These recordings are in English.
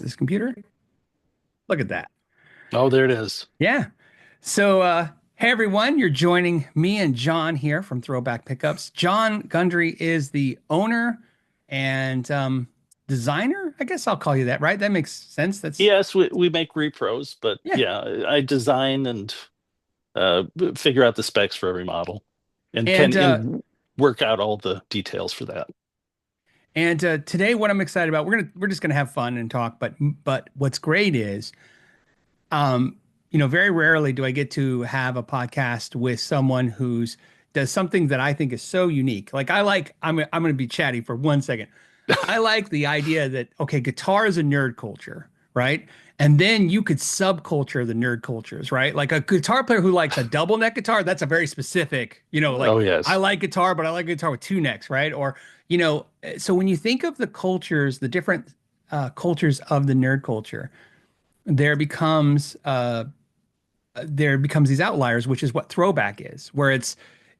This computer. Look at that. Oh, there it is. Yeah. So, hey everyone, you're joining me and John here from Throwback Pickups. John Gundry is the owner and designer. I guess I'll call you that, right? That makes sense. That's Yes, we make repros, but yeah. yeah, I design and uh, figure out the specs for every model and And can uh, and work out all the details for that. and today, what I'm excited about, we're just gonna have fun and talk. But what's great is, um, very rarely do I get to have a podcast with someone who's does something that I think is so unique. Like I'm going to be chatty for 1 second. I like the idea that, okay, guitar is a nerd culture, right? And then you could subculture the nerd cultures, right? Like a guitar player who likes a double neck guitar, that's a very specific, like Oh, I yes. like guitar, but I like guitar with two necks, right? So when you think of the cultures, the different cultures of the nerd culture, there becomes uh there becomes these outliers, which is what throwback is, where it's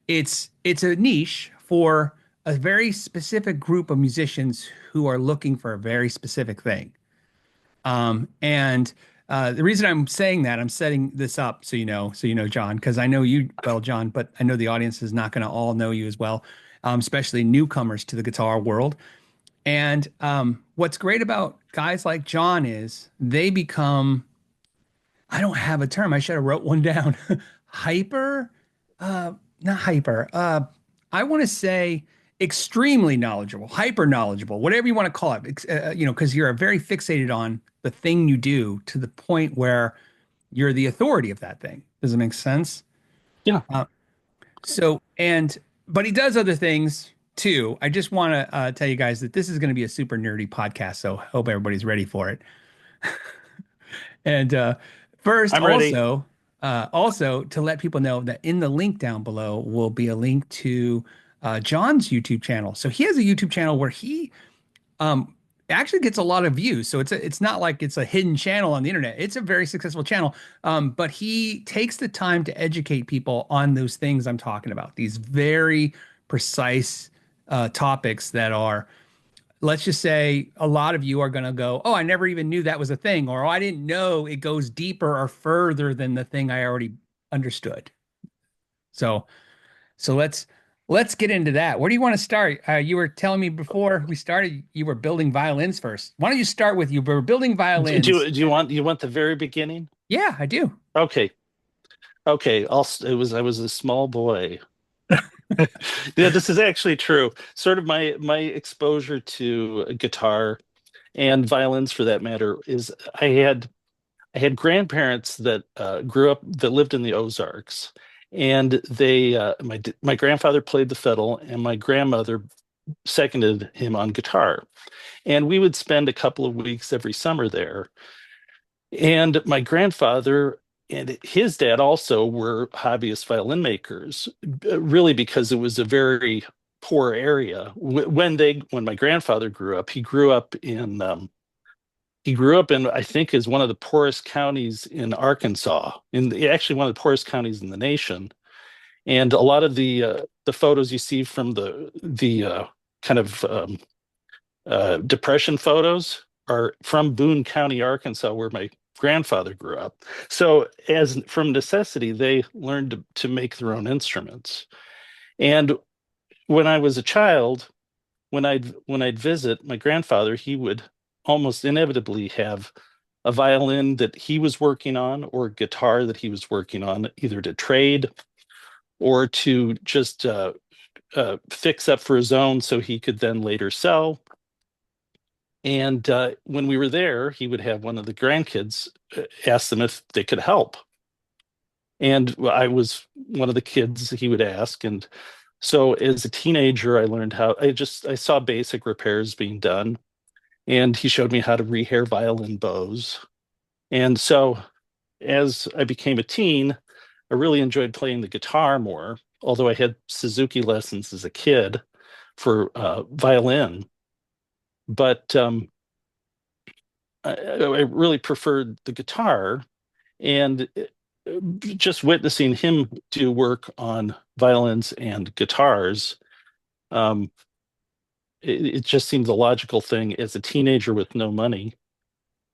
a niche for a very specific group of musicians who are looking for a very specific thing. And the reason I'm saying that, I'm setting this up so you know, John, because I know you well, John, but I know the audience is not going to all know you as well, especially newcomers to the guitar world. And what's great about guys like John is they become, I don't have a term. I should have wrote one down. Hyper, not hyper. I want to say extremely knowledgeable, hyper knowledgeable, whatever you want to call it. Because you're very fixated on the thing you do to the point where you're the authority of that thing. Does it make sense? Yeah, Uh, but he does other things too. I just want to tell you guys that this is going to be a super nerdy podcast, so I hope everybody's ready for it. And first, I'm ready. also to let people know that in the link down below will be a link to John's YouTube channel. So he has a YouTube channel where he um, actually gets a lot of views. So it's not like it's a hidden channel on the internet. It's a very successful channel. But he takes the time to educate people on those things I'm talking about. These very precise topics that are, let's just say a lot of you are going to go, oh, I never even knew that was a thing, or oh, I didn't know it goes deeper or further than the thing I already understood. So, so let's get into that. Where do you want to start? You were telling me before we started you were building violins first. Why don't you start with you were building violins? Do you want the very beginning? Yeah, I do. Okay. Okay. I was a small boy. Yeah, this is actually true. Sort of my exposure to guitar and violins for that matter is I had grandparents that grew up that lived in the Ozarks, and my grandfather played the fiddle, and my grandmother seconded him on guitar, and we would spend a couple of weeks every summer there. And my grandfather and his dad also were hobbyist violin makers, really because it was a very poor area. When my grandfather grew up, he grew up in, I think, is one of the poorest counties in Arkansas, actually one of the poorest counties in the nation. And a lot of the photos you see from the kind of depression photos are from Boone County, Arkansas, where my grandfather grew up. So, as from necessity, they learned to make their own instruments. And when I was a child, when I'd visit my grandfather, he would almost inevitably have a violin that he was working on or a guitar that he was working on, either to trade or to just fix up for his own so he could then later sell. And when we were there, he would have one of the grandkids ask them if they could help. And I was one of the kids he would ask. And so as a teenager, I learned how I saw basic repairs being done. And he showed me how to rehair violin bows. And so as I became a teen, I really enjoyed playing the guitar more, although I had Suzuki lessons as a kid for violin. But I really preferred the guitar. And just witnessing him do work on violins and guitars, um, it just seemed the logical thing as a teenager with no money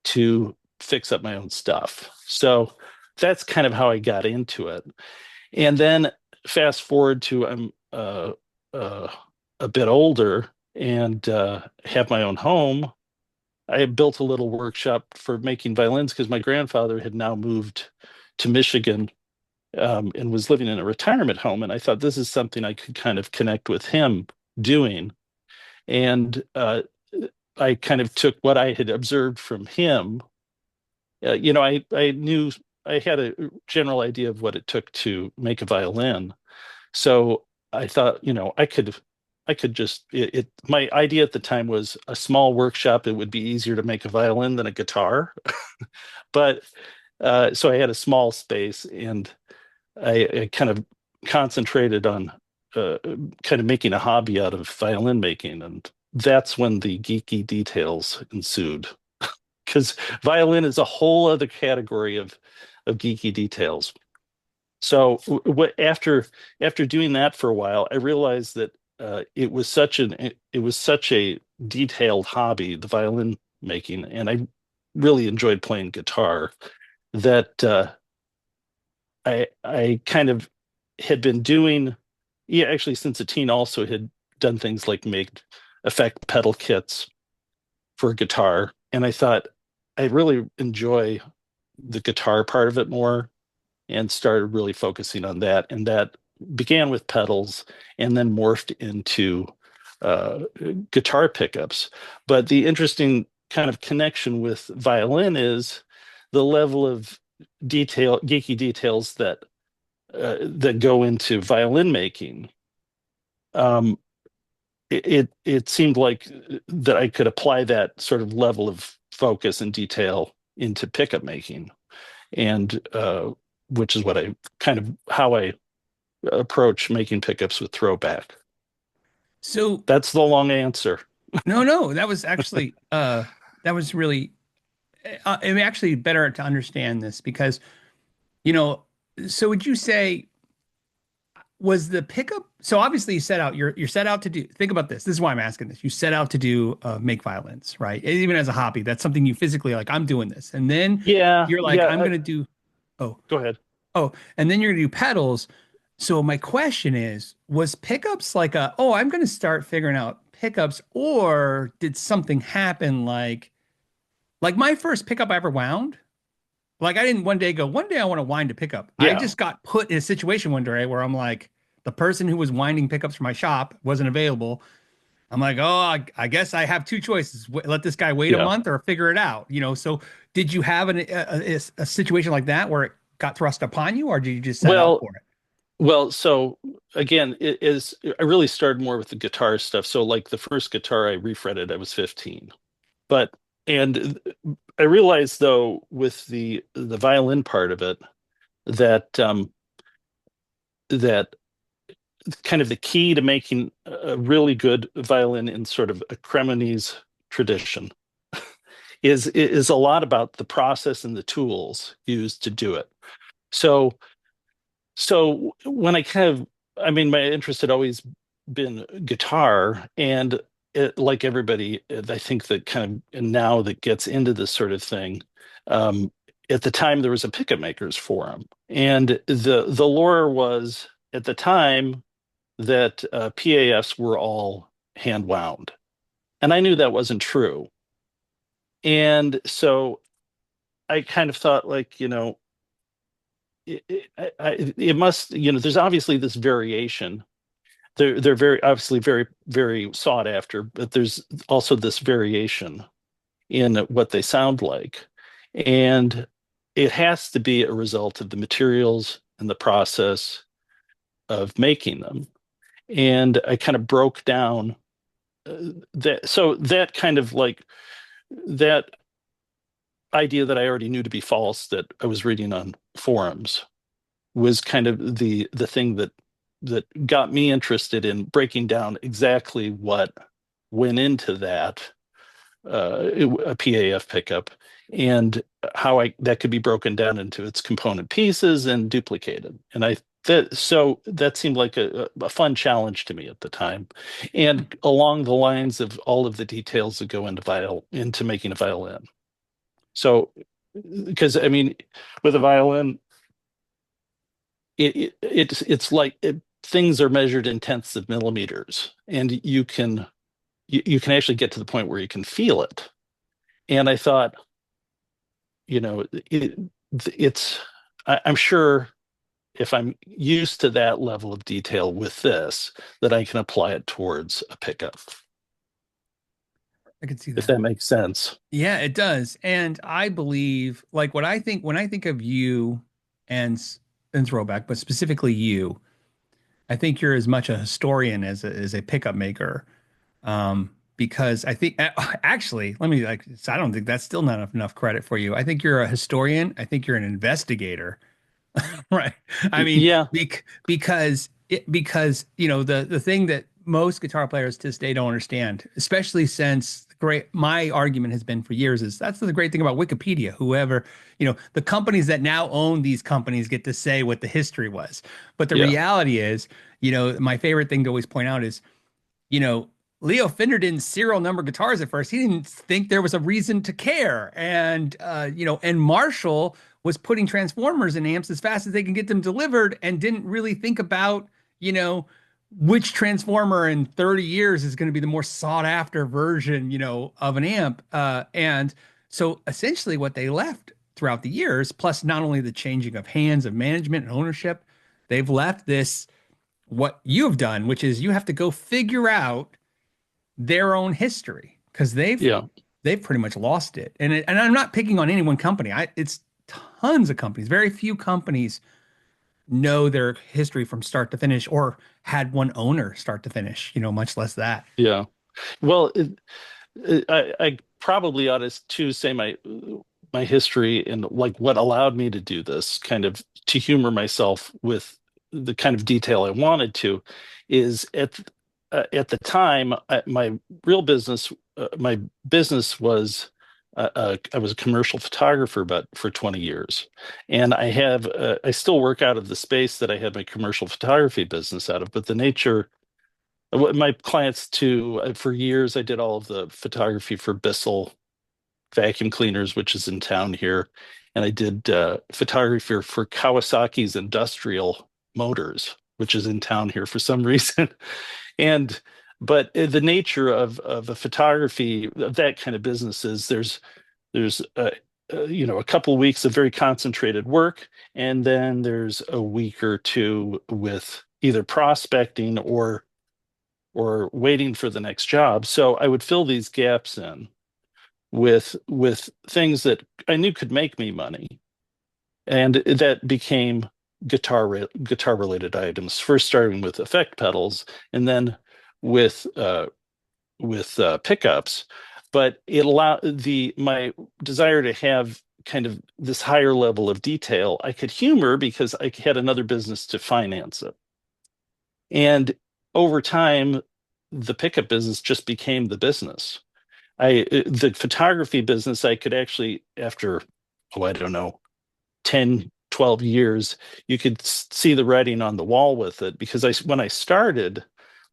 to fix up my own stuff. So that's kind of how I got into it. And then fast forward to I'm uh, a bit older and have my own home. I had built a little workshop for making violins because my grandfather had now moved to Michigan, and was living in a retirement home. And I thought this is something I could kind of connect with him doing. And I kind of took what I had observed from him. I knew I had a general idea of what it took to make a violin. So I thought, I could just my idea at the time was a small workshop. It would be easier to make a violin than a guitar. But so I had a small space, and I kind of concentrated on uh, kind of making a hobby out of violin making. And that's when the geeky details ensued, because violin is a whole other category of geeky details. So after doing that for a while, I realized that it was such a detailed hobby, the violin making, and I really enjoyed playing guitar, that I kind of had been doing, yeah, actually since a teen also had done things like make effect pedal kits for guitar. And I thought I really enjoy the guitar part of it more, and started really focusing on that. And that began with pedals and then morphed into uh, guitar pickups. But the interesting kind of connection with violin is the level of geeky details that go into violin making. Um, it seemed like that I could apply that sort of level of focus and detail into pickup making, and which is what I kind of how I approach making pickups with throwback. So That's the long answer. no, no, that was actually that was really it may actually better to understand this because you know, so would you say was the pickup so obviously you set out you're set out to do think about this is why I'm asking this you set out to do make violins right even as a hobby that's something you physically like I'm doing this and then Yeah, you're like yeah. I'm gonna do oh Go ahead. oh and then you're gonna do pedals so my question is was pickups like a oh I'm gonna start figuring out pickups or did something happen like my first pickup I ever wound like I didn't one day go, one day I want to wind a pickup. I Yeah. just got put in a situation one day where I'm like, the person who was winding pickups for my shop wasn't available. I'm like, oh, I guess I have two choices. Let this guy wait a Yeah. month or figure it out. So did you have a situation like that where it got thrust upon you or did you just set out Well, for it? so again, it is I really started more with the guitar stuff. So like the first guitar I refretted, I was 15. But and I realized though with the violin part of it that that kind of the key to making a really good violin in sort of a Cremonese tradition is a lot about the process and the tools used to do it. So when I kind of, I mean, my interest had always been guitar, and like everybody, I think that kind of and now that gets into this sort of thing. Um, at the time, there was a pickup makers forum, and the lore was at the time that P.A.Fs were all hand wound, and I knew that wasn't true. And so I kind of thought, like, it must, there's obviously this variation. They're very obviously very, very sought after, but there's also this variation in what they sound like. And it has to be a result of the materials and the process of making them. And I kind of broke down that kind of like that idea that I already knew to be false that I was reading on forums was kind of the thing that got me interested in breaking down exactly what went into that a PAF pickup, and how I that could be broken down into its component pieces and duplicated. And that seemed like a fun challenge to me at the time, and along the lines of all of the details that go into making a violin. So, because I mean, with a violin, it's like things are measured in tenths of millimeters, and you can actually get to the point where you can feel it. And I thought, you know, it's I'm sure if I'm used to that level of detail with this, that I can apply it towards a pickup, I can see if that. that makes sense. Yeah, it does. And I believe, like, what I think when I think of you and and Throwback, but specifically you, I think you're as much a historian as a pickup maker. Because I think actually, let me like, I don't think that's still not enough credit for you. I think you're a historian. I think you're an investigator. Right. I mean, Yeah, because the thing that most guitar players to this day don't understand, especially since great my argument has been for years, is that's the great thing about Wikipedia. Whoever, the companies that now own these companies get to say what the history was. But the yeah, reality is, my favorite thing to always point out is, you know, Leo Fender didn't serial number guitars at first. He didn't think there was a reason to care. And Marshall was putting transformers in amps as fast as they can get them delivered and didn't really think about, you know, which transformer in 30 years is going to be the more sought after version, of an amp. And so essentially what they left throughout the years, plus not only the changing of hands of management and ownership, they've left this what you've done, which is you have to go figure out their own history because yeah, they've pretty much lost it. And I'm not picking on any one company. It's tons of companies. Very few companies know their history from start to finish or had one owner start to finish, much less that. yeah. Well, I probably ought to too say my history and like what allowed me to do this kind of to humor myself with the kind of detail I wanted to is at the time my real business my business was I was a commercial photographer but for 20 years, and I still work out of the space that I had my commercial photography business out of, but the nature my clients too, for years, I did all of the photography for Bissell vacuum cleaners, which is in town here. And I did photography for Kawasaki's industrial motors, which is in town here for some reason. And but the nature of a photography of that kind of business is there's a couple of weeks of very concentrated work, and then there's a week or two with either prospecting or waiting for the next job. So I would fill these gaps in with things that I knew could make me money, and that became guitar related items. First, starting with effect pedals, and then with pickups. But it allowed the my desire to have kind of this higher level of detail. I could humor because I had another business to finance it, and over time, the pickup business just became the business. The photography business, I could actually, after, oh, I don't know, 10, 12 years, you could see the writing on the wall with it because when I started,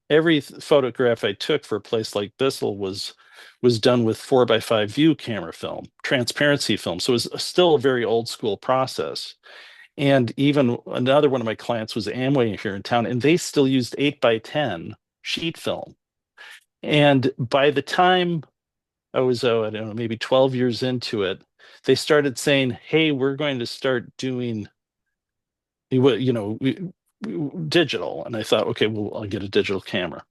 every photograph I took for a place like Bissell was done with 4x5 view camera film, transparency film. So it was still a very old school process. And even another one of my clients was Amway here in town, and they still used 8x10 sheet film. And by the time I was, oh, I don't know, maybe 12 years into it, they started saying, hey, we're going to start doing, digital. And I thought, okay, well, I'll get a digital camera.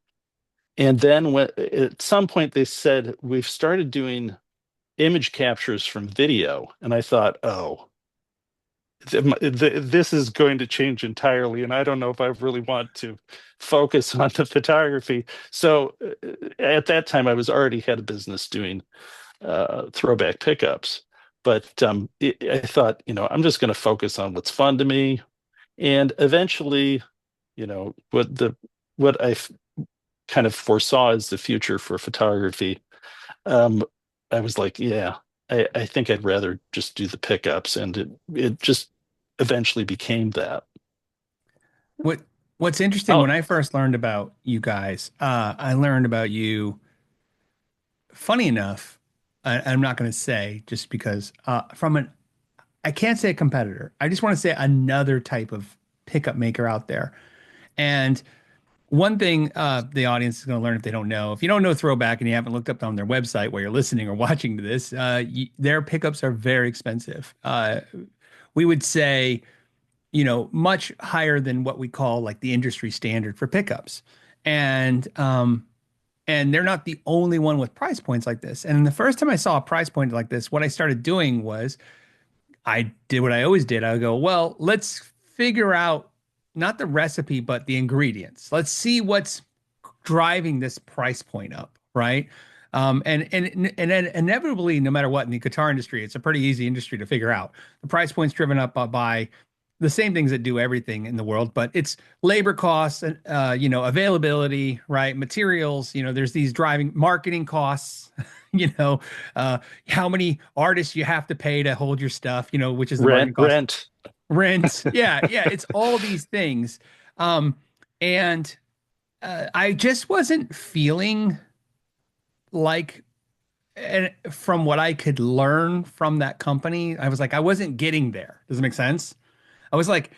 And then at some point they said, we've started doing image captures from video. And I thought, oh, this is going to change entirely. And I don't know if I really want to focus on the photography. So at that time, I was already had a business doing throwback pickups. But I thought, I'm just going to focus on what's fun to me. And eventually, what kind of foresaw as the future for photography, um, I was like, yeah, I think I'd rather just do the pickups, and it just eventually became that. What What's interesting Oh, when I first learned about you guys, I learned about you, funny enough. I'm not going to say just because I can't say a competitor. I just want to say another type of pickup maker out there. And one thing the audience is going to learn if they don't know, if you don't know Throwback and you haven't looked up on their website while you're listening or watching to this, their pickups are very expensive. We would say, much higher than what we call like the industry standard for pickups. And they're not the only one with price points like this. And the first time I saw a price point like this, what I started doing was I did what I always did. I would go, well, let's figure out not the recipe, but the ingredients. Let's see what's driving this price point up, right? And then inevitably, no matter what in the guitar industry, it's a pretty easy industry to figure out. The price point's driven up by the same things that do everything in the world, but it's labor costs and availability, right? Materials, there's these driving marketing costs, you know, how many artists you have to pay to hold your stuff, which is the Rent, marketing cost. rent. Rent, yeah, yeah, it's all these things, and I just wasn't feeling like, and from what I could learn from that company, I was like, I wasn't getting there. Does it make sense? I was like,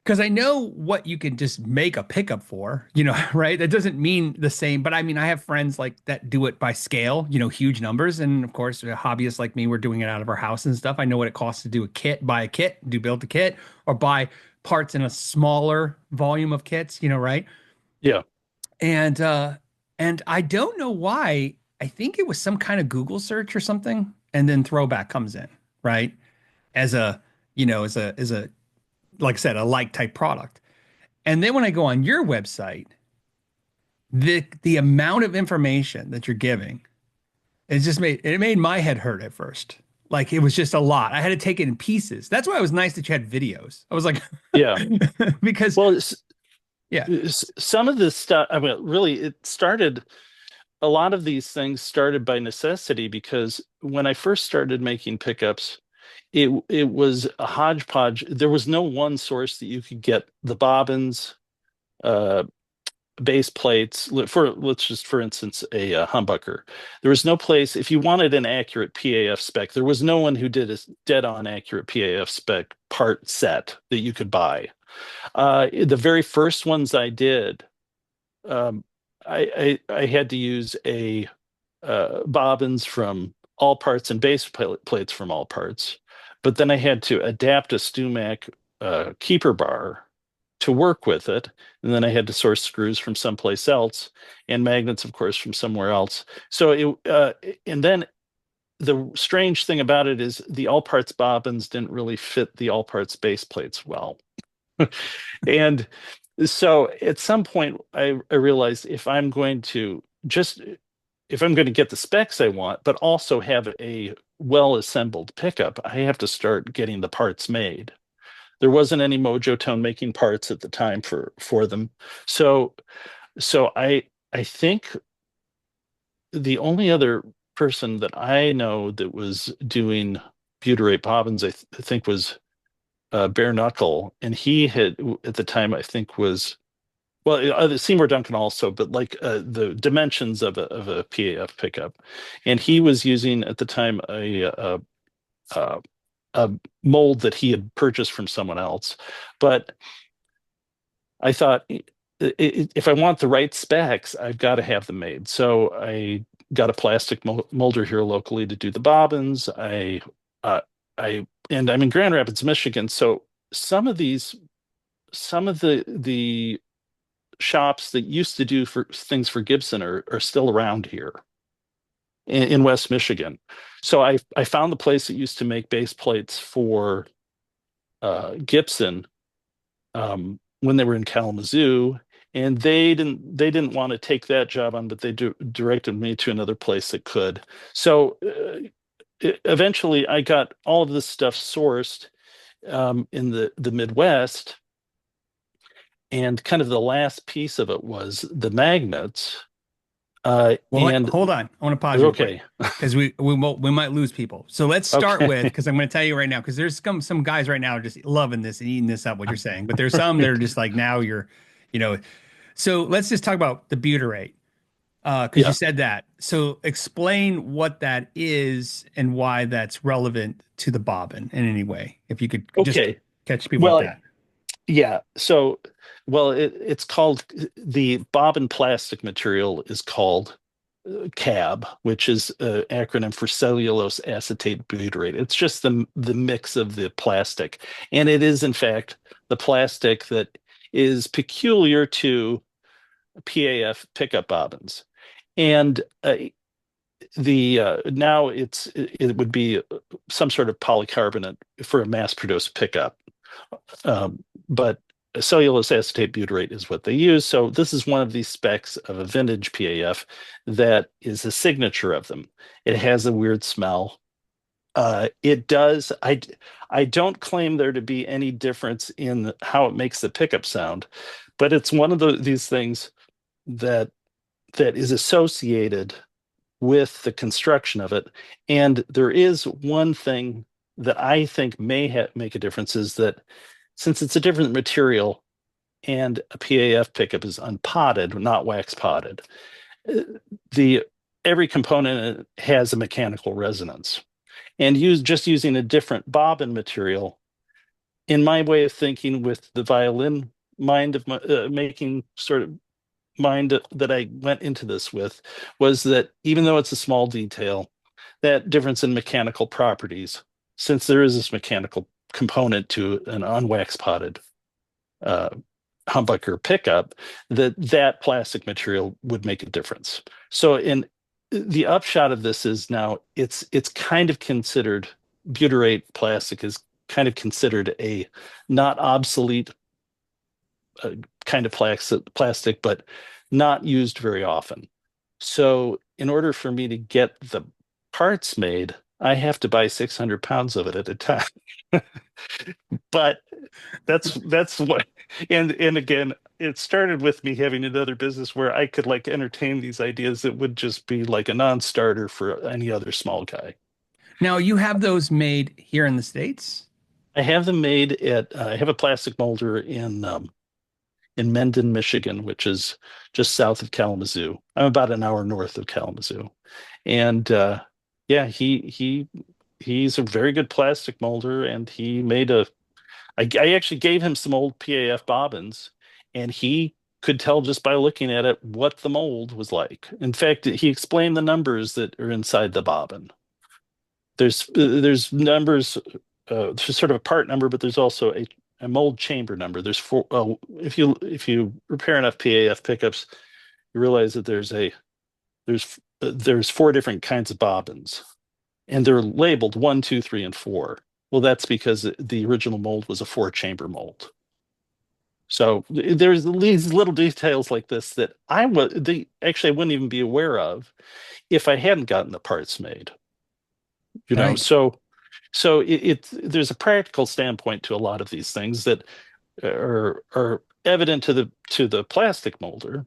because I know what you can just make a pickup for, right? That doesn't mean the same, but I mean, I have friends like that do it by scale, huge numbers. And of course, hobbyists like me, we're doing it out of our house and stuff. I know what it costs to do a kit, buy a kit, build a kit, or buy parts in a smaller volume of kits, right? Yeah. And I don't know why. I think it was some kind of Google search or something, and then Throwback comes in, right? As a, as a like I said, a like type product. And then when I go on your website, the amount of information that you're giving, it made my head hurt at first. Like it was just a lot. I had to take it in pieces. That's why it was nice that you had videos. I was like, Yeah. because Well, yeah. some of this stuff, I mean, really, a lot of these things started by necessity because when I first started making pickups, it was a hodgepodge. There was no one source that you could get the bobbins, uh, base plates for, let's just for instance, a, humbucker. There was no place if you wanted an accurate PAF spec. There was no one who did a dead on accurate PAF spec part set that you could buy. The very first ones I did, um, I had to use a, bobbins from all parts and base plates from all parts, but then I had to adapt a StewMac keeper bar to work with it, and then I had to source screws from someplace else and magnets, of course, from somewhere else. So and then the strange thing about it is the all parts bobbins didn't really fit the all parts base plates well. And so at some point, I realized if I'm going to get the specs I want, but also have a well assembled pickup, I have to start getting the parts made. There wasn't any Mojo Tone making parts at the time for them. So I think the only other person that I know that was doing butyrate bobbins, I think was Bare Knuckle, and he had at the time I think was well Seymour Duncan also, but like the dimensions of a PAF pickup, and he was using at the time a, a mold that he had purchased from someone else, but I thought if I want the right specs, I've got to have them made. So I got a plastic molder here locally to do the bobbins. Uh, and I'm in Grand Rapids, Michigan. So some of the shops that used to do for things for Gibson are still around here in West Michigan. So I found the place that used to make base plates for Gibson when they were in Kalamazoo, and they didn't want to take that job on, but they directed me to another place that could. So eventually, I got all of this stuff sourced in the Midwest, and kind of the last piece of it was the magnets. Well, And hold on. I want to pause you real quick okay, because we might lose people. So let's start with, okay, because I'm going to tell you right now, because there's some guys right now just loving this and eating this up what you're saying, but there's some that are just like now you're, you know. So let's just talk about the butyrate. Because you Yeah. said that. So explain what that is and why that's relevant to the bobbin in any way. If you could just Okay. catch people up Well, that. yeah. So, well, it's called the bobbin plastic material is called CAB, which is an acronym for cellulose acetate butyrate. It's just the mix of the plastic, and it is in fact the plastic that is peculiar to PAF pickup bobbins. And the now it would be some sort of polycarbonate for a mass-produced pickup. But cellulose acetate butyrate is what they use. So this is one of these specs of a vintage PAF that is a signature of them. It has a weird smell. It does. I don't claim there to be any difference in how it makes the pickup sound, but it's one of these things that is associated with the construction of it. And there is one thing that I think may make a difference is that since it's a different material and a PAF pickup is unpotted, not wax potted, uh, the every component has a mechanical resonance. And using a different bobbin material, in my way of thinking, with the violin mind of making sort of mind that I went into this with, was that even though it's a small detail, that difference in mechanical properties, since there is this mechanical component to an unwax potted uh, humbucker pickup, that plastic material would make a difference. So in the upshot of this is now it's kind of considered butyrate plastic is kind of considered a not obsolete kind of plastic, but not used very often. So in order for me to get the parts made, I have to buy 600 pounds of it at a time. But that's what and again, it started with me having another business where I could like entertain these ideas that would just be like a non-starter for any other small guy. Now you have those made here in the States? I have them made at I have a plastic molder in Mendon, Michigan, which is just south of Kalamazoo. I'm about an hour north of Kalamazoo. And yeah, he's a very good plastic molder and he made I actually gave him some old PAF bobbins, and he could tell just by looking at it what the mold was like. In fact, he explained the numbers that are inside the bobbin. There's numbers, there's sort of a part number, but there's also a mold chamber number. There's four. If you repair enough PAF pickups, you realize that there's four different kinds of bobbins, and they're labeled one, two, three, and four. Well, that's because the original mold was a four-chamber mold. So there's these little details like this that I wouldn't even be aware of if I hadn't gotten the parts made. You know, Right. so there's a practical standpoint to a lot of these things that are evident to the plastic molder,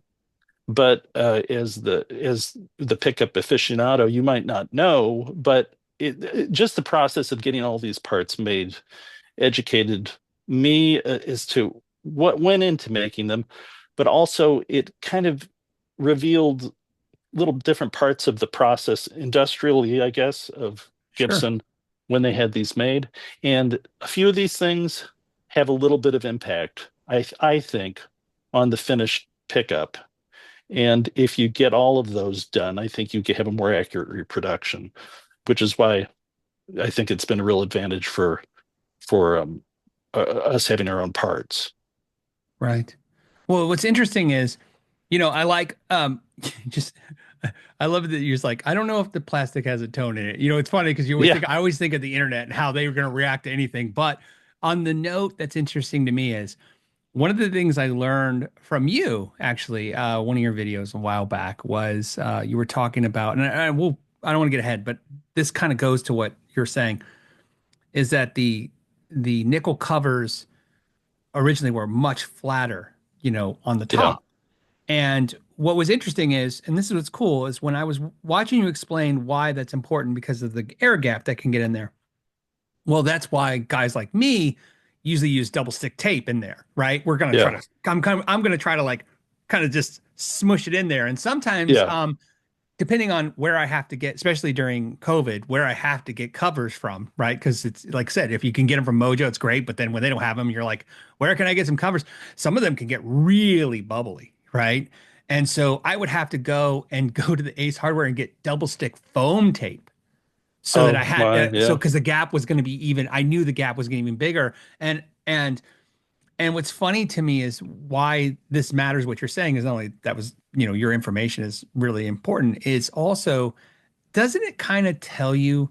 but as the pickup aficionado, you might not know, but just the process of getting all these parts made educated me as to what went into making them, but also it kind of revealed little different parts of the process industrially, I guess, of Sure. Gibson when they had these made. And a few of these things have a little bit of impact, I think, on the finished pickup. And if you get all of those done, I think you can have a more accurate reproduction, which is why I think it's been a real advantage for us having our own parts. Right. Well, what's interesting is, I like just I love it that you're just like, I don't know if the plastic has a tone in it. It's funny because Yeah, I always think of the internet and how they were going to react to anything. But on the note that's interesting to me is one of the things I learned from you, actually, one of your videos a while back was you were talking about, and I don't want to get ahead, but this kind of goes to what you're saying, is that the nickel covers originally were much flatter, on the yeah, top. And what was interesting is, and this is what's cool, is when I was watching you explain why that's important because of the air gap that can get in there. Well, that's why guys like me usually use double stick tape in there, right? We're gonna try yeah, to, I'm gonna try to like kind of just smush it in there. And sometimes, Yeah. depending on where I have to get, especially during COVID, where I have to get covers from, right? Because it's like I said, if you can get them from Mojo, it's great. But then when they don't have them, you're like, where can I get some covers? Some of them can get really bubbly, right? And so I would have to go and go to the Ace Hardware and get double stick foam tape so that I Oh had, my, so yeah. because the gap was going to be even, I knew the gap was getting even bigger. And what's funny to me is why this matters. What you're saying is not only that was, your information is really important. It's also, doesn't it kind of tell you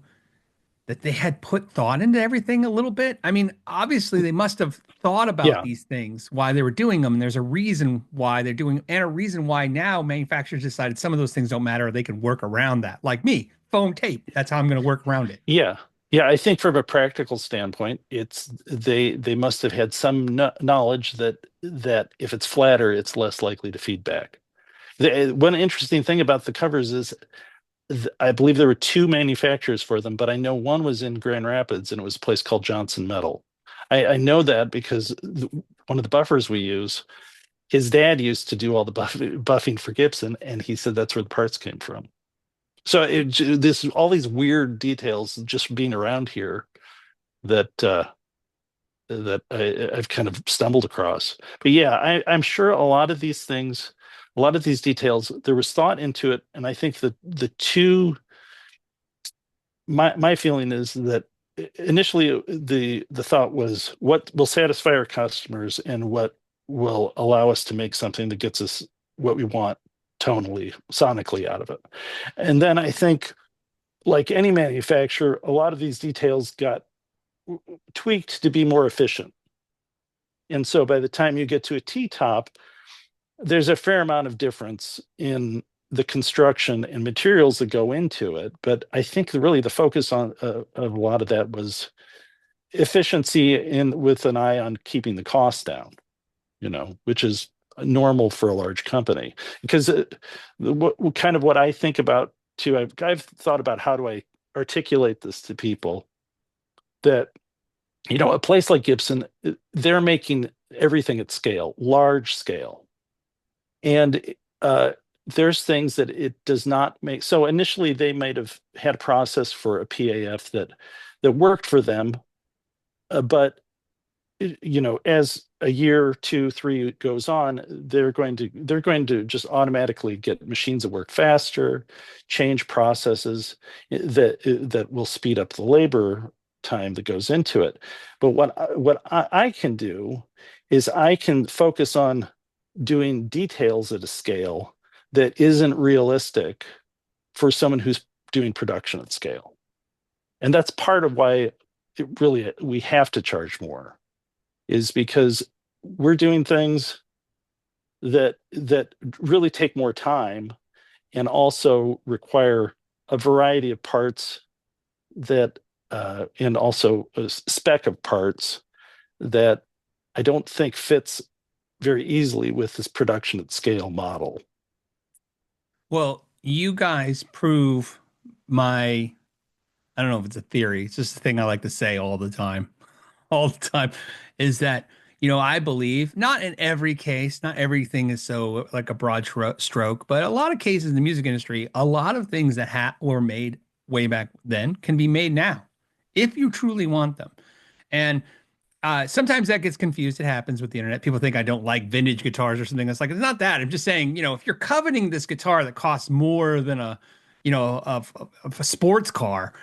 that they had put thought into everything a little bit? I mean, obviously they must have thought about Yeah. these things, why they were doing them. And there's a reason why they're doing, and a reason why now manufacturers decided some of those things don't matter. They can work around that. Like me, foam tape. That's how I'm going to work around it. Yeah. Yeah, I think from a practical standpoint, it's they must have had some knowledge that if it's flatter, it's less likely to feedback. One interesting thing about the covers is I believe there were two manufacturers for them, but I know one was in Grand Rapids and it was a place called Johnson Metal. I know that because one of the buffers we use, his dad used to do all the buffing for Gibson, and he said that's where the parts came from. So this all these weird details just being around here that I've kind of stumbled across. But yeah, I'm sure a lot of these things, a lot of these details, there was thought into it, and I think that the two, my feeling is that initially the thought was what will satisfy our customers and what will allow us to make something that gets us what we want tonally, sonically out of it. And then I think, like any manufacturer, a lot of these details got tweaked to be more efficient. And so by the time you get to a T-top, there's a fair amount of difference in the construction and materials that go into it. But I think really the focus on of a lot of that was efficiency in with an eye on keeping the costs down, which is normal for a large company. Because what kind of what I think about too, I've thought about how do I articulate this to people that a place like Gibson, they're making everything at scale, large scale. And there's things that it does not make. So initially, they might have had a process for a P.A.F that worked for them, but as a year, two, three goes on, they're going to just automatically get machines that work faster, change processes that will speed up the labor time that goes into it. But what I can do is I can focus on doing details at a scale that isn't realistic for someone who's doing production at scale. And that's part of why we have to charge more, is because we're doing things that really take more time and also require a variety of parts that and also a spec of parts that I don't think fits very easily with this production at scale model. Well, you guys prove my, I don't know if it's a theory, it's just a thing I like to say all the time, all the time, is that, I believe not in every case, not everything is so like a broad stroke, but a lot of cases in the music industry, a lot of things that were made way back then can be made now if you truly want them. And sometimes that gets confused. It happens with the internet. People think I don't like vintage guitars or something. It's like, it's not that. I'm just saying, if you're coveting this guitar that costs more than of a sports car,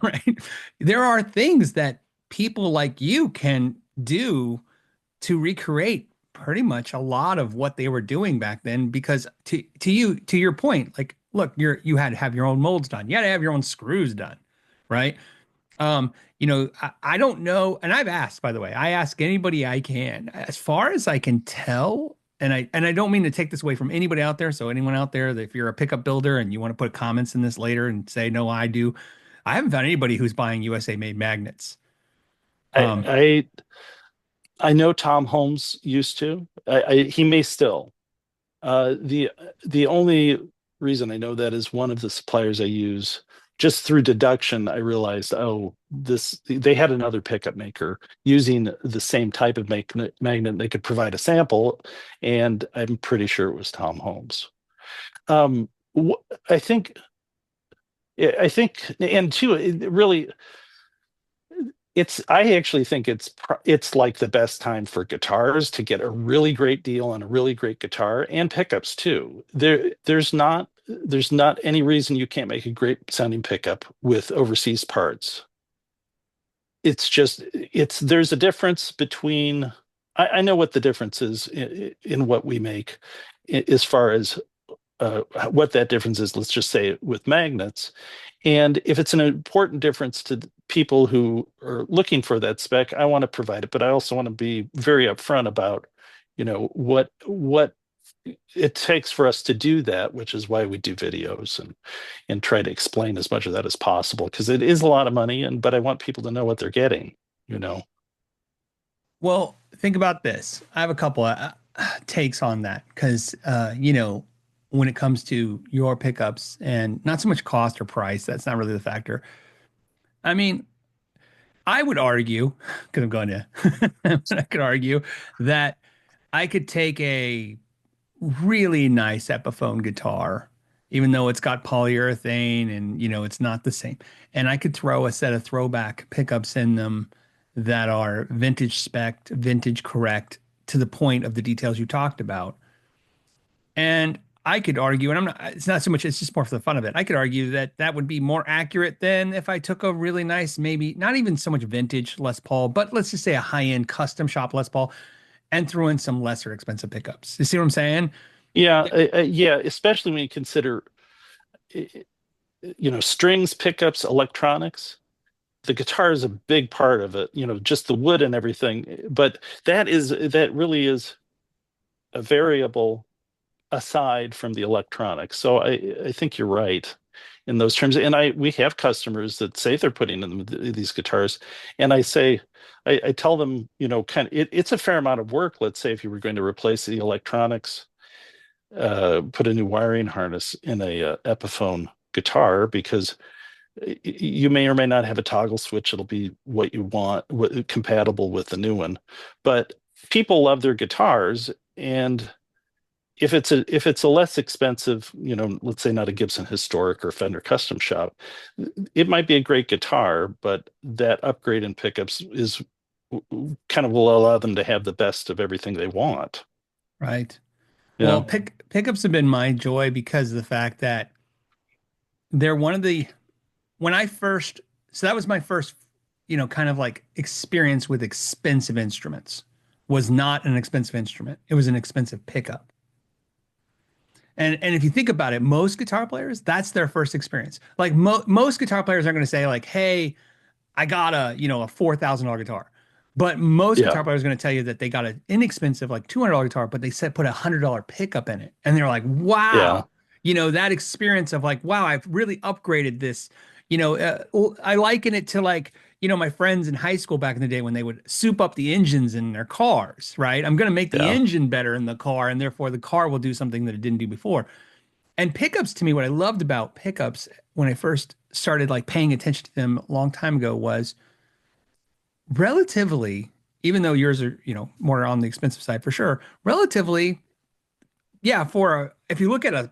right? There are things that people like you can do to recreate pretty much a lot of what they were doing back then. Because to your point, like, look, you had to have your own molds done. You had to have your own screws done, right? I don't know, and I've asked, by the way, I ask anybody I can, as far as I can tell, and I don't mean to take this away from anybody out there. So anyone out there, that if you're a pickup builder and you want to put comments in this later and say, no, I do, I haven't found anybody who's buying USA made magnets. I Um, I, I know Tom Holmes used to. He may still. The only reason I know that is one of the suppliers I use just through deduction, I realized, oh, this they had another pickup maker using the same type of magnet. They could provide a sample, and I'm pretty sure it was Tom Holmes. Um, I think, and two, it really, I actually think it's like the best time for guitars to get a really great deal on a really great guitar, and pickups too. There's not any reason you can't make a great sounding pickup with overseas parts. It's just it's there's a difference between, I know what the difference is in what we make, as far as what that difference is, let's just say with magnets. And if it's an important difference to people who are looking for that spec, I want to provide it, but I also want to be very upfront about, what it takes for us to do that, which is why we do videos and try to explain as much of that as possible, because it is a lot of money, and but I want people to know what they're getting, you know. Well, think about this. I have a couple of takes on that because, when it comes to your pickups and not so much cost or price, that's not really the factor. I mean, I would argue, because I'm going to, I could argue that I could take a really nice Epiphone guitar, even though it's got polyurethane and it's not the same. And I could throw a set of throwback pickups in them that are vintage spec, vintage correct to the point of the details you talked about. And I could argue, and I'm not, it's not so much, it's just more for the fun of it. I could argue that that would be more accurate than if I took a really nice, maybe not even so much vintage Les Paul, but let's just say a high-end custom shop Les Paul and throw in some lesser expensive pickups. You see what I'm saying? Yeah, yeah, especially when you consider, strings, pickups, electronics. The guitar is a big part of it, just the wood and everything. But that really is a variable aside from the electronics. So I think you're right in those terms. And we have customers that say they're putting in these guitars, and I tell them, kind of it's a fair amount of work. Let's say if you were going to replace the electronics, put a new wiring harness in a Epiphone guitar, because you may or may not have a toggle switch. It'll be what you want, compatible with the new one. But people love their guitars, and if it's a less expensive, let's say not a Gibson Historic or Fender Custom Shop, it might be a great guitar, but that upgrade in pickups is kind of will allow them to have the best of everything they want. Right. Well, Yeah. pickups have been my joy because of the fact that they're one of the when I first so that was my first, kind of like experience with expensive instruments. Was not an expensive instrument. It was an expensive pickup. And if you think about it, most guitar players, that's their first experience. Like most guitar players are going to say like, "Hey, I got a $4,000 guitar." But most Yeah. guitar players are going to tell you that they got an inexpensive, like $200 guitar, but they said put a $100 pickup in it. And they're like, Yeah. wow, that experience of like, wow, I've really upgraded this. I liken it to like, my friends in high school back in the day when they would soup up the engines in their cars, right? I'm going to make the Yeah. engine better in the car, and therefore the car will do something that it didn't do before. And pickups to me, what I loved about pickups when I first started like paying attention to them a long time ago was relatively, even though yours are, more on the expensive side for sure, relatively, yeah, if you look at a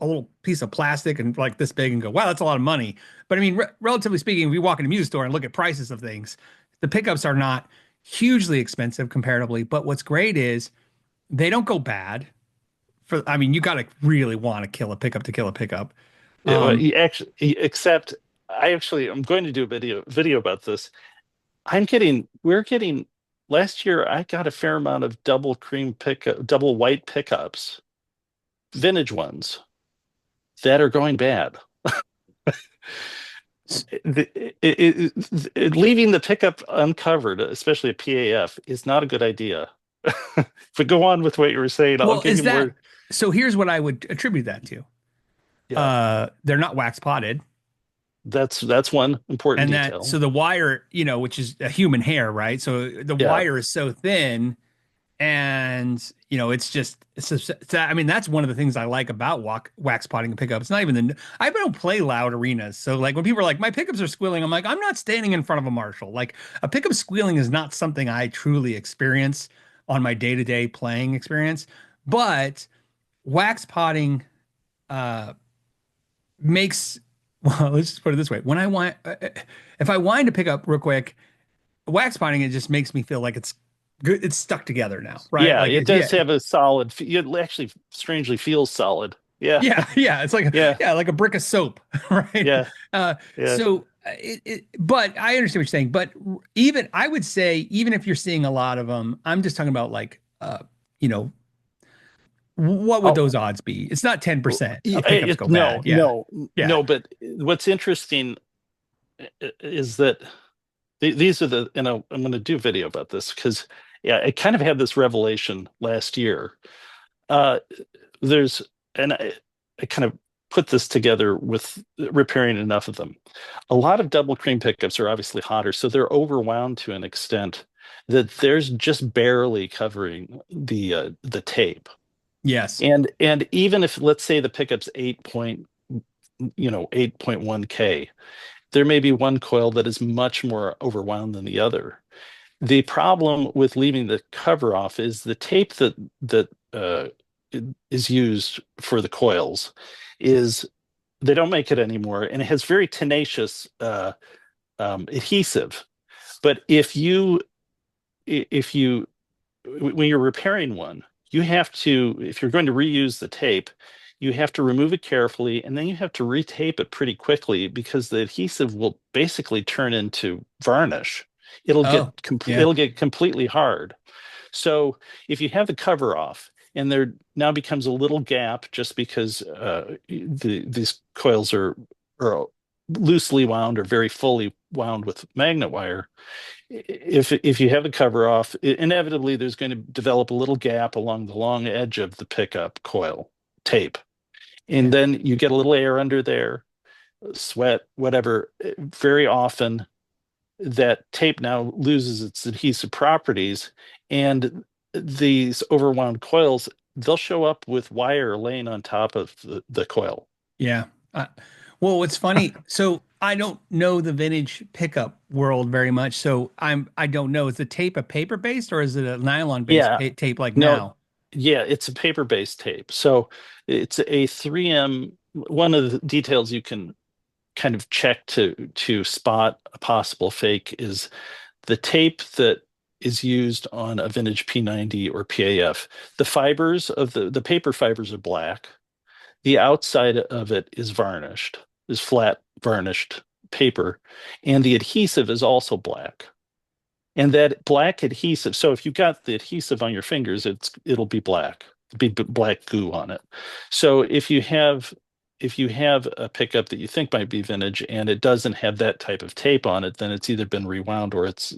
little piece of plastic and like this big and go, wow, that's a lot of money. But I mean, relatively speaking, if you walk in a music store and look at prices of things, the pickups are not hugely expensive comparatively. But what's great is they don't go bad. I mean, you got to really want to kill a pickup to kill a pickup. Well, Um, except I'm going to do a video about this. We're getting, last year I got a fair amount of double white pickups, vintage ones that are going bad. Leaving the pickup uncovered, especially a P.A.F, is not a good idea. But go on with what you were saying. I'll well, give you more. so here's what I would attribute that to. Yeah, They're not wax potted. that's one important And so detail. the wire, which is a human hair, right? So the Yeah, wire is so thin And I mean, that's one of the things I like about wax potting and pickup. It's not even I don't play loud arenas. So like when people are like, my pickups are squealing, I'm like, I'm not standing in front of a Marshall. Like a pickup squealing is not something I truly experience on my day-to-day playing experience. But wax potting uh makes well, let's just put it this way. When I want if I wind to pick up real quick, wax potting, it just makes me feel like it's good, it's stuck together now, right? Yeah, Like it yeah. does have a solid. It actually strangely feels solid. Yeah, Yeah, yeah, it's like yeah, yeah, like a brick of soap, right? yeah, yeah. But I understand what you're saying. But even I would say, even if you're seeing a lot of them, I'm just talking about like, you know, what would Oh, those odds be? It's not 10% of pickups go no, bad. Yeah, no, yeah. no. But what's interesting is that these are the, I'm going to do a video about this because, yeah, I kind of had this revelation last year. Uh, there's, and I kind of put this together with repairing enough of them. A lot of double cream pickups are obviously hotter, so they're overwound to an extent that there's just barely covering the tape. Yes. And even if, let's say, the pickup's 8.1K, there may be one coil that is much more overwound than the other. The problem with leaving the cover off is the tape that is used for the coils is, they don't make it anymore, and it has very tenacious adhesive. But if you when you're repairing one, you have to, if you're going to reuse the tape, you have to remove it carefully, and then you have to retape it pretty quickly because the adhesive will basically turn into varnish. Oh, yeah, It'll get completely hard. So if you have the cover off and there now becomes a little gap just because these coils are loosely wound or very fully wound with magnet wire, if you have the cover off, inevitably there's going to develop a little gap along the long edge of the pickup coil tape. And yeah, then you get a little air under there, sweat, whatever. Very often that tape now loses its adhesive properties, and these overwound coils, they'll show up with wire laying on top of the coil. yeah. Uh, well, it's funny. So I don't know the vintage pickup world very much. So I don't know. Is the tape a paper based or is it a nylon based Yeah, tape like no, now? yeah, it's a paper-based tape. So it's a 3M. One of the details you can kind of check to spot a possible fake is the tape that is used on a vintage P90 or P.A.F. The fibers of the paper fibers are black. The outside of it is varnished, is flat varnished paper, and the adhesive is also black. And that black adhesive, so if you got the adhesive on your fingers, it'll be black, be black goo on it. So if you have a pickup that you think might be vintage and it doesn't have that type of tape on it, then it's either been rewound or it's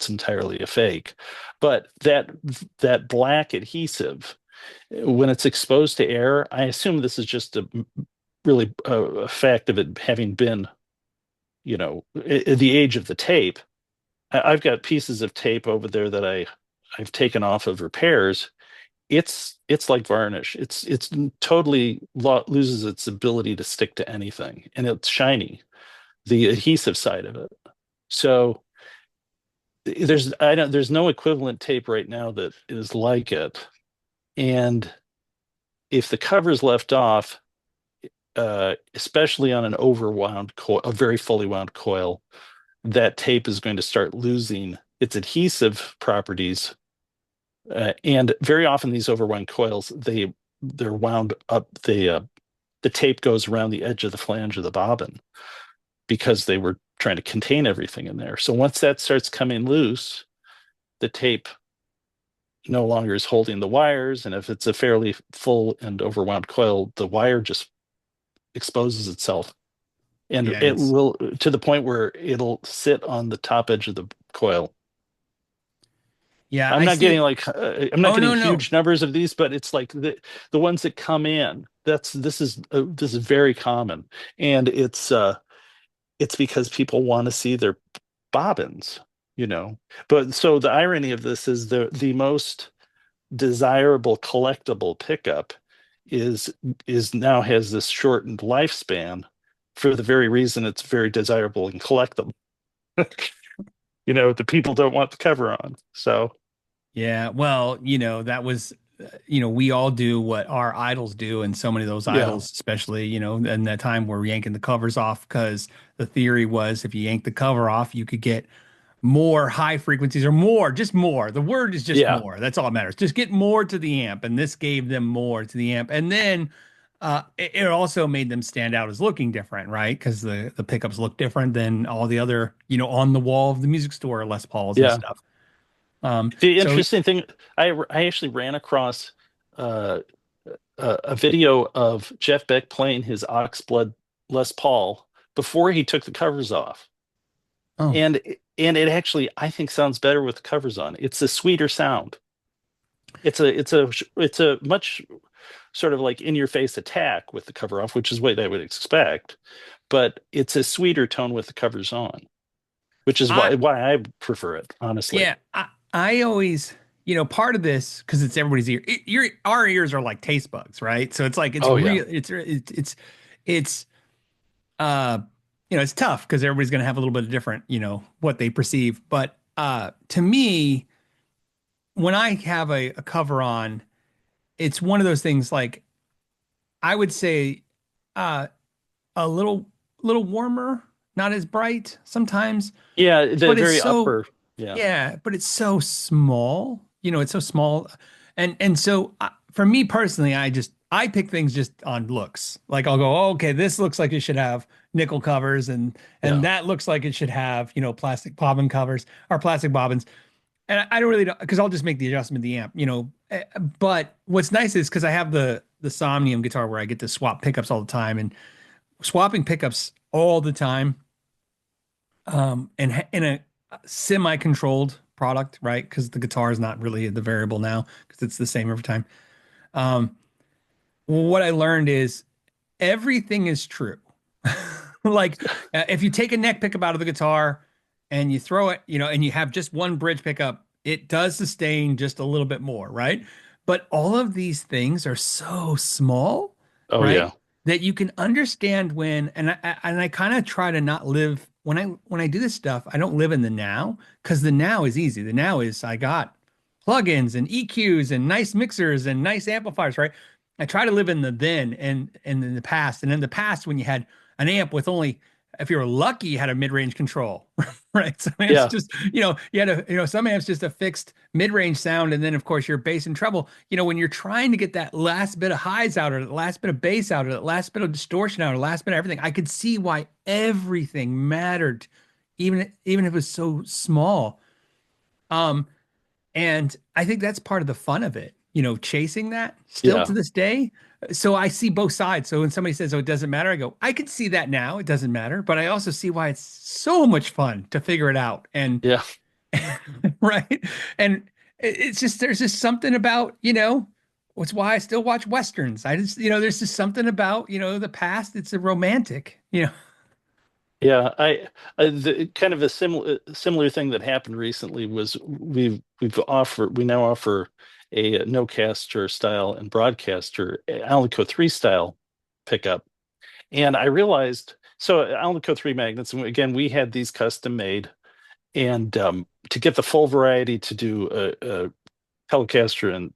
entirely a fake. But that black adhesive, when it's exposed to air, I assume this is just really a fact of it having been, the age of the tape. I've got pieces of tape over there that I've taken off of repairs. It's like varnish. It's totally loses its ability to stick to anything, and it's shiny, the adhesive side of it. So there's no equivalent tape right now that is like it. And if the cover's left off, especially on an overwound coil, a very fully wound coil, that tape is going to start losing its adhesive properties. And very often these overwound coils, they're wound up. The tape goes around the edge of the flange of the bobbin because they were trying to contain everything in there. So once that starts coming loose, the tape no longer is holding the wires. And if it's a fairly full and overwound coil, the wire just exposes itself. And Yeah, it it's will, to the point where it'll sit on the top edge of the coil. yeah, I'm I not see getting it. like I'm not Oh getting no, no. huge numbers of these, but it's like the ones that come in. This is very common, and it's because people want to see their bobbins, you know. But so the irony of this is the most. desirable collectible pickup is now has this shortened lifespan for the very reason it's very desirable and collectible. The people don't want the cover on. So Yeah, well, that was, we all do what our idols do, and so many of those yeah, idols, especially, in that time were yanking the covers off because the theory was if you yank the cover off, you could get more high frequencies or more, just more. The word is just yeah, more. That's all that matters. Just get more to the amp, and this gave them more to the amp, and then it also made them stand out as looking different, right? Because the pickups look different than all the other, on the wall of the music store Les Pauls and yeah. stuff. The So interesting thing, I actually ran across uh, a video of Jeff Beck playing his Oxblood Les Paul before he took the covers off, Oh, and it actually I think sounds better with the covers on. It's a sweeter sound. It's a much sort of like in your face attack with the cover off, which is what I would expect, but it's a sweeter tone with the covers on, which is I why I prefer it, honestly. yeah, I always, part of this because it's everybody's ear. Our ears are like taste bugs, right? So it's like it's Oh yeah, real. It's uh, it's tough because everybody's gonna have a little bit of different, what they perceive. But to me, when I have a cover on, it's one of those things like I would say uh a little warmer, not as bright sometimes, yeah, the but it's very so upper, yeah, yeah, but it's so small. It's so small, and so for me personally, I pick things just on looks. Like I'll go, oh, okay, this looks like it should have nickel covers, and yeah, that looks like it should have plastic bobbin covers or plastic bobbins. And I don't really because I'll just make the adjustment of the amp, But what's nice is because I have the Somnium guitar where I get to swap pickups all the time, and swapping pickups all the time and in a semi-controlled product, right? Because the guitar is not really the variable now because it's the same every time. Um, what I learned is everything is true. Like if you take a neck pickup out of the guitar and you throw it, and you have just one bridge pickup, it does sustain just a little bit more, right? But all of these things are so small, oh right? yeah, That you can understand when, and I kind of try to not live when I do this stuff, I don't live in the now because the now is easy. The now is I got plugins and EQs and nice mixers and nice amplifiers, right? I try to live in the then and in the past. And in the past, when you had an amp with only, if you were lucky, you had a mid-range control, right? Some amps yeah, just, you had some amps just a fixed mid-range sound, and then of course your bass and treble. When you're trying to get that last bit of highs out, or the last bit of bass out, or that last bit of distortion out, or last bit of everything, I could see why everything mattered, even if it was so small. Um, and I think that's part of the fun of it, chasing that still yeah, to this day. So I see both sides. So when somebody says, oh, it doesn't matter, I go, I can see that now. It doesn't matter. But I also see why it's so much fun to figure it out. And yeah, right. And it's just, there's just something about, it's why I still watch Westerns. I just, there's just something about, the past. It's a romantic. yeah. The kind of a similar thing that happened recently was we now offer a no-caster style and broadcaster Alnico 3 style pickup. And I realized, so Alnico 3 magnets, and again, we had these custom made. And to get the full variety to do a Telecaster and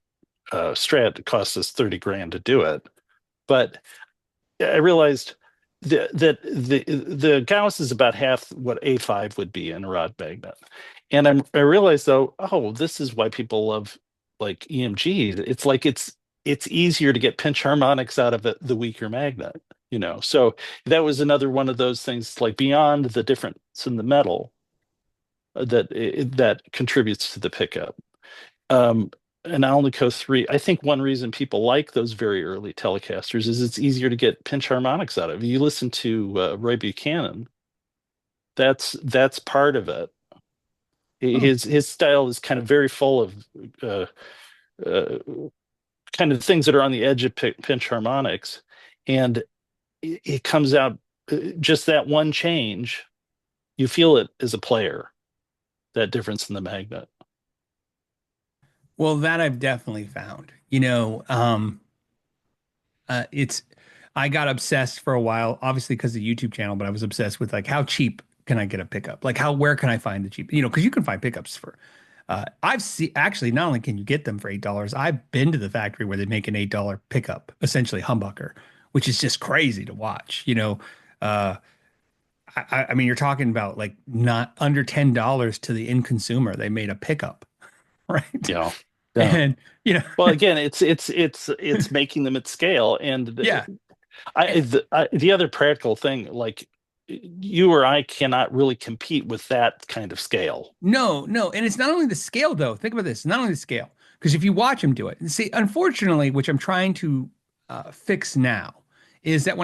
Strat, it cost us 30 grand to do it. But I realized that the Gauss is about half what A5 would be in a rod magnet. And I realized though, oh, this is why people love like EMG. It's like it's easier to get pinch harmonics out of the weaker magnet. So that was another one of those things, like beyond the difference in the metal that contributes to the pickup. Um, and Alnico 3, I think one reason people like those very early Telecasters is it's easier to get pinch harmonics out of. You listen to Roy Buchanan, that's part of it. Oh, His style is kind of very full of uh, uh, kind of things that are on the edge of pinch harmonics, and it comes out just that one change. You feel it as a player, that difference in the magnet. Well, that I've definitely found. It's I got obsessed for a while, obviously because of the YouTube channel, but I was obsessed with like how cheap can I get a pickup? Like where can I find the cheap? Because you can find pickups for I've seen actually not only can you get them for $8, I've been to the factory where they make an $8 pickup, essentially humbucker, which is just crazy to watch. Uh I mean you're talking about like not under $10 to the end consumer. They made a pickup, right? Yeah. Yeah. And Well, again, it's making them at scale, and yeah. the other practical thing, like you or I cannot really compete with that kind of scale. No, no. And it's not only the scale, though. Think about this. Not only the scale, because if you watch him do it, see, unfortunately, which I'm trying to fix now, is that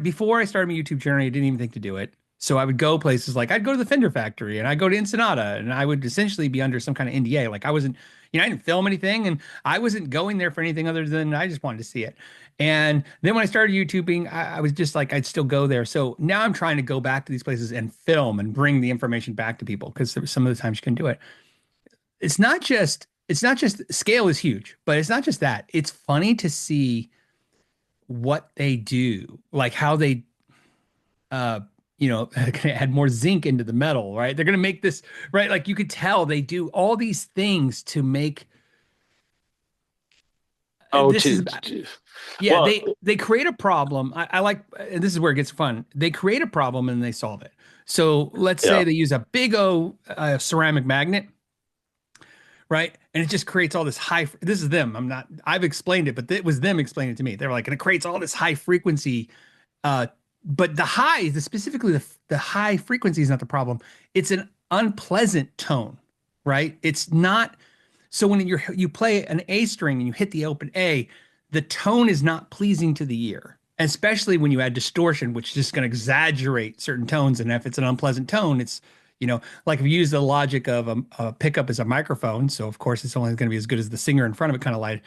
before I started my YouTube journey, I didn't even think to do it. So I would go places like I'd go to the Fender factory and I'd go to Ensenada and I would essentially be under some kind of NDA. Like I wasn't, I didn't film anything and I wasn't going there for anything other than I just wanted to see it. And then when I started YouTubing, I was just like, I'd still go there. So now I'm trying to go back to these places and film and bring the information back to people because some of the times you can do it. It's not just scale is huge, but it's not just that. It's funny to see what they do, like how they, uh, add more zinc into the metal, right? They're going to make this, right? Like you could tell they do all these things to make Oh, this is Yeah, well, they create a problem. I like, and this is where it gets fun. They create a problem and they solve it. So let's say yeah, they use a big O ceramic magnet, right? And it just creates all this high. This is them. I've explained it, but it was them explaining it to me. They were like, and it creates all this high frequency. Uh, but specifically the high frequency is not the problem. It's an unpleasant tone, right? It's not. So when you play an A string and you hit the open A, the tone is not pleasing to the ear, especially when you add distortion, which is just going to exaggerate certain tones. And if it's an unpleasant tone, it's, like if you use the logic of a pickup as a microphone, so of course it's only going to be as good as the singer in front of it, kind of like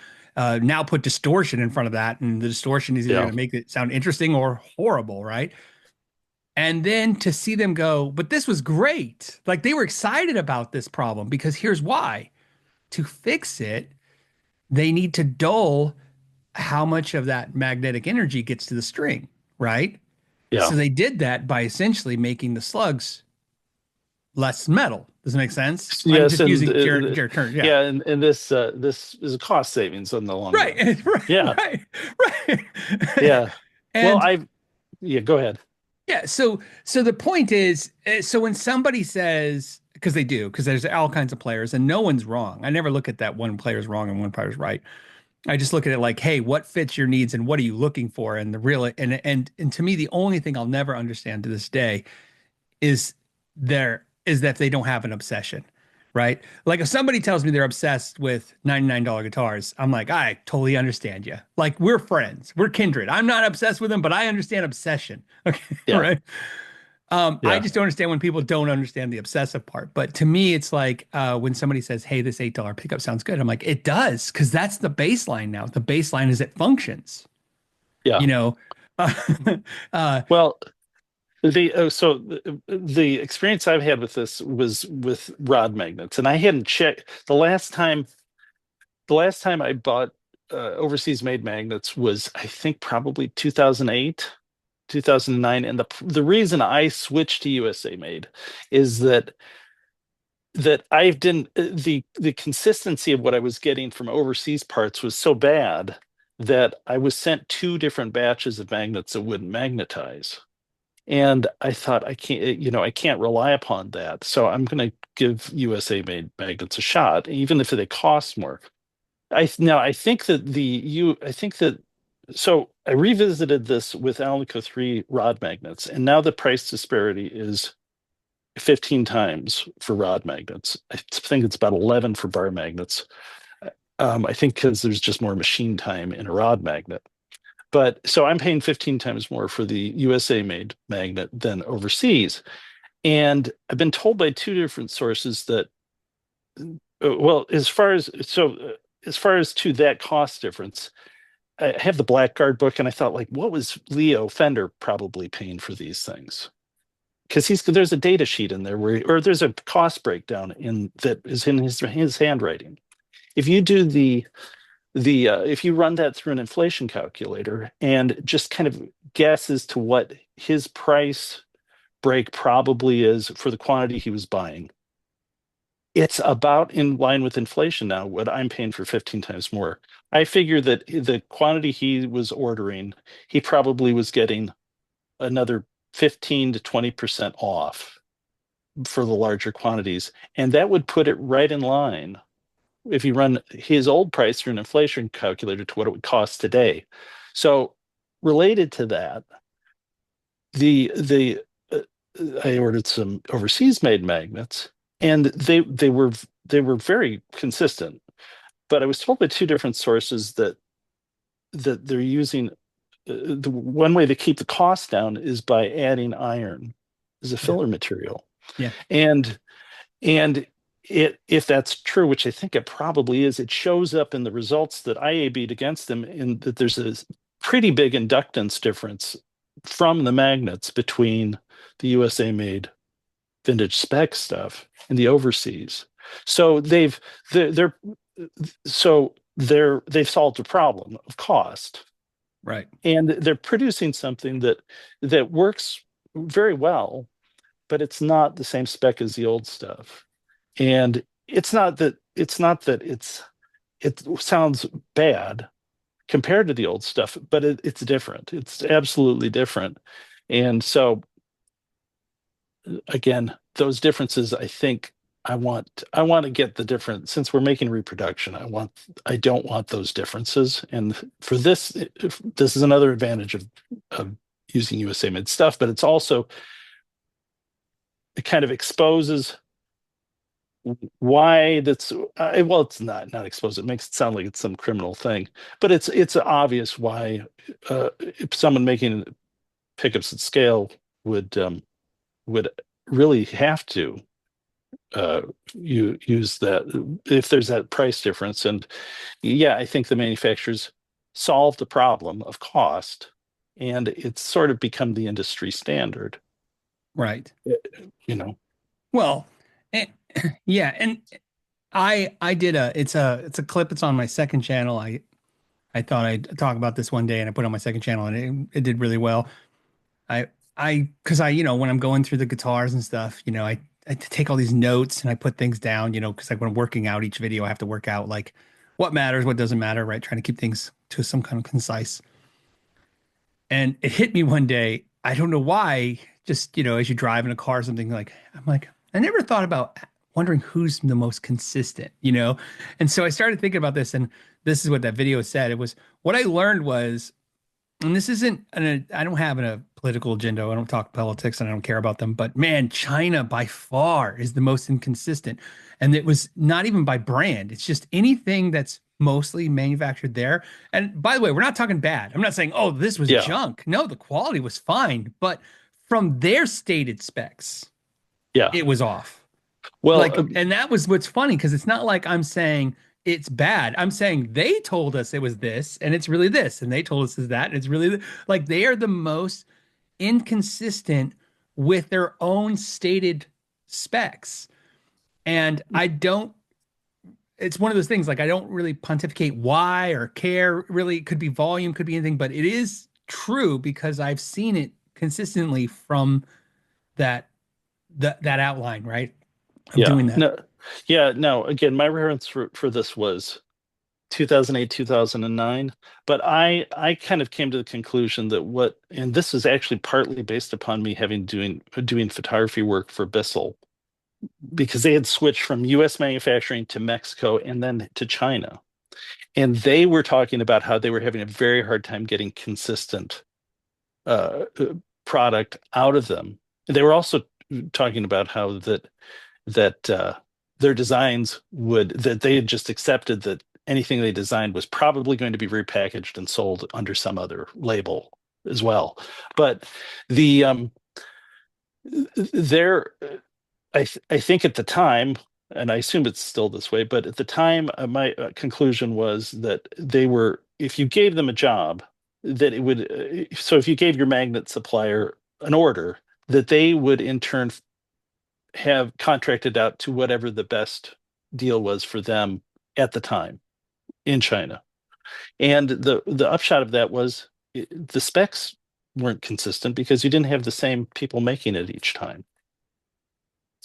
now put distortion in front of that, and the distortion is either yeah. going to make it sound interesting or horrible, right? And then to see them go, but this was great. Like they were excited about this problem because here's why. To fix it, they need to dull how much of that magnetic energy gets to the string, right? Yeah. So they did that by essentially making the slugs less metal. Does it make sense? I'm Yes, just and using Jared Kern. Yeah. yeah, and this is a cost savings in the long Right. run. Right. Yeah, Right. Right. yeah. Well, And yeah, go ahead. yeah, so the point is, so when somebody says, because they do, because there's all kinds of players and no one's wrong. I never look at that one player's wrong and one player's right. I just look at it like, hey, what fits your needs and what are you looking for? And the real and to me, the only thing I'll never understand to this day is that they don't have an obsession, right? Like if somebody tells me they're obsessed with $99 guitars, I'm like, I totally understand you. Like we're friends, we're kindred. I'm not obsessed with them, but I understand obsession. Okay, Yeah, right? I yeah, just don't understand when people don't understand the obsessive part. But to me, it's like when somebody says, "Hey, this $8 pickup sounds good," I'm like, "It does," because that's the baseline now. The baseline is it functions. yeah. You know, uh, Well, the experience I've had with this was with rod magnets, and I hadn't checked the last time. The last time I bought overseas made magnets was, I think, probably 2008, 2009, and the reason I switched to USA made is that I didn't the consistency of what I was getting from overseas parts was so bad that I was sent two different batches of magnets that wouldn't magnetize. And I thought I can't rely upon that. So I'm going to give USA made magnets a shot, even if they cost more. I think that so I revisited this with Alnico 3 rod magnets, and now the price disparity is 15 times for rod magnets. I think it's about 11 for bar magnets. I think because there's just more machine time in a rod magnet. But so I'm paying 15 times more for the USA made magnet than overseas. And I've been told by two different sources that, well, as far as to that cost difference, I have the Blackguard book, and I thought, like, what was Leo Fender probably paying for these things? Because there's a data sheet in there or there's a cost breakdown in that is in his handwriting. if you do the if you run that through an inflation calculator and just kind of guess as to what his price break probably is for the quantity he was buying, it's about in line with inflation now, what I'm paying for 15 times more. I figure that the quantity he was ordering, he probably was getting another 15 to 20% off for the larger quantities. And that would put it right in line if you run his old price through an inflation calculator to what it would cost today. So related to that, the I ordered some overseas made magnets, and they were very consistent. But I was told by two different sources that they're using the one way to keep the cost down is by adding iron as a Yeah. filler material. Yeah. And and if that's true, which I think it probably is, it shows up in the results that IAB'd against them in that there's a pretty big inductance difference from the magnets between the USA made vintage spec stuff and the overseas. So they're they've solved a problem of cost, Right. and they're producing something that works very well, but it's not the same spec as the old stuff. And it's not that it sounds bad compared to the old stuff, but it's different. It's absolutely different. And so again, those differences, I think I want to get the different since we're making reproduction. I don't want those differences. And for this, this is another advantage of using USA made stuff, but it's also it kind of exposes why that's well, it's not exposed. It makes it sound like it's some criminal thing, but it's obvious why if someone making pickups at scale would would really have to uh, you use that if there's that price difference. And yeah, I think the manufacturers solved the problem of cost, and it's sort of become the industry standard. Right. You know, Well, eh, yeah, and I did a it's a clip. It's on my second channel. I thought I'd talk about this one day, and I put it on my second channel, and it did really well. I because when I'm going through the guitars and stuff, I take all these notes and I put things down, because like when I'm working out each video, I have to work out like what matters, what doesn't matter, right? Trying to keep things to some kind of concise. And it hit me one day. I don't know why. Just, as you drive in a car or something, like, I'm like, I never thought about wondering who's the most consistent. And so I started thinking about this, and this is what that video said. It was what I learned was, and this isn't, I don't have a political agenda. I don't talk politics and I don't care about them. But man, China by far is the most inconsistent. And it was not even by brand. It's just anything that's mostly manufactured there. And by the way, we're not talking bad. I'm not saying, oh, this was yeah, junk. No, the quality was fine. But from their stated specs, yeah. it was off. Well, Like, and that was what's funny because it's not like I'm saying it's bad. I'm saying they told us it was this and it's really this, and they told us it's that and it's really like they are the most inconsistent with their own stated specs. And I don't, it's one of those things like I don't really pontificate why or care really. It could be volume, could be anything, but it is true because I've seen it consistently from that that outline, right? Of yeah, doing that. no, yeah, no. Again, my reference for this was 2008, 2009. But I kind of came to the conclusion that and this is actually partly based upon me having doing photography work for Bissell, because they had switched from US manufacturing to Mexico and then to China. And they were talking about how they were having a very hard time getting consistent product out of them. They were also talking about how that their designs that they had just accepted that anything they designed was probably going to be repackaged and sold under some other label as well. But the there I think at the time, and I assume it's still this way, but at the time, my conclusion was that they were, if you gave them a job, that it would, so if you gave your magnet supplier an order, that they would in turn have contracted out to whatever the best deal was for them at the time in China. And the upshot of that was the specs weren't consistent because you didn't have the same people making it each time.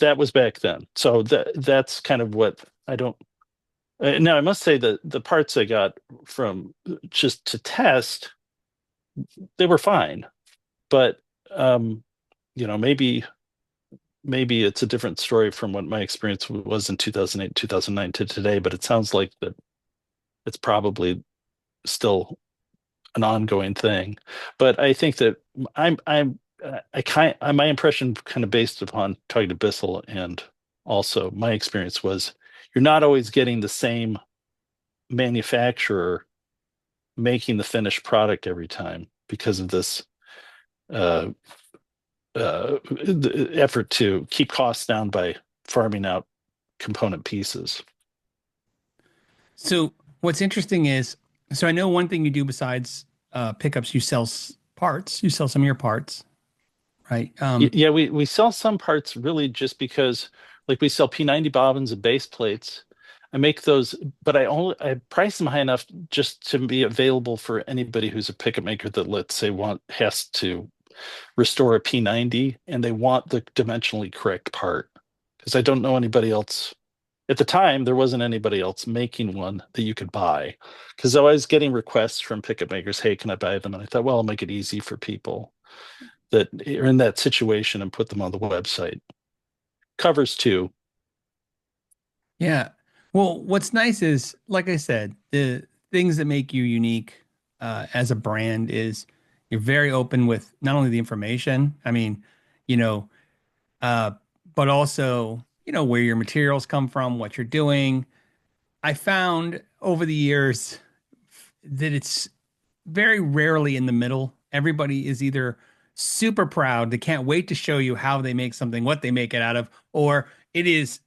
That was back then. So that's kind of what I don't. Now I must say that the parts I got from just to test, they were fine, but um, maybe it's a different story from what my experience was in 2008, 2009 to today. But it sounds like that it's probably still an ongoing thing. But I think that my impression kind of based upon talking to Bissell and also my experience was you're not always getting the same manufacturer making the finished product every time because of this uh, the effort to keep costs down by farming out component pieces. So what's interesting is, so I know one thing you do besides pickups, you sell parts. You sell some of your parts, right? Yeah, we sell some parts really just because, like, we sell P90 bobbins and base plates. I make those, but I price them high enough just to be available for anybody who's a pickup maker that, let's say, has to restore a P90 and they want the dimensionally correct part. Because I don't know anybody else. At the time, there wasn't anybody else making one that you could buy. Because I was getting requests from pickup makers, hey, can I buy them? And I thought, well, I'll make it easy for people that are in that situation and put them on the website. Covers too. Yeah. Well, what's nice is, like I said, the things that make you unique as a brand is you're very open with not only the information, I mean, you know, uh, but also, where your materials come from, what you're doing. I found over the years that it's very rarely in the middle. Everybody is either super proud, they can't wait to show you how they make something, what they make it out of, or it is,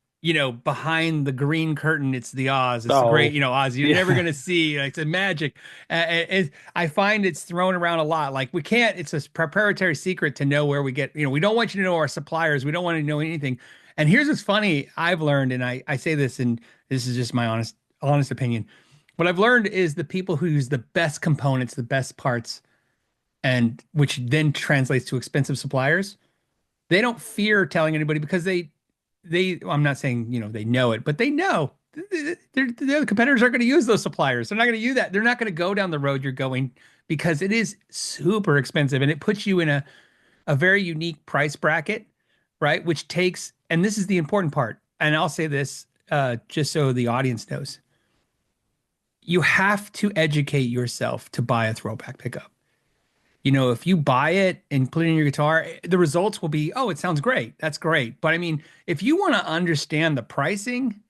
behind the green curtain, it's the Oz. It's the great, Oh, Oz. You're never yeah. going to see. Like, it's a magic. I find it's thrown around a lot. Like, we can't, it's a proprietary secret to know where we get, we don't want you to know our suppliers. We don't want to know anything. And here's what's funny I've learned, and I say this, and this is just my honest opinion. What I've learned is the people who use the best components, the best parts, and which then translates to expensive suppliers, they don't fear telling anybody because I'm not saying, they know it, but they know the other competitors aren't going to use those suppliers. They're not going to use that. They're not going to go down the road you're going because it is super expensive and it puts you in a very unique price bracket, right? Which takes, and this is the important part, and I'll say this just so the audience knows, you have to educate yourself to buy a throwback pickup. If you buy it and put it in your guitar, the results will be, oh, it sounds great. That's great. But I mean, if you want to understand the pricing,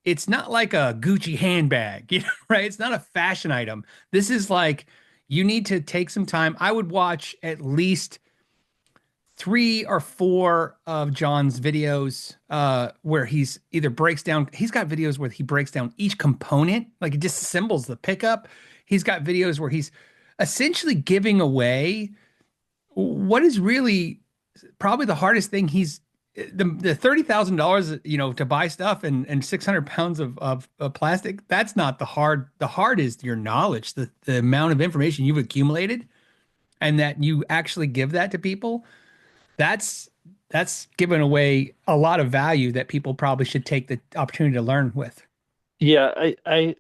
it's not like a Gucci handbag, right? It's not a fashion item. This is like you need to take some time. I would watch at least 3 or 4 of John's videos where he's got videos where he breaks down each component, like he disassembles the pickup. He's got videos where he's essentially giving away what is really probably the hardest thing the $30,000, to buy stuff and 600 pounds of plastic. That's not the hard. The hard is your knowledge, the amount of information you've accumulated and that you actually give that to people. That's giving away a lot of value that people probably should take the opportunity to learn with. Yeah, I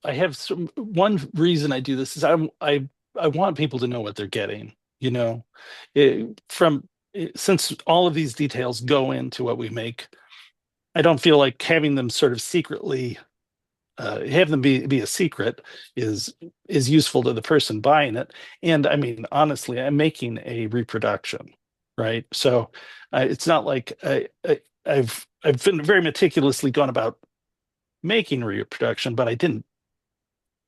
I have one reason I do this is I want people to know what they're getting, you know. Since all of these details go into what we make, I don't feel like having them sort of secretly have them be a secret is useful to the person buying it. And I mean, honestly, I'm making a reproduction, right? So it's not like I've been very meticulously gone about making reproduction, but I didn't.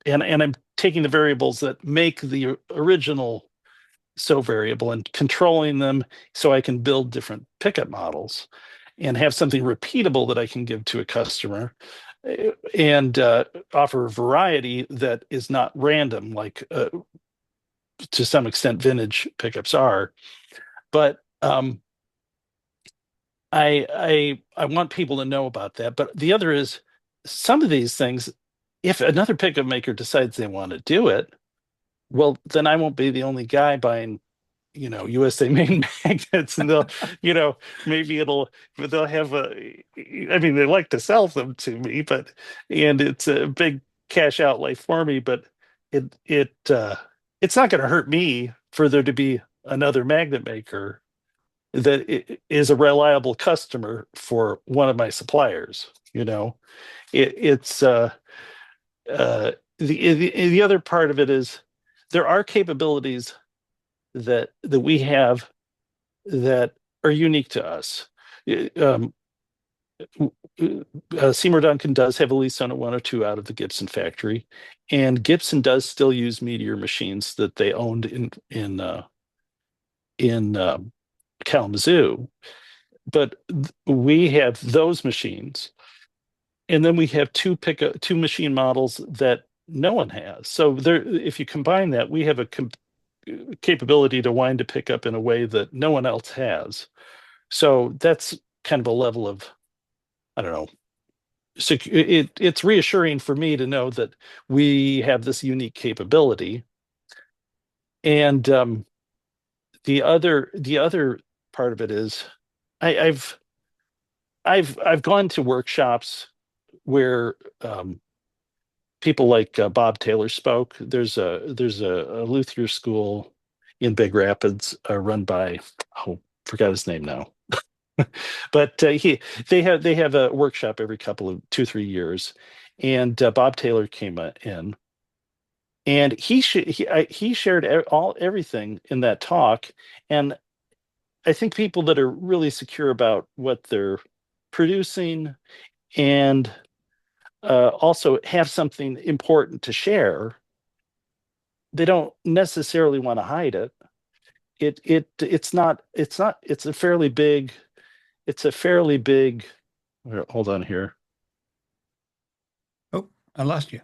And I'm taking the variables that make the original so variable and controlling them so I can build different pickup models and have something repeatable that I can give to a customer and offer a variety that is not random, like to some extent vintage pickups are. But I want people to know about that. But the other is some of these things, if another pickup maker decides they want to do it, well, then I won't be the only guy buying, USA made magnets, and they'll, you know, maybe they'll have I mean, they like to sell them to me, and it's a big cash outlay for me, but it's not going to hurt me for there to be another magnet maker that is a reliable customer for one of my suppliers. It's the other part of it is there are capabilities that we have that are unique to us. Um, Seymour Duncan does have a lease on a 102 out of the Gibson factory, and Gibson does still use Meteor machines that they owned in Kalamazoo. But we have those machines, and then we have two machine models that no one has. So there, if you combine that, we have a capability to wind a pickup in a way that no one else has. So that's kind of a level of, I don't know. So it's reassuring for me to know that we have this unique capability. And the other part of it is I, I've gone to workshops where people like Bob Taylor spoke. There's a Luther school in Big Rapids run by, oh, forgot his name now. But they have a workshop every couple of 2-3 years, and Bob Taylor came in, and he shared everything in that talk. And I think people that are really secure about what they're producing, and also have something important to share, they don't necessarily want to hide it. It's not it's a fairly big hold on here. Oh, I lost you.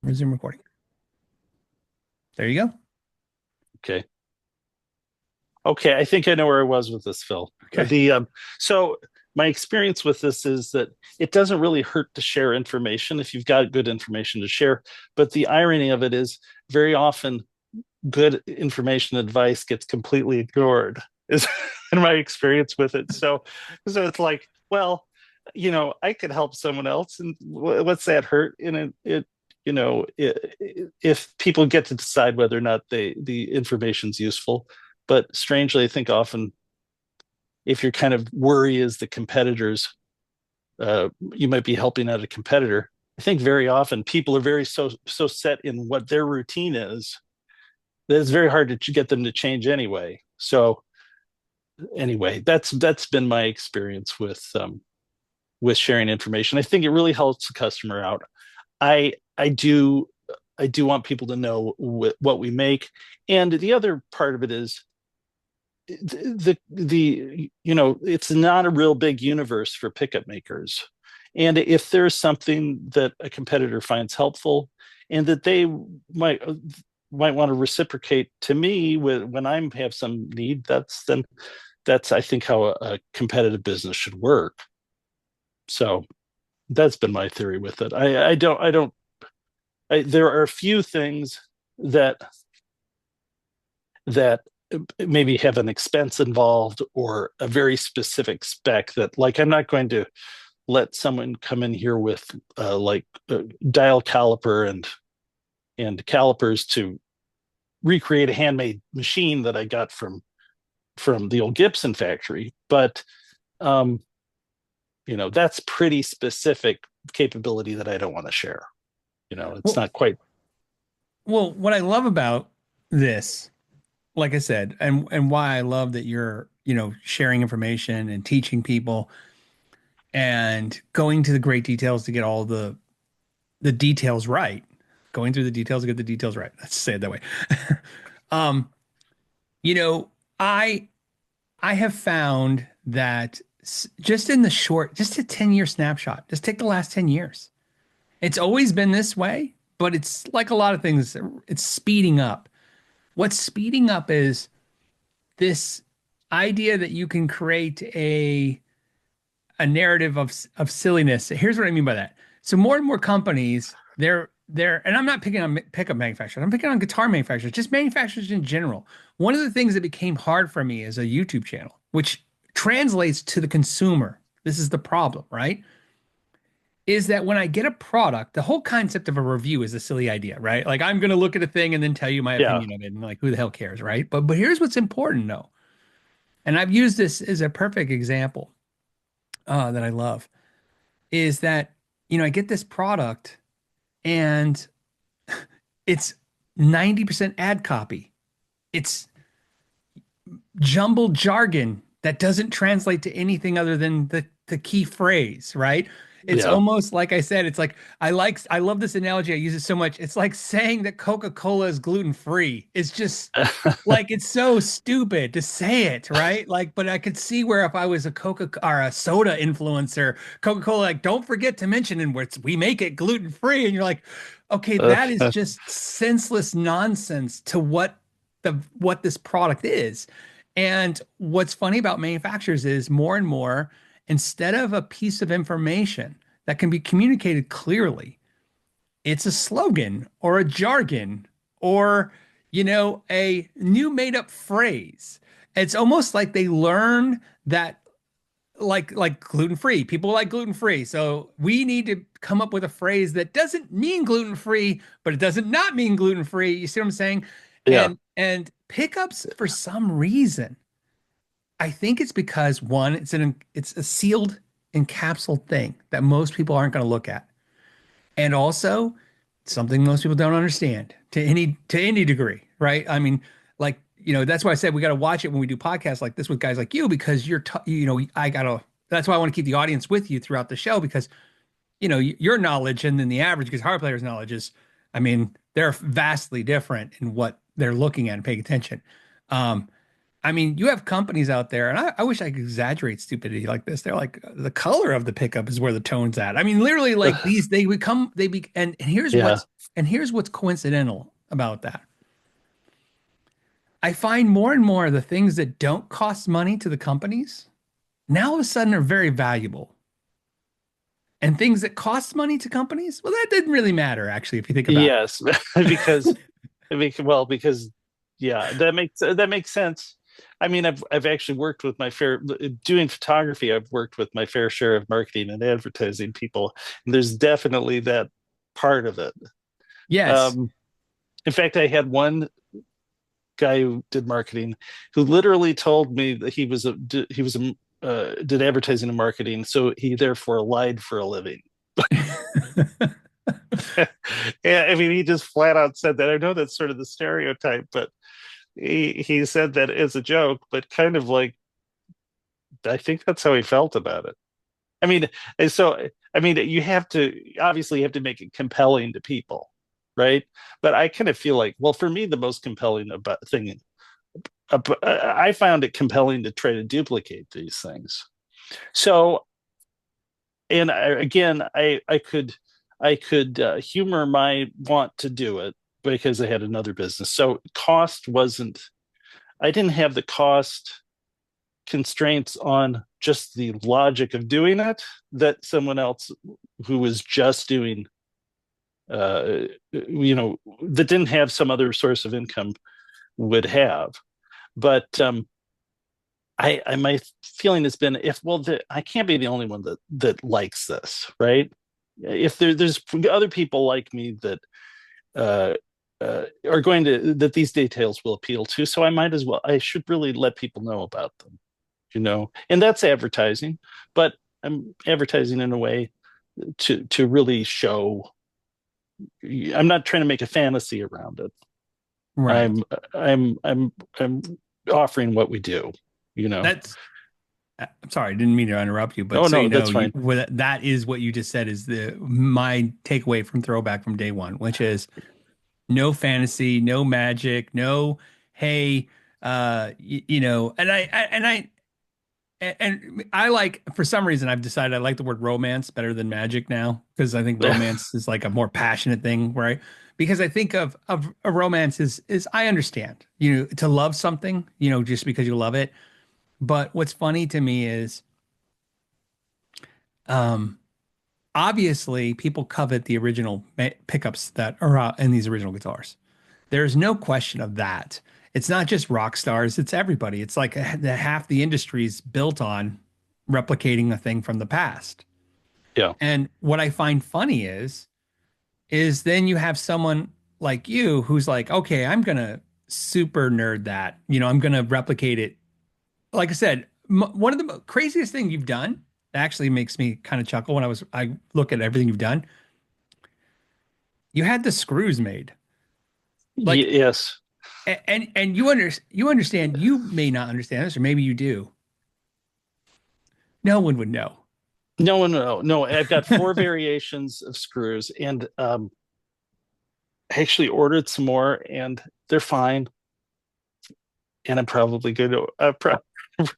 Resume recording. There you go. Okay. Okay, I think I know where I was with this, Phil. Okay. So my experience with this is that it doesn't really hurt to share information if you've got good information to share. But the irony of it is very often good information advice gets completely ignored, is in my experience with it. So it's like, well, I could help someone else, and what's that hurt? And if people get to decide whether or not the information's useful. But strangely, I think often if your kind of worry is the competitors, you might be helping out a competitor. I think very often people are very so set in what their routine is that it's very hard to get them to change anyway. So anyway, that's been my experience with sharing information. I think it really helps the customer out. I do want people to know what we make, and the other part of it is it's not a real big universe for pickup makers. And if there's something that a competitor finds helpful and that they might might want to reciprocate to me when I have some need, that's I think how a competitive business should work. So that's been my theory with it. There are a few things that that maybe have an expense involved or a very specific spec that, like, I'm not going to let someone come in here with dial caliper and calipers to recreate a handmade machine that I got from the old Gibson factory. But um, that's pretty specific capability that I don't want to share. It's Well, not quite. what I love about this, like I said, and why I love that sharing information and teaching people and going to the great details to get all the details right. Going through the details to get the details right. Let's say it that way. um, you know, I I have found that just in the short, just a 10-year snapshot, just take the last 10 years. It's always been this way, but it's like a lot of things, it's speeding up. What's speeding up is this idea that you can create a narrative of silliness. Here's what I mean by that. So more and more companies, they're and I'm not picking on pickup manufacturers. I'm picking on guitar manufacturers, just manufacturers in general. One of the things that became hard for me is a YouTube channel, which translates to the consumer. This is the problem, right? Is that when I get a product, the whole concept of a review is a silly idea, right? Like I'm going to look at a thing and then tell you my Yeah. opinion of it, and like who the hell cares, right? But here's what's important though, and I've used this as a perfect example that I love is that I get this product and it's 90% ad copy. It's jumbled jargon that doesn't translate to anything other than the key phrase, right? It's Yeah. almost like I said, it's like I love this analogy. I use it so much. It's like saying that Coca-Cola is gluten-free. It's just like it's so stupid to say it, right? Like, but I could see where if I was a Coca or a soda influencer, Coca-Cola, like, don't forget to mention and we make it gluten-free. And you're like, okay, that is just senseless nonsense to what this product is. And what's funny about manufacturers is more and more, instead of a piece of information that can be communicated clearly, it's a slogan or a jargon or, a new made up phrase. It's almost like they learn that like gluten free. People like gluten free. So we need to come up with a phrase that doesn't mean gluten free, but it doesn't not mean gluten free. You see what I'm saying? Yeah. And pickups for some reason, I think it's because one, it's a sealed, encapsulated thing that most people aren't going to look at, and also something most people don't understand to any degree, right? I mean, like that's why I said we got to watch it when we do podcasts like this with guys like you because I gotta. That's why I want to keep the audience with you throughout the show because your knowledge and then the average guitar player's knowledge is, I mean, they're vastly different in what they're looking at and paying attention. Um, I mean, you have companies out there, and I wish I could exaggerate stupidity like this. They're like the color of the pickup is where the tone's at. I mean, literally, like these, they become they be, and Yeah. here's what's coincidental about that. I find more and more the things that don't cost money to the companies now all of a sudden are very valuable, and things that cost money to companies, well, that didn't really matter actually if you think about Yes. because because yeah, that makes sense. I mean, I've actually worked with my fair doing photography. I've worked with my fair share of marketing and advertising people, and there's definitely that part of it. it. Yes. Um, in fact, I had one guy who did marketing who literally told me that he was did advertising and marketing, so he therefore lied for a living. Yeah, I mean, he just flat out said that. I know that's sort of the stereotype, but he said that as a joke, but kind of like I think that's how he felt about it. I mean, and so I mean, you have to make it compelling to people, right? But I kind of feel like, well, for me, the most compelling about thing, I found it compelling to try to duplicate these things. So, and again, I could humor my want to do it because I had another business. So cost wasn't. I didn't have the cost constraints on just the logic of doing it that someone else who was just doing that didn't have some other source of income would have. But my feeling has been if well I can't be the only one that likes this, right? If there's other people like me that uh, are going to that these details will appeal to, so I should really let people know about them, and that's advertising, but I'm advertising in a way to really show. I'm not trying to make a fantasy around it. Right. I'm I'm I'm I'm offering what we do, you know. That's I'm sorry, I didn't mean to interrupt you, but Oh so you no, know, that's fine. that is what you just said is the my takeaway from Throwback from day one, which is no fantasy, no magic, no hey, you know, and I like for some reason I've decided I like the word romance better than magic now because I think romance is like a more passionate thing, right? Because I think of a romance is I understand, you know, to love something, you know, just because you love it. But what's funny to me is um obviously people covet the original pickups that are in these original guitars. There's no question of that. It's not just rock stars, it's everybody. It's like half the industry is built on replicating a thing from the past. Yeah. And what I find funny is then you have someone like you who's like, okay, I'm gonna super nerd that. You know, I'm gonna replicate it. Like I said, one of the craziest things you've done actually makes me kind of chuckle when I look at everything you've done. You had the screws made. Like Yes. and you understand, you may not understand this, or maybe you do. No one would know. No, no, no, no. I've got four variations of screws, and I actually ordered some more, and they're fine. And I'm probably going to,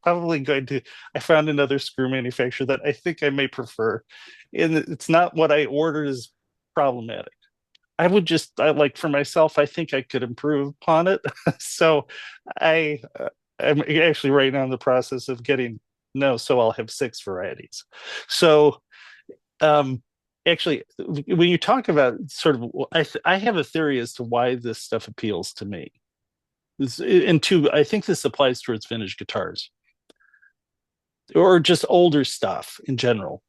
probably going to. I found another screw manufacturer that I think I may prefer, and it's not what I ordered is problematic. I like for myself. I think I could improve upon it. So, I I'm actually right now in the process of getting no. So I'll have six varieties. So um actually when you talk about sort of I have a theory as to why this stuff appeals to me. And two, I think this applies towards vintage guitars or just older stuff in general.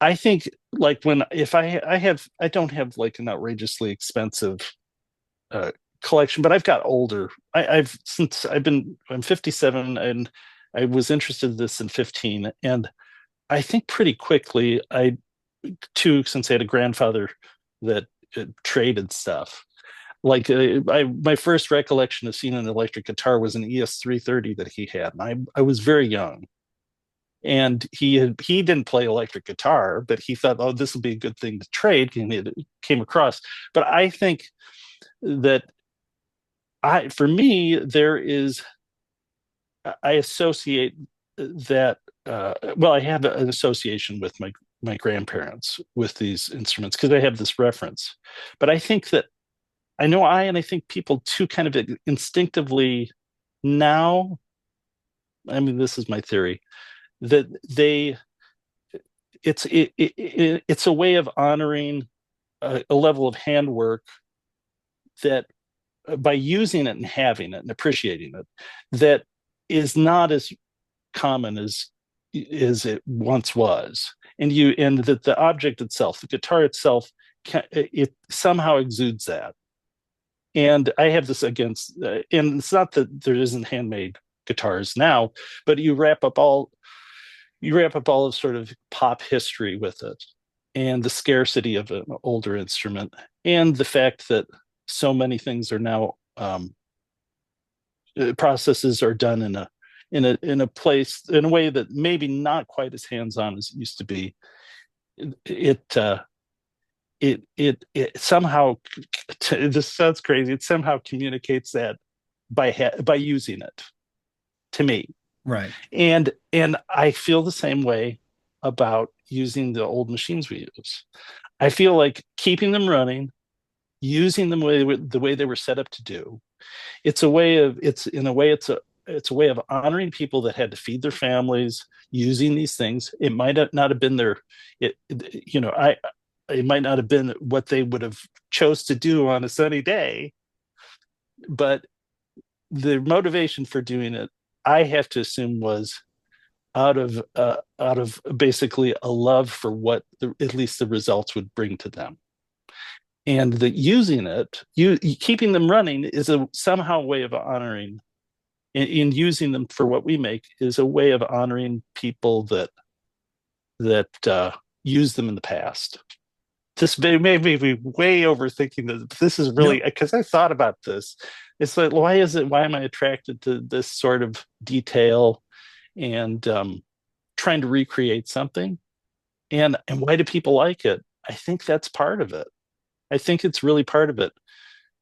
I think like when if I don't have like an outrageously expensive uh collection, but I've got older. I've since I'm 57 and I was interested in this in 15, and I think pretty quickly I too, since I had a grandfather that traded stuff. Like my first recollection of seeing an electric guitar was an ES 330 that he had, and I was very young, and he didn't play electric guitar, but he thought, oh, this would be a good thing to trade, and it came across. But I think that for me there is I associate that well, I have an association with my grandparents with these instruments because I have this reference. But I think that I think people too kind of instinctively now, I mean, this is my theory, that it's a way of honoring a level of handwork that by using it and having it and appreciating it, that is not as common as it once was. And that the object itself, the guitar itself, it somehow exudes that. And I have this against, and it's not that there isn't handmade guitars now, but you wrap up all of sort of pop history with it, and the scarcity of an older instrument, and the fact that so many things are now processes are done in a place in a way that maybe not quite as hands-on as it used to be. It it somehow this sounds crazy. It somehow communicates that by using it to me, Right. and I feel the same way about using the old machines we use. I feel like keeping them running, using them the way they were set up to do. It's a way of it's in a way it's a way of honoring people that had to feed their families using these things. It might not have been you know, I it might not have been what they would have chose to do on a sunny day, but the motivation for doing it, I have to assume, was out of basically a love for what at least the results would bring to them, and that using it, keeping them running, is a somehow way of honoring. In using them for what we make is a way of honoring people that used them in the past. This may be way overthinking this. This is really No, because I thought about this. It's like, why am I attracted to this sort of detail and trying to recreate something? And why do people like it? I think that's part of it. I think it's really part of it.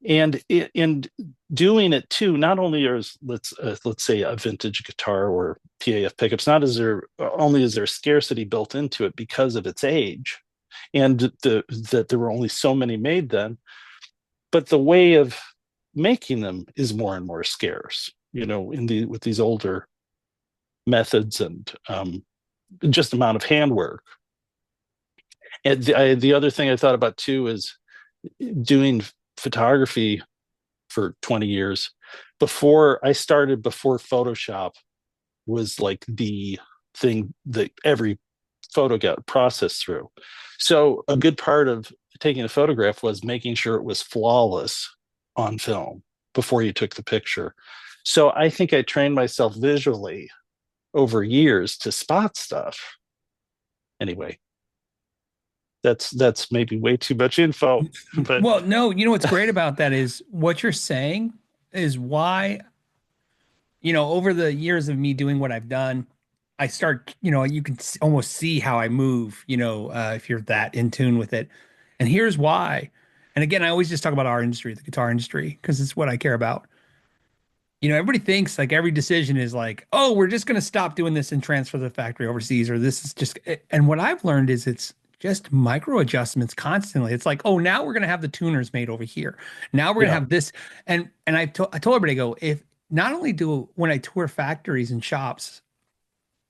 And in doing it too, not only is let's say a vintage guitar or P.A.F pickups, not as there only is there scarcity built into it because of its age, and that there were only so many made then, but the way of making them is more and more scarce. In the with these older methods and just amount of handwork. And the other thing I thought about too is doing photography for 20 years. Before Photoshop was like the thing that every photo got processed through. So a good part of taking a photograph was making sure it was flawless on film before you took the picture. So I think I trained myself visually over years to spot stuff. Anyway, that's maybe way too much info, but Well, no, you know what's great about that is what you're saying is why, over the years of me doing what I've done, I start, you can almost see how I move, if you're that in tune with it. And here's why. And again, I always just talk about our industry, the guitar industry, because it's what I care about. Everybody thinks like every decision is like, oh, we're just going to stop doing this and transfer the factory overseas, or this is just, and what I've learned is it's just micro adjustments constantly. It's like, oh, now we're going to have the tuners made over here. Now we're going to yeah, have this. And I told everybody, I go, if not only do when I tour factories and shops,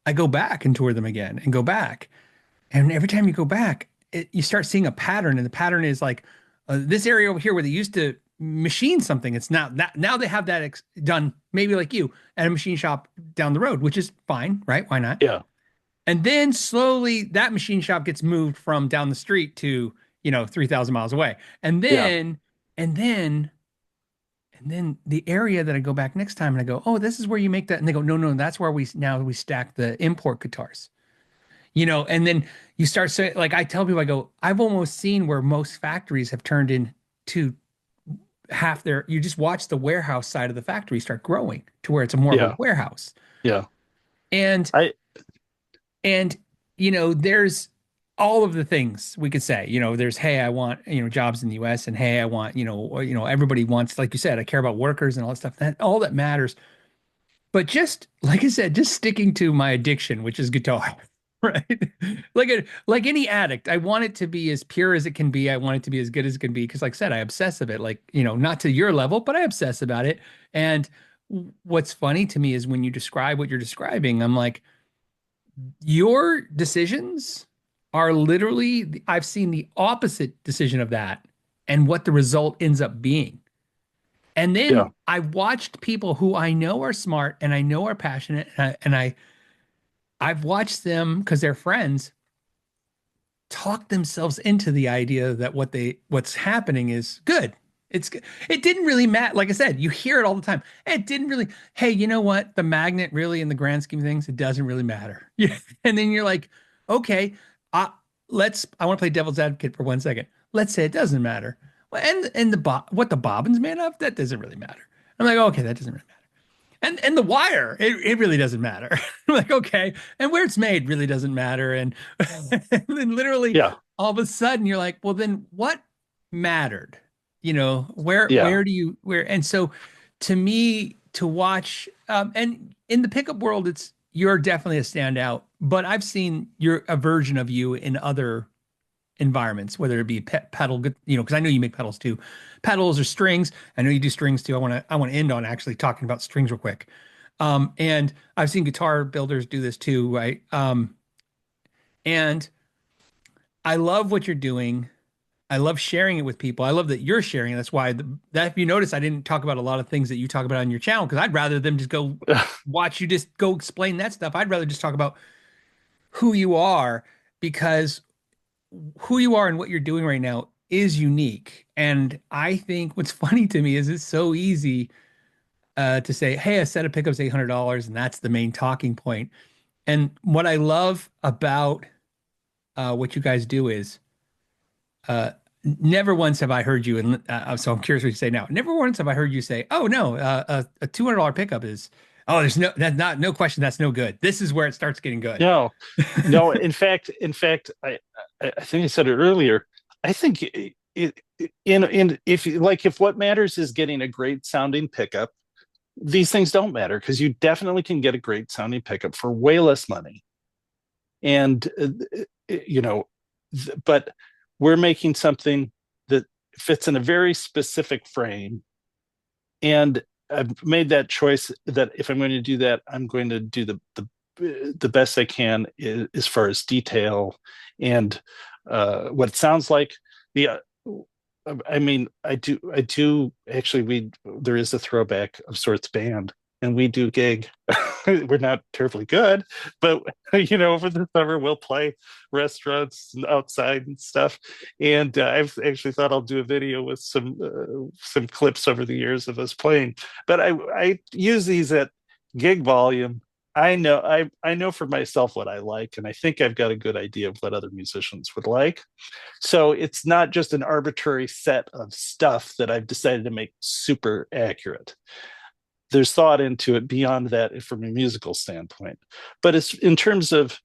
I go back and tour them again and go back. And every time you go back, you start seeing a pattern. And the pattern is like this area over here where they used to machine something. It's not that now they have that done, maybe like you at a machine shop down the road, which is fine, right? Why not? yeah, And then slowly that machine shop gets moved from down the street to, 3,000 miles away. And yeah, then, and then, and then the area that I go back next time and I go, oh, this is where you make that. And they go, no, no, that's where we stack the import guitars. And then you start saying, like I tell people, I go, I've almost seen where most factories have turned into half you just watch the warehouse side of the factory start growing to where it's more of a yeah, warehouse. yeah. And, I and, there's all of the things we could say, there's, hey, I want, jobs in the US and hey, I want, everybody wants, like you said, I care about workers and all that stuff. That all that matters. But just like I said, just sticking to my addiction, which is guitar, right? Like any addict, I want it to be as pure as it can be. I want it to be as good as it can be because, like I said, I obsess of it. Like not to your level, but I obsess about it. And what's funny to me is when you describe what you're describing, I'm like, your decisions are literally. I've seen the opposite decision of that, and what the result ends up being. And yeah, then I watched people who I know are smart and I know are passionate, I've watched them because they're friends talk themselves into the idea that what's happening is good. It didn't really matter. Like I said, you hear it all the time. It didn't really. Hey, you know what? The magnet really, in the grand scheme of things, it doesn't really matter. Yeah. And then you're like, okay, uh, I want to play devil's advocate for 1 second. Let's say it doesn't matter. Well, and what the bobbin's made of, that doesn't really matter. I'm like, okay, that doesn't really matter. And the wire, it really doesn't matter. I'm like, okay, and where it's made really doesn't matter. And, and then literally yeah, all of a sudden you're like, well, then what mattered? Where yeah, do you where? And so to me, to watch, and in the pickup world, you're definitely a standout, but I've seen a version of you in other environments, whether it be pedal, because I know you make pedals too, pedals or strings. I know you do strings too. I want to end on actually talking about strings real quick. And I've seen guitar builders do this too, right? And I love what you're doing. I love sharing it with people. I love that you're sharing it. That's why that if you notice, I didn't talk about a lot of things that you talk about on your channel because I'd rather them just go watch you just go explain that stuff. I'd rather just talk about who you are because who you are and what you're doing right now is unique. And I think what's funny to me is it's so easy to say, hey, a set of pickups $800, and that's the main talking point. And what I love about what you guys do is uh, never once have I heard you, and so I'm curious what you say now. Never once have I heard you say, "Oh no, a $200 pickup is, oh, there's no, that's not, no question, that's no good. This is where it starts getting good." No, no. In fact, I think I said it earlier. I think in if like if what matters is getting a great sounding pickup, these things don't matter because you definitely can get a great sounding pickup for way less money. And you know, but we're making something that fits in a very specific frame, and I've made that choice that if I'm going to do that, I'm going to do the best I can as far as detail and what it sounds like. The I mean, I do actually. We There is a throwback of sorts band, and we do gig. We're not terribly good, but over the summer we'll play restaurants and outside and stuff. And I've actually thought I'll do a video with some clips over the years of us playing. But I use these at gig volume. I know for myself what I like, and I think I've got a good idea of what other musicians would like. So it's not just an arbitrary set of stuff that I've decided to make super accurate. There's thought into it beyond that from a musical standpoint. But it's in terms of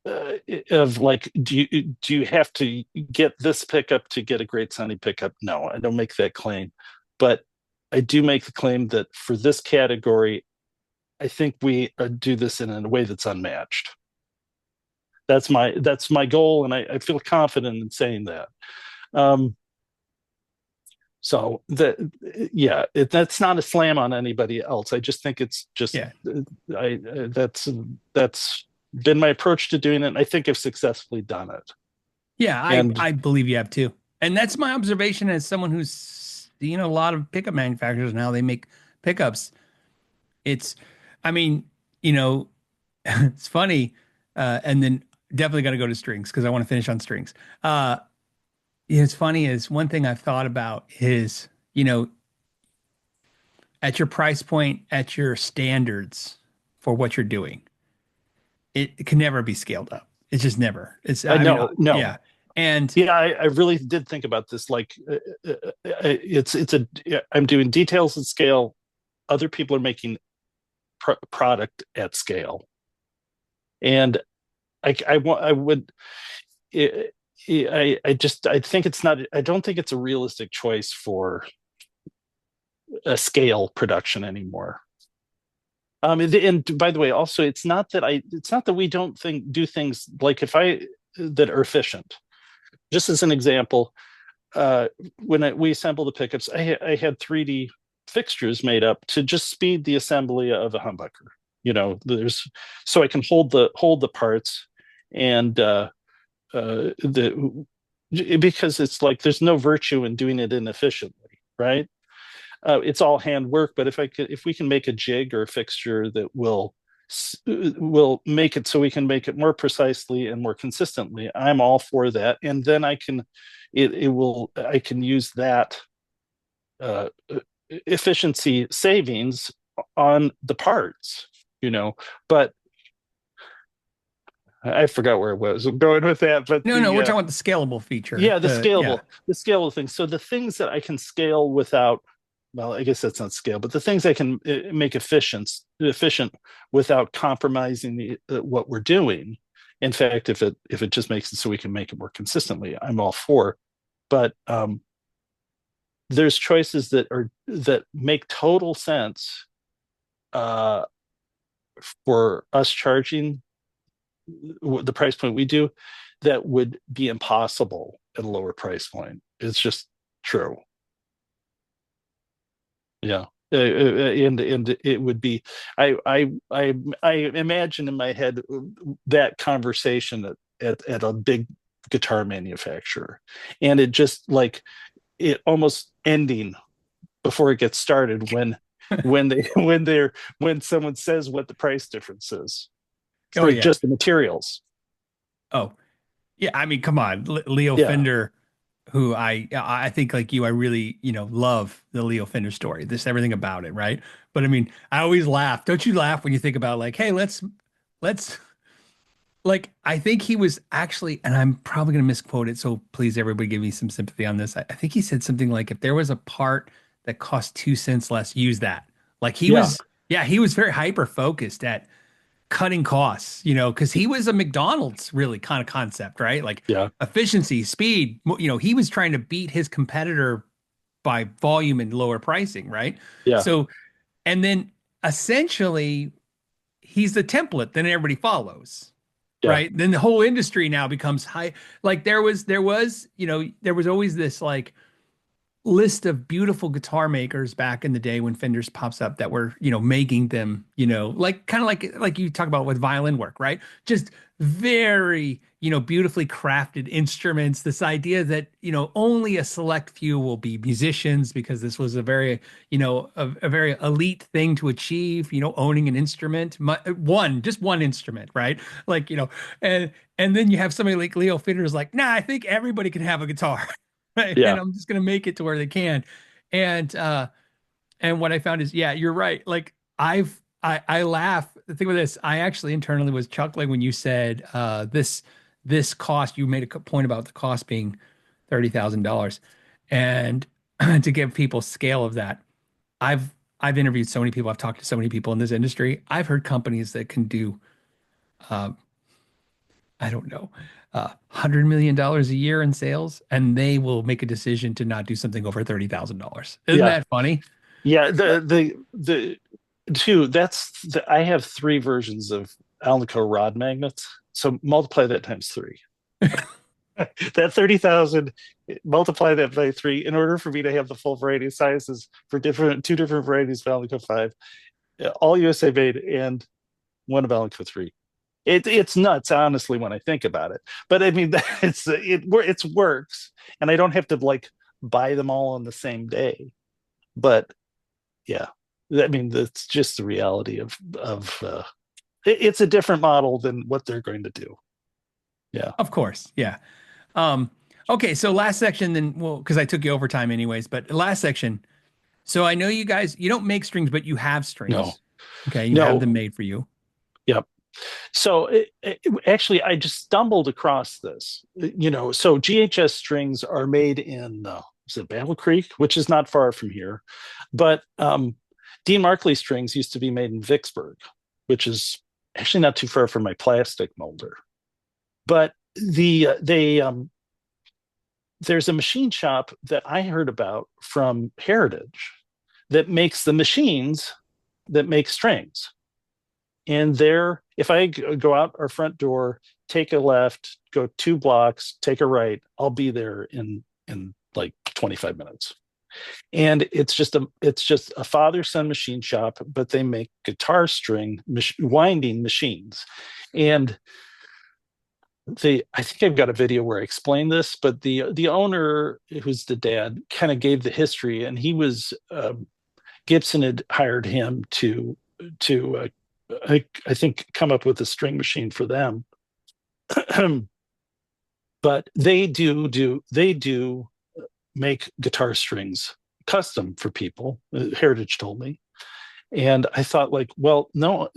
like, do you have to get this pickup to get a great sounding pickup? No, I don't make that claim. But I do make the claim that for this category, I think we do this in a way that's unmatched. That's my goal, and I feel confident in saying that. Um, so that's not a slam on anybody else. I just think it's just Yeah. I that's been my approach to doing it. And I think I've successfully done it. Yeah, And I believe you have too. And that's my observation as someone who's seen a lot of pickup manufacturers and how they make pickups. It's, I mean, you know, it's funny. And then definitely got to go to strings because I want to finish on strings. It's funny is one thing I've thought about is, at your price point, at your standards for what you're doing, it can never be scaled up. It's just never. I I mean, know, no, yeah. And yeah, I really did think about this. Like, it's a yeah, I'm doing details at scale. Other people are making product at scale, and I would I think it's not. I don't think it's a realistic choice for a scale production anymore. And by the way, also, it's not that we don't do things like if I that are efficient. Just as an example, uh, when we assembled the pickups, I had 3D fixtures made up to just speed the assembly of a humbucker. There's so I can hold the parts, and the because it's like there's no virtue in doing it inefficiently, right? It's all hand work. But if we can make a jig or a fixture that will make it so we can make it more precisely and more consistently, I'm all for that. And then I can use that uh, efficiency savings on the parts. But I forgot where I was going with that. But no, we're talking about the scalable feature. yeah, Yeah. the scalable things. So the things that I can scale without, well, I guess that's not scale, but the things I can make efficient without compromising what we're doing. In fact, if it just makes it so we can make it more consistently, I'm all for. But there's choices that make total sense uh, for us charging the price point we do that would be impossible at a lower price point. It's just true. Yeah. And it would be I imagine in my head that conversation at a big guitar manufacturer, and it just like it almost ending before it gets started when someone says what the price difference is Oh for yeah. just the materials. Oh yeah. I mean, come on, Leo Yeah. Fender, who I think like you, I really love the Leo Fender story. This everything about it, right? But I mean, I always laugh. Don't you laugh when you think about like, hey, let's like I think he was actually, and I'm probably going to misquote it, so please everybody give me some sympathy on this. I think he said something like, if there was a part that cost 2 cents less, use that. Like he Yeah, was, yeah, he was very hyper focused at cutting costs, because he was a McDonald's really kind of concept, right? Like yeah, efficiency, speed, he was trying to beat his competitor by volume and lower pricing, right? yeah, So, and then essentially he's the template, then everybody follows, yeah, right? Then the whole industry now becomes high. Like there was always this like list of beautiful guitar makers back in the day when Fenders pops up that were, making them, like kind of like you talk about with violin work, right? Just very, beautifully crafted instruments. This idea that, only a select few will be musicians because this was a very, a very elite thing to achieve, owning an instrument, just one instrument, right? Like, and then you have somebody like Leo Fenders like, nah, I think everybody can have a guitar. Right? And yeah, I'm just gonna make it to where they can. And what I found is, yeah, you're right. Like I laugh. The thing with this, I actually internally was chuckling when you said this cost. You made a point about the cost being $30,000, and to give people scale of that, I've interviewed so many people. I've talked to so many people in this industry. I've heard companies that can do uh, I don't know, $100 million a year in sales, and they will make a decision to not do something over $30,000. Isn't yeah, that funny? yeah. The two, I have three versions of Alnico rod magnets. So multiply that times three. That 30,000, multiply that by three in order for me to have the full variety of sizes for two different varieties of Alnico 5, all USA made, and one of Alnico 3. It's nuts, honestly, when I think about it. But I mean, it works, and I don't have to like buy them all on the same day. But yeah, I mean, that's just the reality of it's a different model than what they're going to do. Yeah. Of course, yeah. Um, okay, so last section, then, well, because I took you over time anyways, but last section. So I know you guys, you don't make strings, but you have No. strings. Okay, you have No. them made for you. Yep. So actually, I just stumbled across this. So GHS strings are made in is it Battle Creek, which is not far from here, but Dean Markley strings used to be made in Vicksburg, which is actually not too far from my plastic molder. But there's a machine shop that I heard about from Heritage that makes the machines that make strings. And there, if I go out our front door, take a left, go 2 blocks, take a right, I'll be there in like 25 minutes. And it's just a father son machine shop, but they make guitar string winding machines. And I think I've got a video where I explain this, but the owner, who's the dad, kind of gave the history, and he was Gibson had hired him to I think come up with a string machine for them. But they do make guitar strings custom for people. Heritage told me, and I thought like, well, no,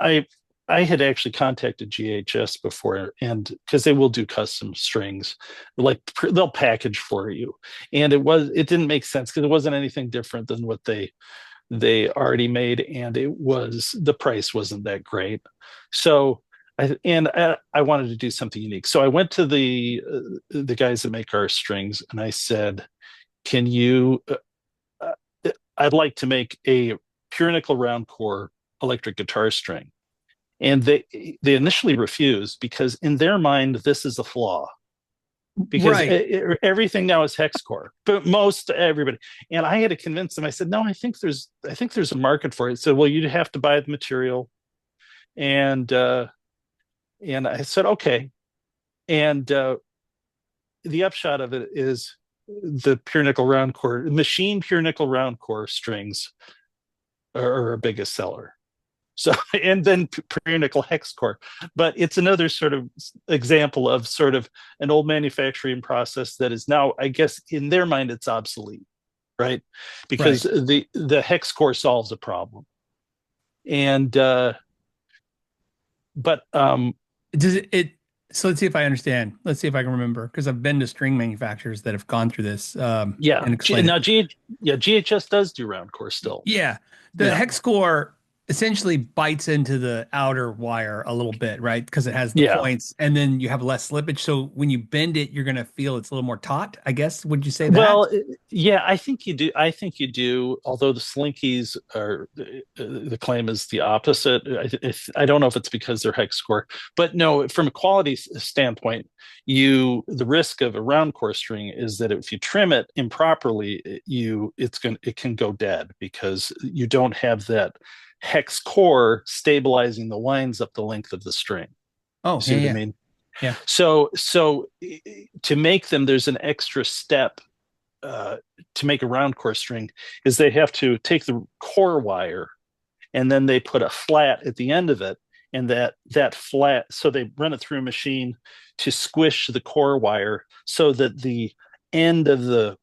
I I had actually contacted GHS before, and because they will do custom strings, like they'll package for you, and it didn't make sense because it wasn't anything different than what they already made, and the price wasn't that great. So I wanted to do something unique. So I went to the guys that make our strings, and I said, "Can you? I'd like to make a pure nickel round core electric guitar string." And they initially refused because in their mind this is a flaw because Right. everything now is hex core, but most everybody. And I had to convince them. I said, no, I think there's a market for it. So, well, you'd have to buy the material, and I said, okay. And the upshot of it is the pure nickel round core machine pure nickel round core strings are our biggest seller. So, and then pure nickel hex core. But it's another sort of example of sort of an old manufacturing process that is now, I guess, in their mind, it's obsolete, right? Because Right. the hex core solves a problem. And but Does it, so let's see if I understand. Let's see if I can remember because I've been to string manufacturers that have gone through this Yeah. and explained it. Now, yeah, GHS does do round core still. Yeah, the Yeah. hex core essentially bites into the outer wire a little bit, right? Because it has the Yeah. points, and then you have less slippage. So when you bend it, you're gonna feel it's a little more taut, I guess. Would you say that? Well, yeah, I think you do. I think you do. Although the Slinkies are, the claim is the opposite. I don't know if it's because they're hex core, but no. From a quality standpoint, the risk of a round core string is that if you trim it improperly, it can go dead because you don't have that hex core stabilizing the winds up the length of the string. You Oh, see yeah, what I yeah, mean? yeah. So to make them, there's an extra step to make a round core string is they have to take the core wire and then they put a flat at the end of it, and that flat, so they run it through a machine to squish the core wire so that the end of the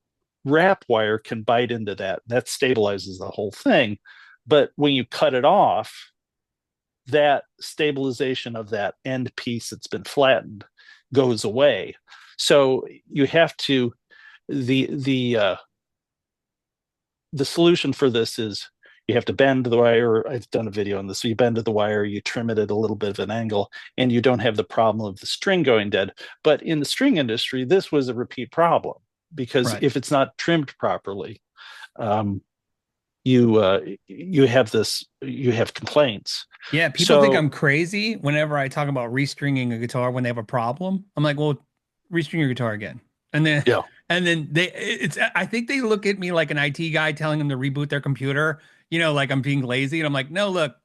wrap wire can bite into that stabilizes the whole thing. But when you cut it off, that stabilization of that end piece that's been flattened goes away. So you have to the the solution for this is you have to bend the wire. I've done a video on this. So you bend the wire, you trim it at a little bit of an angle, and you don't have the problem of the string going dead. But in the string industry, this was a repeat problem because Right. if it's not trimmed properly, um, you have complaints. Yeah, people think So I'm crazy whenever I talk about restringing a guitar when they have a problem. I'm like, well, restring your guitar again. And then yeah, and then it's I think they look at me like an IT guy telling them to reboot their computer, like I'm being lazy. And I'm like, no, look,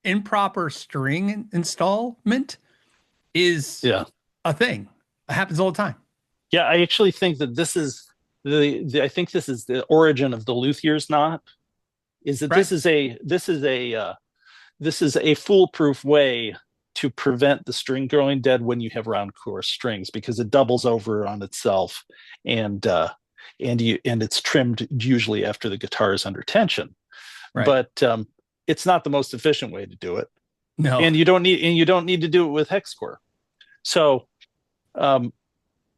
improper string installment is yeah, a thing. It happens all the time. yeah. I actually think that this is I think this is the origin of the luthier's knot. Is that Right. this is a foolproof way to prevent the string growing dead when you have round core strings because it doubles over on itself, and and it's trimmed usually after the guitar is under tension. Right. But it's not the most efficient way to do it, No. and you don't need to do it with hex core. So, um,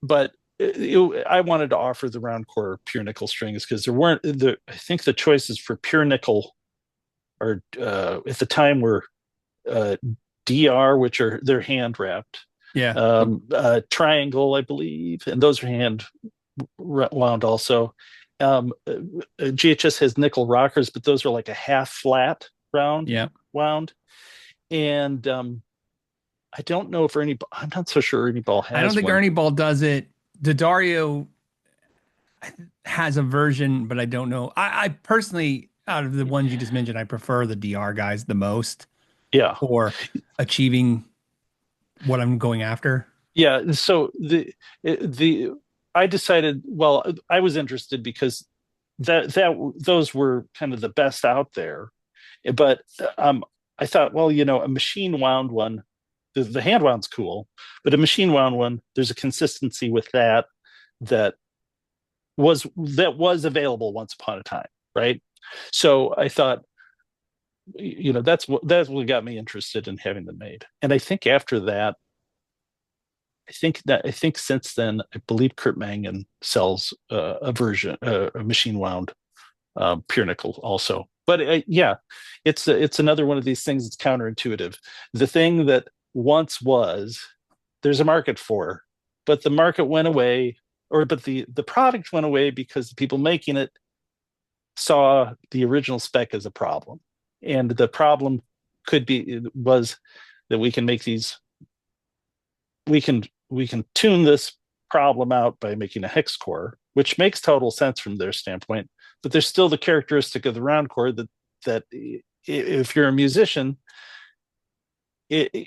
but I wanted to offer the round core pure nickel strings because there weren't I think the choices for pure nickel are at the time were uh, DR, which are they're hand wrapped, Yeah. triangle, I believe, and those are hand wound also. GHS has nickel rockers, but those are like a half flat round Yeah. wound. And I don't know if I'm not so sure Ernie Ball I don't has think one. Ernie Ball does it. Daddario has a version, but I don't know. I personally, out of the ones you just mentioned, I prefer the DR guys the most Yeah, for achieving what I'm going after. yeah. So the I decided. Well, I was interested because those were kind of the best out there. But I thought, well, a machine wound one, the hand wound's cool, but a machine wound one, there's a consistency with that that was available once upon a time, right? So I thought, that's what got me interested in having them made. And I think after that, I think since then, I believe Kurt Mangan sells a version, a machine wound pure nickel also. But yeah, it's another one of these things that's counterintuitive. The thing that once was there's a market for, but the market went away, but the product went away because the people making it saw the original spec as a problem, and the problem was that we can make these we can tune this problem out by making a hex core, which makes total sense from their standpoint. But there's still the characteristic of the round core that if you're a musician,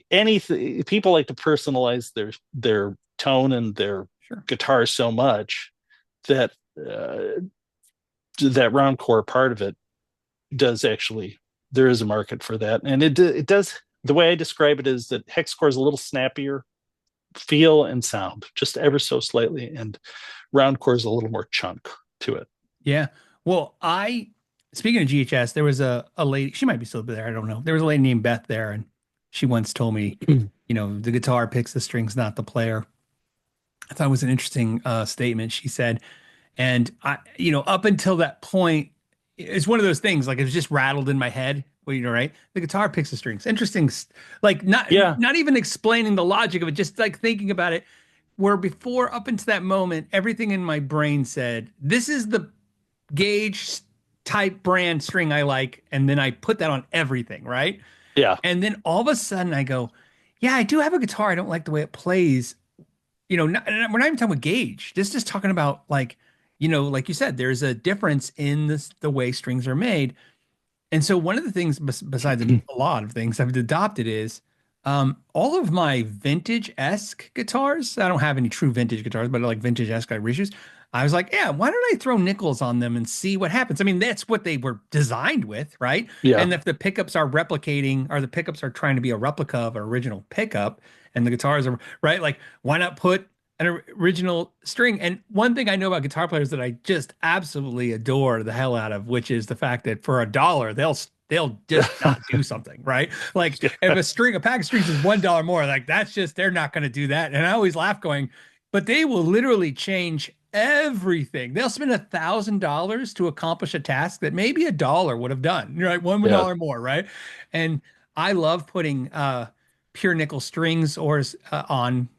anything people like to personalize their tone and their Sure. guitar so much that uh, that round core part of it does actually there is a market for that, and it does. The way I describe it is that hex core is a little snappier feel and sound, just ever so slightly, and round core is a little more chunk to it. Yeah. Well, speaking of GHS, there was a lady, she might be still there. I don't know. There was a lady named Beth there, and she once told me, the guitar picks the strings, not the player. I thought it was an interesting statement she said. And up until that point, it's one of those things like it was just rattled in my head. Well, right? The guitar picks the strings. Interesting. Like Yeah, not even explaining the logic of it, just like thinking about it. Where before, up until that moment, everything in my brain said, "This is the gauge type brand string I like," and then I put that on everything, right? yeah, And then all of a sudden, I go, "Yeah, I do have a guitar. I don't like the way it plays." We're not even talking about gauge. This is just talking about like, like you said, there's a difference in the way strings are made. And so one of the things besides a lot of things I've adopted is all of my vintage-esque guitars. I don't have any true vintage guitars, but like vintage-esque reissues. I was like, yeah, why don't I throw nickels on them and see what happens? I mean, that's what they were designed with, right? yeah, And if the pickups are replicating, or the pickups are trying to be a replica of an original pickup, and the guitars are right, like why not put an original string? And one thing I know about guitar players that I just absolutely adore the hell out of, which is the fact that for $1, they'll just not do something, right? Like if a pack of strings is $1 more, like that's just they're not going to do that. And I always laugh going, but they will literally change everything. They'll spend $1,000 to accomplish a task that maybe $1 would have done. You're like one yeah, dollar more, right? And I love putting pure nickel strings or on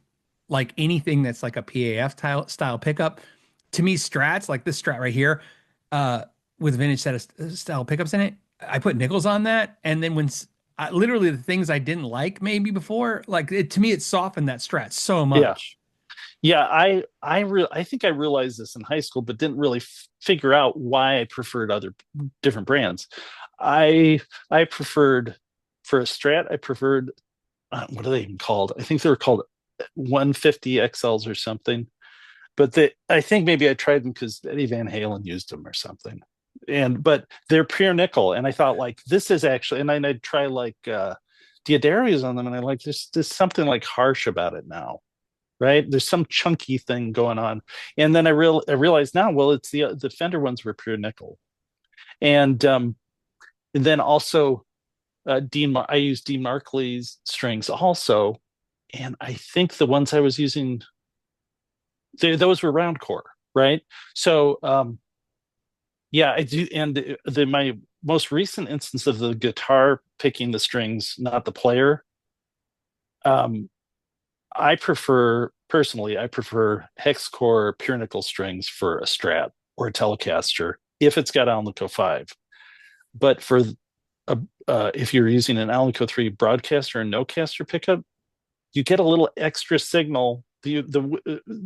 like anything that's like a PAF style pickup. To me, strats like this strat right here, uh, with vintage set of style pickups in it, I put nickels on that, and then literally the things I didn't like maybe before, like to me, it softened that strat so yeah. much. Yeah, I think I realized this in high school, but didn't really figure out why I preferred other different brands. I preferred for a Strat, I preferred what are they even called? I think they were called 150 XLs or something. But I think maybe I tried them because Eddie Van Halen used them or something. But they're pure nickel, and I thought like this is actually, and then I'd try like Diodarius on them, and I like there's something like harsh about it now, right? There's some chunky thing going on, and then I realized now, well, it's the Fender ones were pure nickel, and and then also I use Dean Markley's strings also, and I think the ones I was using, those were round core, right? So yeah, I do, and my most recent instance of the guitar picking the strings, not the player. Um, I prefer hex core pure nickel strings for a Strat or a Telecaster if it's got Alnico 5. But if you're using an Alnico 3 broadcaster and no caster pickup, you get a little extra signal. The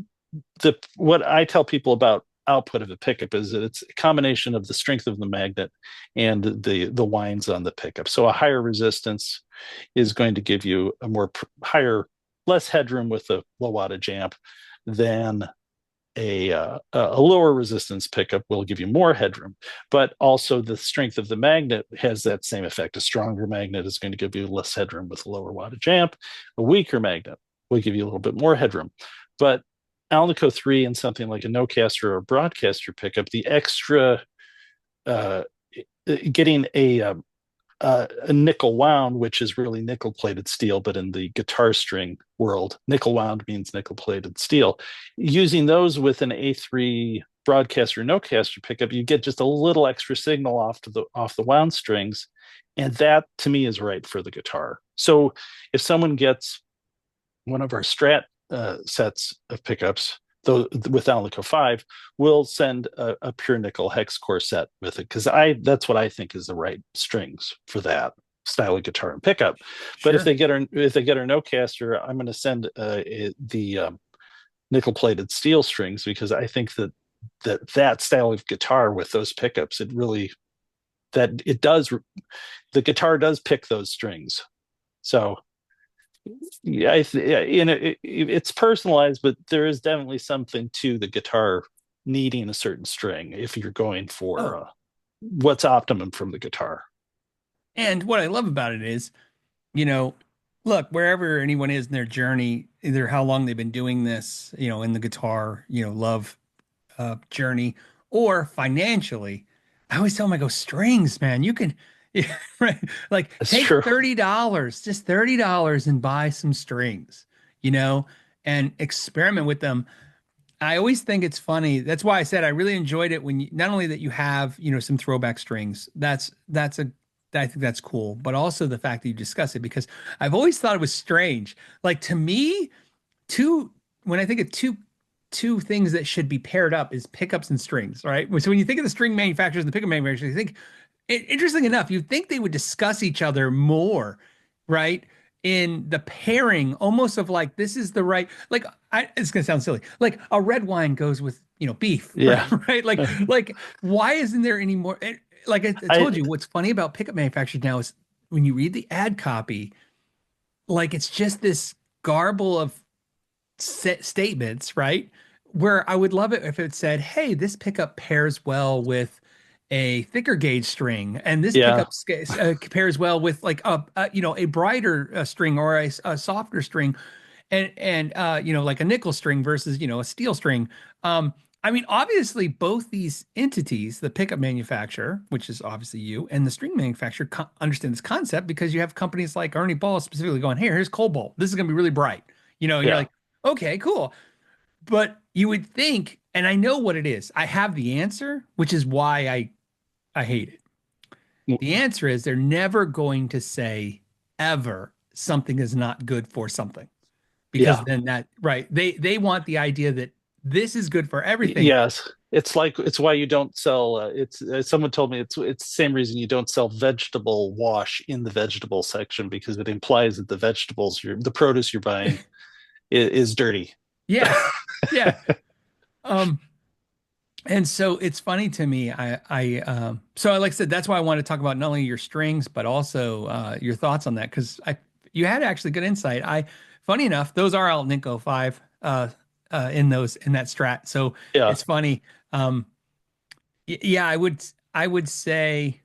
what I tell people about output of the pickup is that it's a combination of the strength of the magnet and the winds on the pickup. So a higher resistance is going to give you a more higher, less headroom with a low wattage amp than a lower resistance pickup will give you more headroom, but also the strength of the magnet has that same effect. A stronger magnet is going to give you less headroom with a lower wattage amp. A weaker magnet will give you a little bit more headroom. But Alnico 3 and something like a no-caster or a broadcaster pickup, the extra uh, getting a nickel wound, which is really nickel plated steel, but in the guitar string world, nickel wound means nickel plated steel. Using those with an A3 broadcaster or no caster pickup, you get just a little extra signal off the wound strings, and that to me is right for the guitar. So if someone gets one of our Strat sets of pickups, though with Alnico 5, we'll send a pure nickel hex core set with it because that's what I think is the right strings for that style of guitar and pickup. But Sure. if they get our no caster, I'm going to send the nickel plated steel strings because I think that style of guitar with those pickups, it does the guitar does pick those strings. So yeah, it's personalized, but there is definitely something to the guitar needing a certain string if you're going for Oh, what's optimum from the guitar. and what I love about it is, you know, look, wherever anyone is in their journey, either how long they've been doing this, in the guitar, love journey, or financially, I always tell them, I go, strings, man, Yeah, right. Like That's take true. $30, just $30 and buy some strings, you know, and experiment with them. I always think it's funny. That's why I said I really enjoyed it when you, not only that you have, some throwback strings. I think that's cool, but also the fact that you discuss it because I've always thought it was strange. Like to me, two when I think of two things that should be paired up is pickups and strings, right? So when you think of the string manufacturers and the pickup manufacturers, you think interesting enough, you'd think they would discuss each other more, right? In the pairing, almost of like this is the right, like it's gonna sound silly, like a red wine goes with beef, Yeah. right? Like why isn't there any more? Like I I told you, what's funny about pickup manufacturers now is when you read the ad copy, like it's just this garble of statements, right? Where I would love it if it said, "Hey, this pickup pairs well with a thicker gauge string, and this yeah. pickup pairs well with like a brighter string or a softer string, and like a nickel string versus a steel string." I mean, obviously, both these entities, the pickup manufacturer, which is obviously you, and the string manufacturer, understand this concept because you have companies like Ernie Ball specifically going, "Hey, here's Cobalt. This is going to be really bright." And you're Yeah. like, okay, cool. But you would think, and I know what it is. I have the answer, which is why I hate it. The answer is they're never going to say ever something is not good for something because Yeah. then that right they want the idea that this is good for everything. Yes. It's like it's why you don't sell it's someone told me it's the same reason you don't sell vegetable wash in the vegetable section because it implies that the produce you're buying is dirty. Yes, yeah. Um, and so it's funny to me. So like I said, that's why I want to talk about not only your strings but also your thoughts on that because you had actually good insight. Funny enough, those are Alnico 5 in that strat. So Yeah. it's funny. Um, yeah, I would say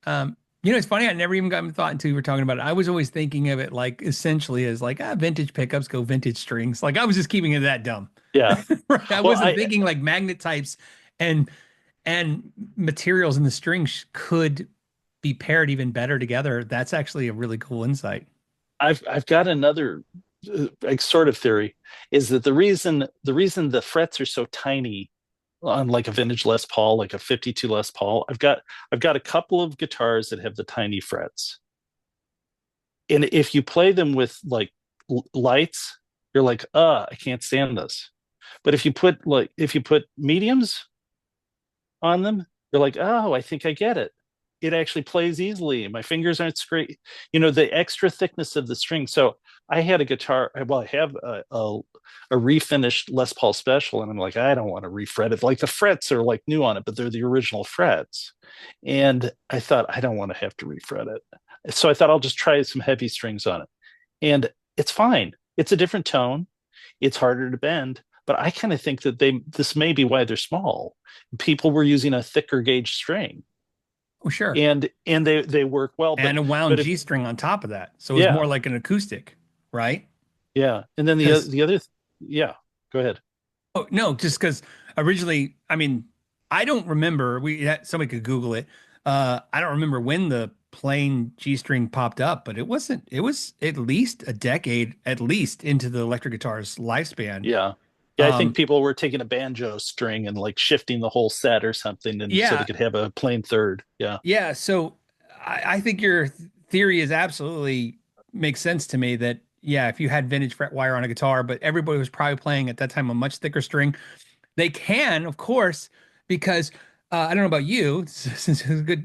it's funny. I never even got thought until you were talking about it. I was always thinking of it like essentially as like vintage pickups go vintage strings. Like I was just keeping it that dumb. Yeah. Right. I Well, wasn't thinking like magnet types and materials in the strings could be paired even better together. That's actually a really cool insight. I've got another like sort of theory is that the reason the frets are so tiny on like a vintage Les Paul, like a 52 Les Paul, I've got a couple of guitars that have the tiny frets. And if you play them with like lights, you're like, I can't stand this. But if you put mediums on them, you're like, oh, I think I get it. It actually plays easily. My fingers aren't scraped. The extra thickness of the string. So I had a guitar. Well, I have a refinished Les Paul Special, and I'm like, I don't want to refret it. Like the frets are like new on it, but they're the original frets. And I thought I don't want to have to refret it. So I thought I'll just try some heavy strings on it, and it's fine. It's a different tone. It's harder to bend, but I kind of think that this may be why they're small. People were using a thicker gauge string, Oh, sure. and they work well. And But a wound but G if string on top of that. So it's more yeah, like an acoustic, right? yeah, and then Because yeah, go ahead. Oh, no, just because originally, I mean, I don't remember. Somebody could Google it. I don't remember when the plain G string popped up, but it wasn't. It was at least a decade, at least into the electric guitar's lifespan. Yeah. Yeah, I think Um, people were taking a banjo string and like shifting the whole set or something, and so they yeah, could have a plain third. Yeah, yeah. So I think your theory is absolutely makes sense to me. That yeah, if you had vintage fret wire on a guitar, but everybody was probably playing at that time a much thicker string. They can, of course, because I don't know about you. Since it's good,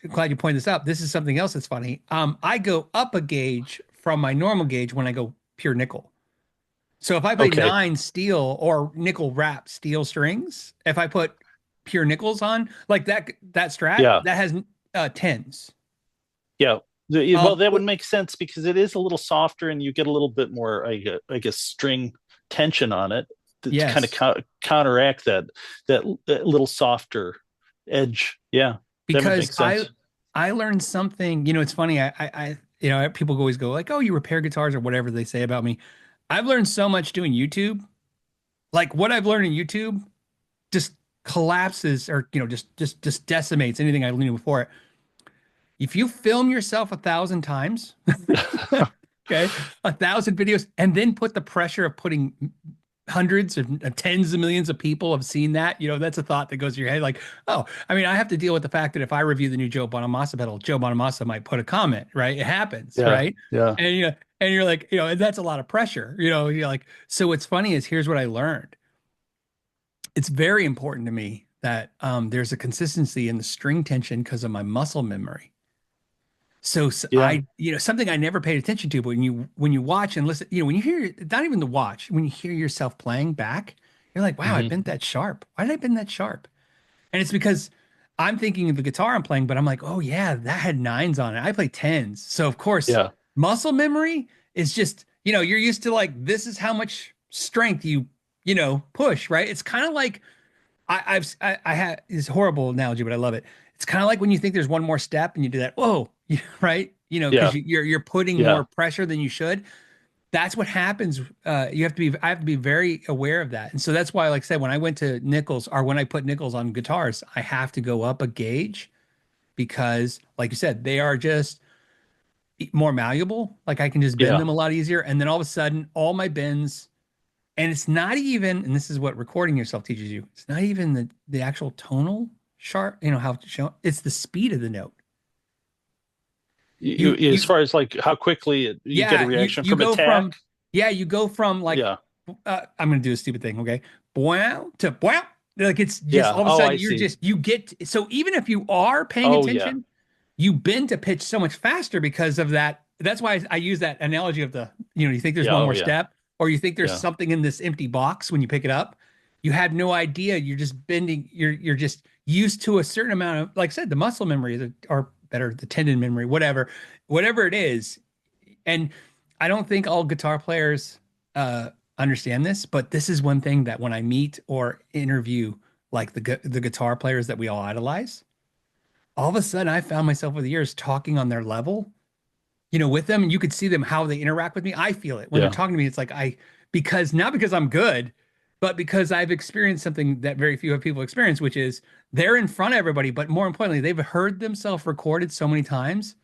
glad you pointed this out. This is something else that's funny. I go up a gauge from my normal gauge when I go pure nickel. So if I play okay, nine steel or nickel wrap steel strings, if I put pure nickels on like that strat yeah, that has tens. yeah. Well, that would What? make sense because it is a little softer, and you get a little bit more, I guess, string tension on it to kind of Yes, counteract that little softer edge. Yeah, that would because make I sense. I learned something. It's funny. People always go like, "Oh, you repair guitars or whatever they say about me." I've learned so much doing YouTube. Like what I've learned in YouTube just collapses or just decimates anything I knew before it. If you film yourself 1,000 times, okay, 1,000 videos, and then put the pressure of putting hundreds of tens of millions of people have seen that, that's a thought that goes to your head like, oh, I mean, I have to deal with the fact that if I review the new Joe Bonamassa pedal, Joe Bonamassa might put a comment, right? It happens, Yeah. right? Yeah. And you're like, and that's a lot of pressure, you're like, so what's funny is here's what I learned. It's very important to me that there's a consistency in the string tension because of my muscle memory. So Yeah. something I never paid attention to, but when you watch and listen, when you hear, not even the watch, when you hear yourself playing back, you're like, wow, I Hmm. bent that sharp. Why did I bend that sharp? And it's because I'm thinking of the guitar I'm playing, but I'm like, oh yeah, that had nines on it. I play tens. So of course, Yeah. muscle memory is just, you're used to like, this is how much strength you push, right? It's kind of like I had this horrible analogy, but I love it. It's kind of like when you think there's one more step and you do that, whoa, right? Because Yeah. you're putting more Yeah. pressure than you should. That's what happens. I have to be very aware of that. And so that's why, like I said, when I went to nickels or when I put nickels on guitars, I have to go up a gauge because, like you said, they are just more malleable. Like I can just bend Yeah. them a lot easier. And then all of a sudden, all my bends, and it's not even, and this is what recording yourself teaches you. It's not even the actual tonal sharp, how to show. It's the speed of the note. As You far as like how quickly you get a yeah, reaction you from go attack. from yeah, you go from like Yeah. I'm gonna do a stupid thing, okay? Wow to wow. Like it's just Yeah. all of a Oh, sudden I see. you get so even if you are paying Oh, yeah. attention, you bend to pitch so much faster because of that. That's why I use that analogy of you think there's Yeah. one Oh, more yeah. step, or you think there's Yeah. something in this empty box when you pick it up. You have no idea. You're just bending. You're just used to a certain amount of, like I said, the muscle memory, or better, the tendon memory, whatever it is. And I don't think all guitar players understand this, but this is one thing that when I meet or interview like the guitar players that we all idolize, all of a sudden I found myself over the years talking on their level, with them, and you could see them how they interact with me. I feel it when they're Yeah. talking to me. It's like because not because I'm good, but because I've experienced something that very few people experience, which is they're in front of everybody, but more importantly, they've heard themselves recorded so many times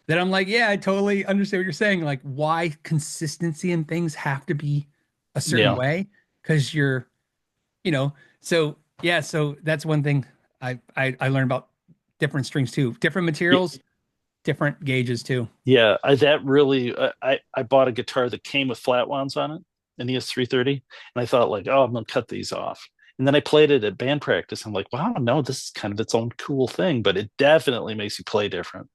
that I'm like, yeah, I totally understand what you're saying. Like, why consistency in things have to be a certain Yeah. way? Because you know, so yeah, so that's one thing I learned about different strings too, different materials, different gauges too. Yeah, that really. I bought a guitar that came with flat wounds on it, an ES330, and I thought like, oh, I'm gonna cut these off. And then I played it at band practice. I'm like, wow, no, this is kind of its own cool thing, but it definitely makes you play different.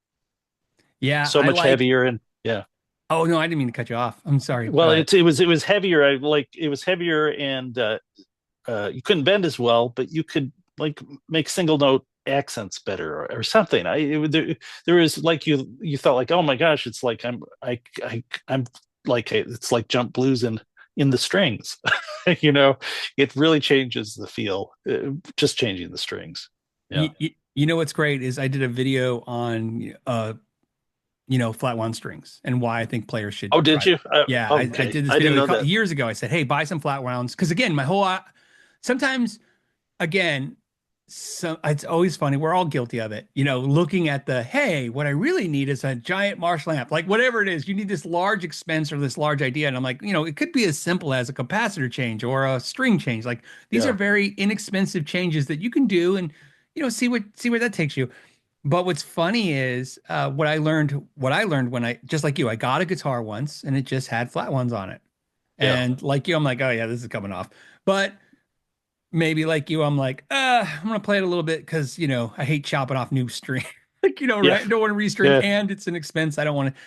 Yeah, So I much like. heavier and yeah. Oh no, I didn't mean to cut you off. I'm sorry. Well, it was heavier. It was heavier and you couldn't bend as well, but you could like make single note accents better or something. There was like you thought like, oh my gosh, it's like I'm like it's like jump blues in the strings. you know, it really changes the feel. Just changing the strings. Yeah. You know what's great is I did a video on flat wound strings and why I think players should Oh, did try. you? Yeah, I Okay, did this I didn't video know that. years ago. I said, hey, buy some flat wounds. Because again, sometimes, again, so it's always funny. We're all guilty of it. Looking at hey, what I really need is a giant Marshall amp, like whatever it is. You need this large expense or this large idea. And I'm like, it could be as simple as a capacitor change or a string change. Like these are Yeah. very inexpensive changes that you can do and, see where that takes you. But what's funny is what I learned when I, just like you, I got a guitar once and it just had flat ones on it. Yeah. And like you, I'm like, oh yeah, this is coming off. But maybe like you, I'm like, I'm gonna play it a little bit because I hate chopping off new string. Like, Yeah. right? I don't want to restring Yeah. and it's an expense. I don't want to.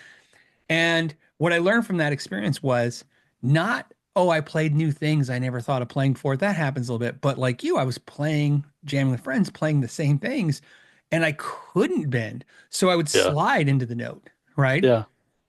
And what I learned from that experience was not, oh, I played new things I never thought of playing before. That happens a little bit. But like you, I was playing, jamming with friends, playing the same things, and I couldn't bend. So I would Yeah. slide into the note, right? Yeah.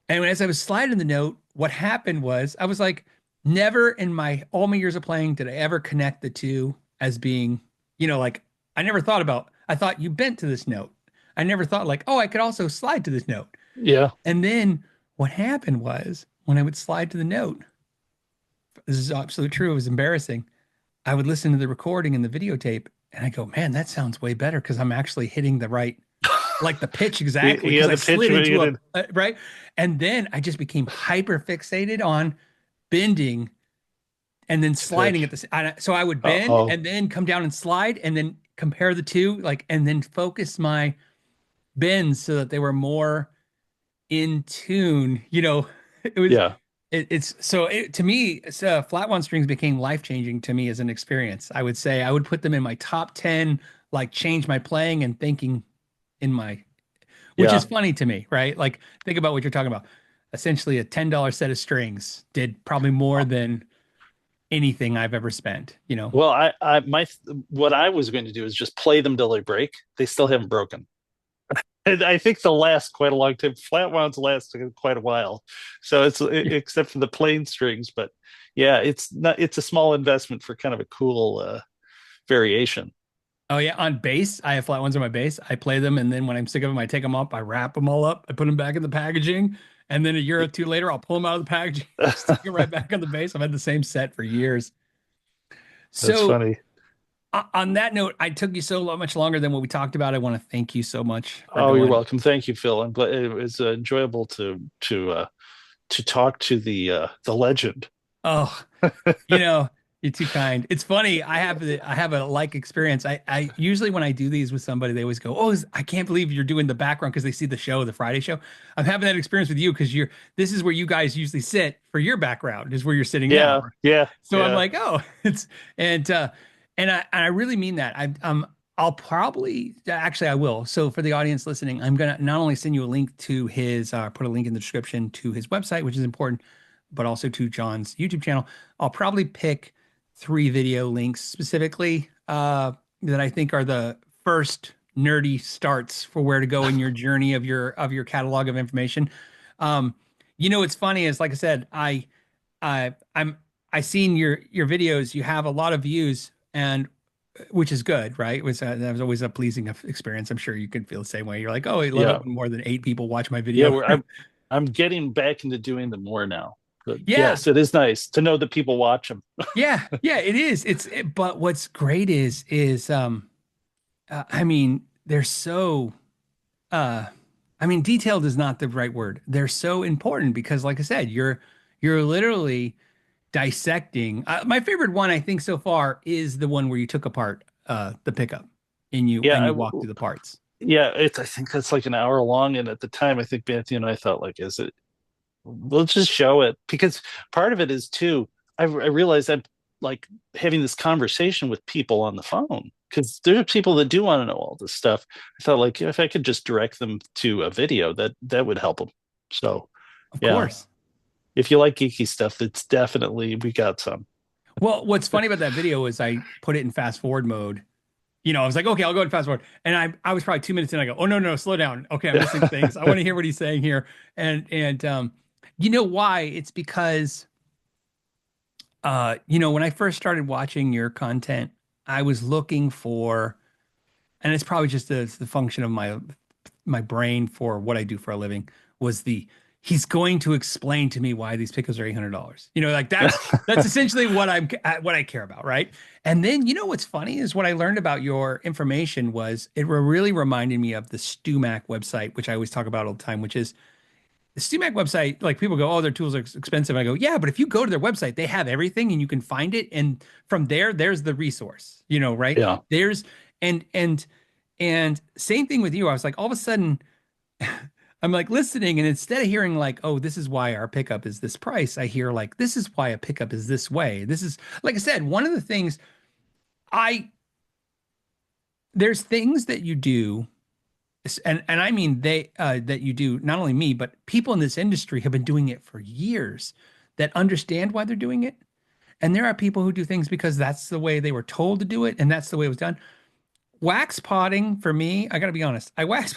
And as I was sliding the note, what happened was I was like, never in all my years of playing did I ever connect the two as being, like I never thought about, I thought you bent to this note. I never thought like, oh, I could also slide to this note. Yeah. And then what happened was when I would slide to the note, this is absolutely true. It was embarrassing. I would listen to the recording and the videotape and I go, man, that sounds way better because I'm actually hitting the right. like the pitch exactly Yeah, because I the pitch slid you into did. right, and then I just became hyper fixated on bending and then To sliding at pitch. the so I would bend Oh, and then come down and slide and then compare the two like and then focus my bends so that they were more in tune. It was yeah. it's so to me flat one strings became life changing to me as an experience. I would say I would put them in my top 10 like change my playing and thinking in my which is Yeah. funny to me, right? Like think about what you're talking about. Essentially a $10 set of strings did probably more than anything I've ever spent. Well, what I was going to do is just play them till they break. They still haven't broken. And I think they'll last quite a long time. Flat wounds last quite a while. So except for the plain strings, but yeah, it's a small investment for kind of a cool variation. Oh yeah, on bass, I have flat ones on my bass. I play them, and then when I'm sick of them, I take them up, I wrap them all up, I put them back in the packaging, and then a year or two later, I'll pull them out of the packaging, stick it right back on the bass. I've had the same set for years. That's So funny. on that note, I took you so much longer than what we talked about. I want to thank you so much for Oh, you're going. welcome. Thank you, Phil. I'm glad it was enjoyable to talk to the legend. Oh, you know, you're too kind. It's funny. I have a like experience. I usually when I do these with somebody, they always go, "Oh, I can't believe you're doing the background because they see the show, the Friday show." I'm having that experience with you because this is where you guys usually sit for your background is where you're sitting now. Yeah, yeah, So I'm yeah. like, "Oh, it's and uh and I really mean that. I'll probably actually I will. So for the audience listening, I'm gonna not only send you a link to his put a link in the description to his website, which is important, but also to John's YouTube channel. I'll probably pick 3 video links specifically that I think are the first nerdy starts for where to go in your journey of your catalog of information. Um, what's funny is, like I said, I'm I seen your videos. You have a lot of views, and which is good, right? That was always a pleasing experience. I'm sure you could feel the same way. You're like, oh, I love it Yeah, when more than 8 people watch my yeah. video. I'm getting back into doing them more now. But Yeah, yes, it is nice to know that people watch them. yeah, it is. But what's great I mean, they're so uh I mean, detailed is not the right word. They're so important because, like I said, you're literally dissecting. My favorite one, I think, so far is the one where you took apart the pickup and you Yeah, and you walked through the parts. yeah. I think that's like an hour long, and at the time, I think Matthew and I thought like, is it? We'll just show it because part of it is too. I realized I'm like having this conversation with people on the phone because there are people that do want to know all this stuff. I thought like if I could just direct them to a video, that would help them. So Of yeah, course. if you like geeky stuff, it's definitely we got some. Well, what's funny about that video is I put it in fast forward mode. I was like, okay, I'll go and fast forward. And I was probably 2 minutes in. I go, oh no, slow down. Okay, I'm missing things. I want to hear what he's saying here. And you know why? It's because when I first started watching your content, I was looking for, and it's probably just the function of my brain for what I do for a living was he's going to explain to me why these pickups are $800. Like that's essentially what I care about, right? And then what's funny is what I learned about your information was it really reminded me of the StuMac website, which I always talk about all the time, which is the StuMac website. Like people go, oh, their tools are expensive. I go, yeah, but if you go to their website, they have everything and you can find it, and from there's the resource, right? Yeah, There's and same thing with you. I was like, all of a sudden, I'm like listening, and instead of hearing like, oh, this is why our pickup is this price, I hear like, this is why a pickup is this way. This is, like I said, one of the things I, there's things that you do, and I mean that you do, not only me, but people in this industry have been doing it for years that understand why they're doing it. And there are people who do things because that's the way they were told to do it, and that's the way it was done. Wax potting for me, I got to be honest. I wax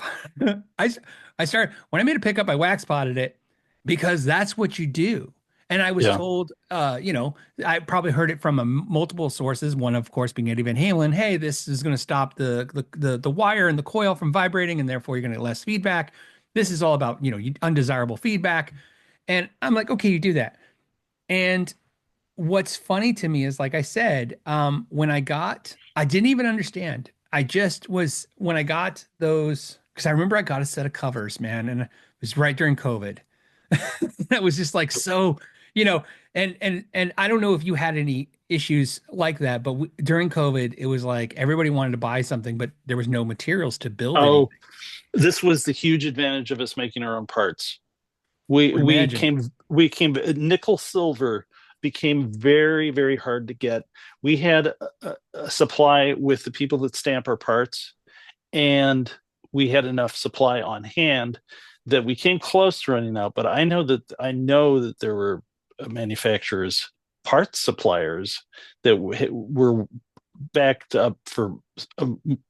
I started when I made a pickup, I wax potted it because that's what you do. And I was yeah, told, I probably heard it from multiple sources. One, of course, being Eddie Van Halen. Hey, this is going to stop the wire and the coil from vibrating, and therefore you're going to get less feedback. This is all about undesirable feedback. And I'm like, okay, you do that. And what's funny to me is, like I said, I didn't even understand. I just was when I got those. because I remember I got a set of covers, man, and it was right during COVID. That was just like so, you know, and I don't know if you had any issues like that, but during COVID, it was like everybody wanted to buy something, but there was no materials to build Oh, anything. this was the huge advantage of us making our own parts. I would imagine. We came nickel silver became very, very hard to get. We had a supply with the people that stamp our parts, and we had enough supply on hand that we came close to running out. But I know that there were manufacturers, parts suppliers that were backed up for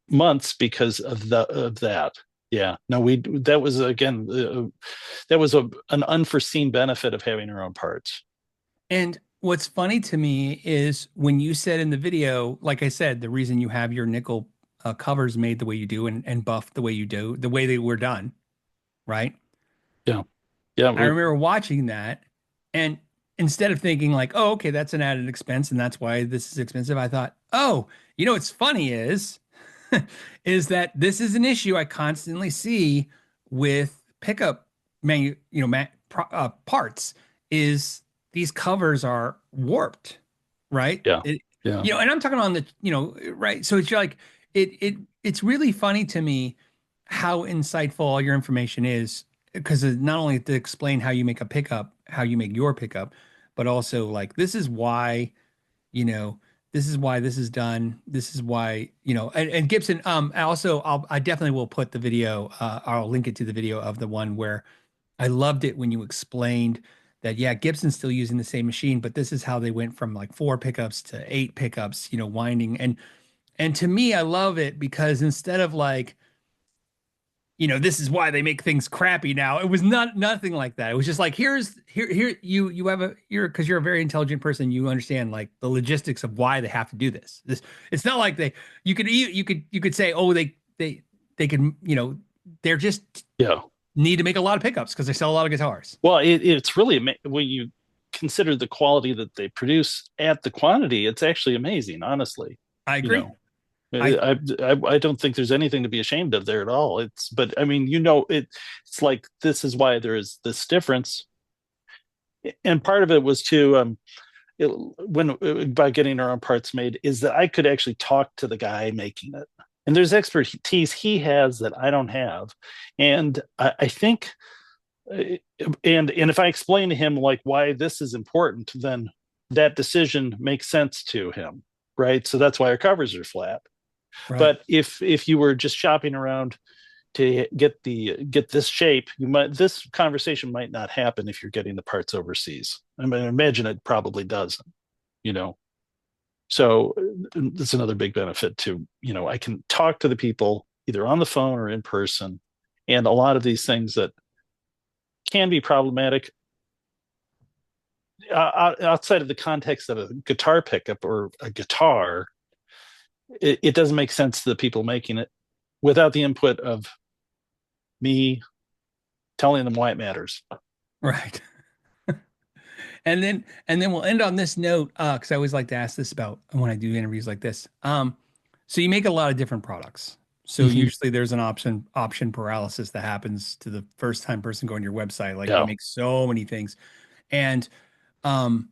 months because of that. Yeah, no, we that was again that was an unforeseen benefit of having our own parts. And what's funny to me is when you said in the video, like I said, the reason you have your nickel covers made the way you do and buffed the way you do, the way they were done, right? Yeah, yeah, I remember watching that, and instead of thinking like, "Oh, okay, that's an added expense, and that's why this is expensive," I thought, "Oh, what's funny is, is that this is an issue I constantly see with pickup parts. Is these covers are warped, right? yeah, yeah, And I'm talking on the, right. So it's like it's really funny to me how insightful all your information is because not only to explain how you make a pickup, how you make your pickup, but also like you know, this is why this is done. This is why, and Gibson, I definitely will put the video, I'll link it to the video of the one where I loved it when you explained that, yeah, Gibson's still using the same machine, but this is how they went from like 4 pickups to 8 pickups, winding. And to me, I love it because instead of like, this is why they make things crappy now. It was nothing like that. It was just like, here you have because you're a very intelligent person. You understand like the logistics of why they have to do this. It's not like you could say, oh, they can, they're just yeah. need to make a lot of pickups because they sell a lot of guitars. Well, it's really when you consider the quality that they produce at the quantity, it's actually amazing, honestly. I You agree. know, I I don't think there's anything to be ashamed of there at all. But I mean, it's like this is why there is this difference, and part of it was to when by getting our own parts made is that I could actually talk to the guy making it, and there's expertise he has that I don't have, and I think and if I explain to him like why this is important, then that decision makes sense to him, right? So that's why our covers are flat. right. But if you were just shopping around to get this shape, this conversation might not happen if you're getting the parts overseas. I mean, imagine it probably doesn't, you know. So that's another big benefit to, I can talk to the people either on the phone or in person, and a lot of these things that can be problematic outside of the context of a guitar pickup or a guitar, it doesn't make sense to the people making it without the input of me telling them why it matters. Right. And then we'll end on this note, because I always like to ask this about when I do interviews like this. So you make a lot of different products. So Mm-hmm. usually there's an option paralysis that happens to the first time person going to your website. Like you Yeah. make so many things. And um,